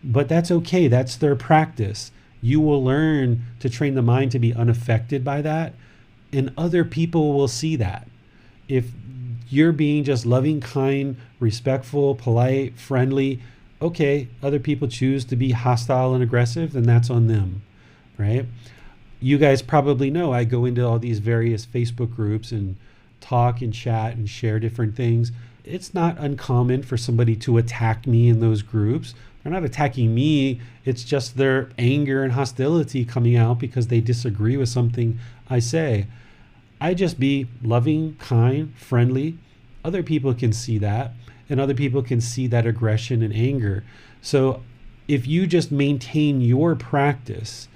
But that's okay. That's their practice. You will learn to train the mind to be unaffected by that, and other people will see that. If you're being just loving, kind, respectful, polite, friendly, okay, other people choose to be hostile and aggressive, then that's on them, right? You guys probably know I go into all these various Facebook groups and talk and chat and share different things. It's not uncommon for somebody to attack me in those groups. They're not attacking me. It's just their anger and hostility coming out because they disagree with something I say. I just be loving, kind, friendly. Other people can see that, and other people can see that aggression and anger. So if you just maintain your practice,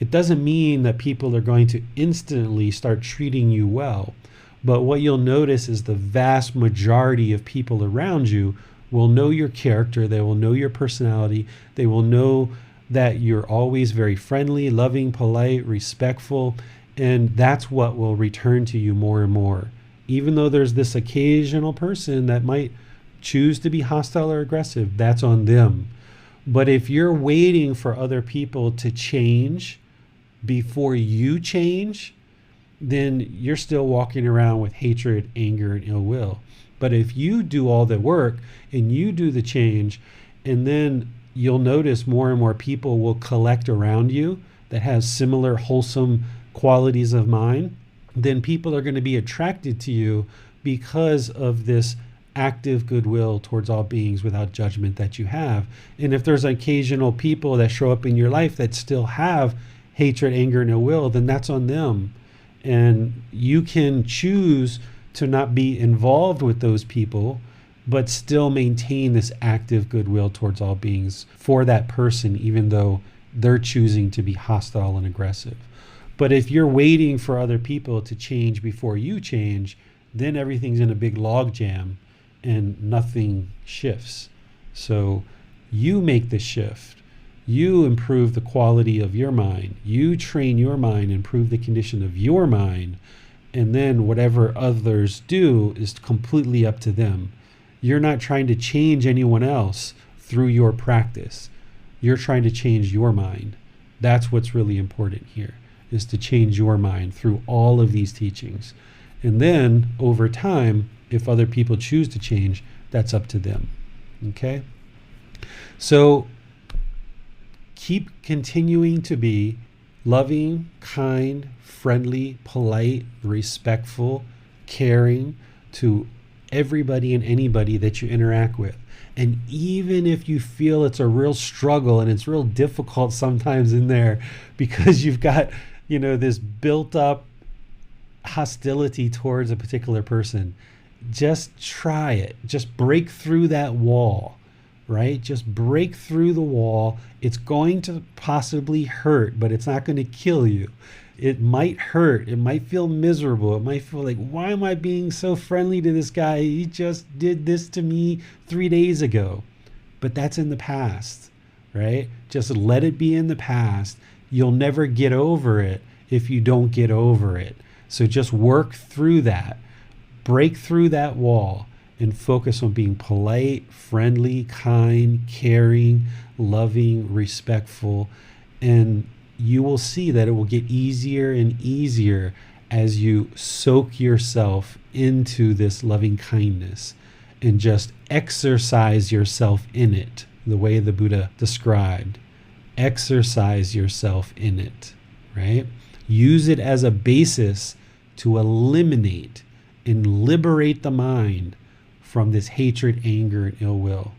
it doesn't mean that people are going to instantly start treating you well. But what you'll notice is the vast majority of people around you will know your character. They will know your personality. They will know that you're always very friendly, loving, polite, respectful. And that's what will return to you more and more. Even though there's this occasional person that might choose to be hostile or aggressive, that's on them. But if you're waiting for other people to change before you change, then you're still walking around with hatred, anger, and ill will. But if you do all the work and you do the change, and then you'll notice more and more people will collect around you that have similar wholesome qualities of mind, then people are going to be attracted to you because of this active goodwill towards all beings without judgment that you have. And if there's occasional people that show up in your life that still have hatred, anger, and ill will, then that's on them. And you can choose to not be involved with those people, but still maintain this active goodwill towards all beings for that person, even though they're choosing to be hostile and aggressive. But if you're waiting for other people to change before you change, then everything's in a big log jam and nothing shifts. So you make the shift. You improve the quality of your mind. You train your mind, improve the condition of your mind, and then whatever others do is completely up to them. You're not trying to change anyone else through your practice. You're trying to change your mind. That's what's really important here, is to change your mind through all of these teachings. And then over time, if other people choose to change, that's up to them. Okay? So keep continuing to be loving, kind, friendly, polite, respectful, caring to everybody and anybody that you interact with. And even if you feel it's a real struggle and it's real difficult sometimes in there because you've got, this built up hostility towards a particular person, just try it. Just break through that wall, right? Just break through the wall. It's going to possibly hurt, but it's not going to kill you. It might hurt. It might feel miserable. It might feel like, why am I being so friendly to this guy? He just did this to me 3 days ago. But that's in the past, right? Just let it be in the past. You'll never get over it if you don't get over it. So just work through that. Break through that wall and focus on being polite, friendly, kind, caring, loving, respectful, and you will see that it will get easier and easier as you soak yourself into this loving kindness and just exercise yourself in it, the way the Buddha described. Exercise yourself in it, right? Use it as a basis to eliminate and liberate the mind from this hatred, anger, and ill will.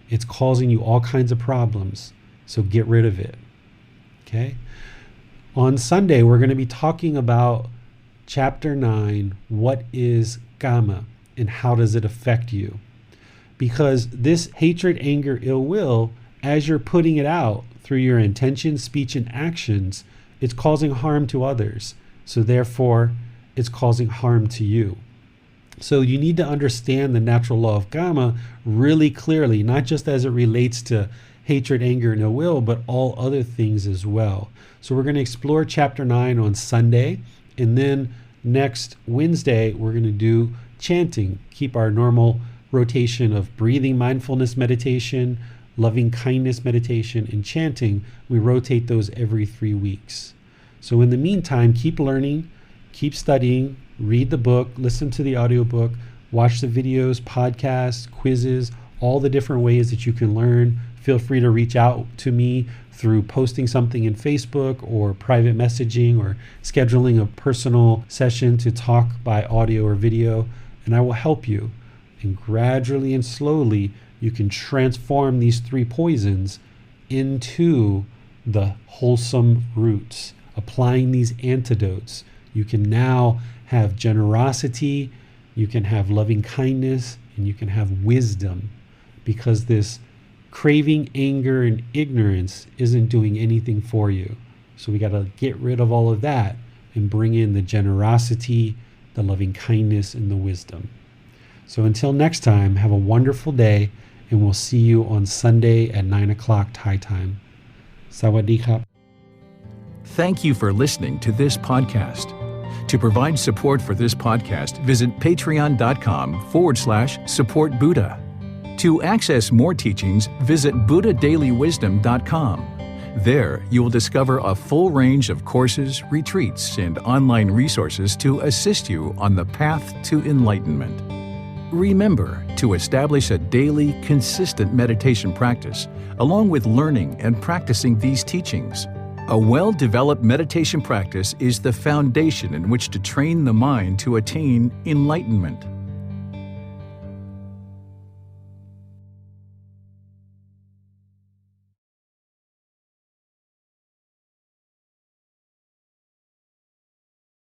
It's causing you all kinds of problems, so get rid of it. Okay? On Sunday, we're going to be talking about Chapter 9, what is Kama, and how does it affect you? Because this hatred, anger, ill will, as you're putting it out through your intention, speech, and actions, it's causing harm to others. So therefore, it's causing harm to you. So you need to understand the natural law of Kama really clearly, not just as it relates to hatred, anger, and ill will, but all other things as well. So we're going to explore Chapter 9 on Sunday, and then next Wednesday, we're going to do chanting, keep our normal rotation of breathing mindfulness meditation, loving kindness meditation, and chanting. We rotate those every 3 weeks. So in the meantime, keep learning, keep studying, read the book, listen to the audiobook, watch the videos, podcasts, quizzes, all the different ways that you can learn. Feel free to reach out to me through posting something in Facebook or private messaging or scheduling a personal session to talk by audio or video, and I will help you. And gradually and slowly, you can transform these 3 poisons into the wholesome roots. Applying these antidotes, you can now have generosity, you can have loving kindness, and you can have wisdom, because this craving, anger, and ignorance isn't doing anything for you. So we got to get rid of all of that and bring in the generosity, the loving kindness, and the wisdom. So until next time, have a wonderful day, and we'll see you on Sunday at 9 o'clock Thai time. Sawadee krap. Thank you for listening to this podcast. To provide support for this podcast, visit patreon.com/support Buddha. To access more teachings, visit buddhadailywisdom.com. There, you will discover a full range of courses, retreats, and online resources to assist you on the path to enlightenment. Remember to establish a daily, consistent meditation practice, along with learning and practicing these teachings. A well-developed meditation practice is the foundation in which to train the mind to attain enlightenment.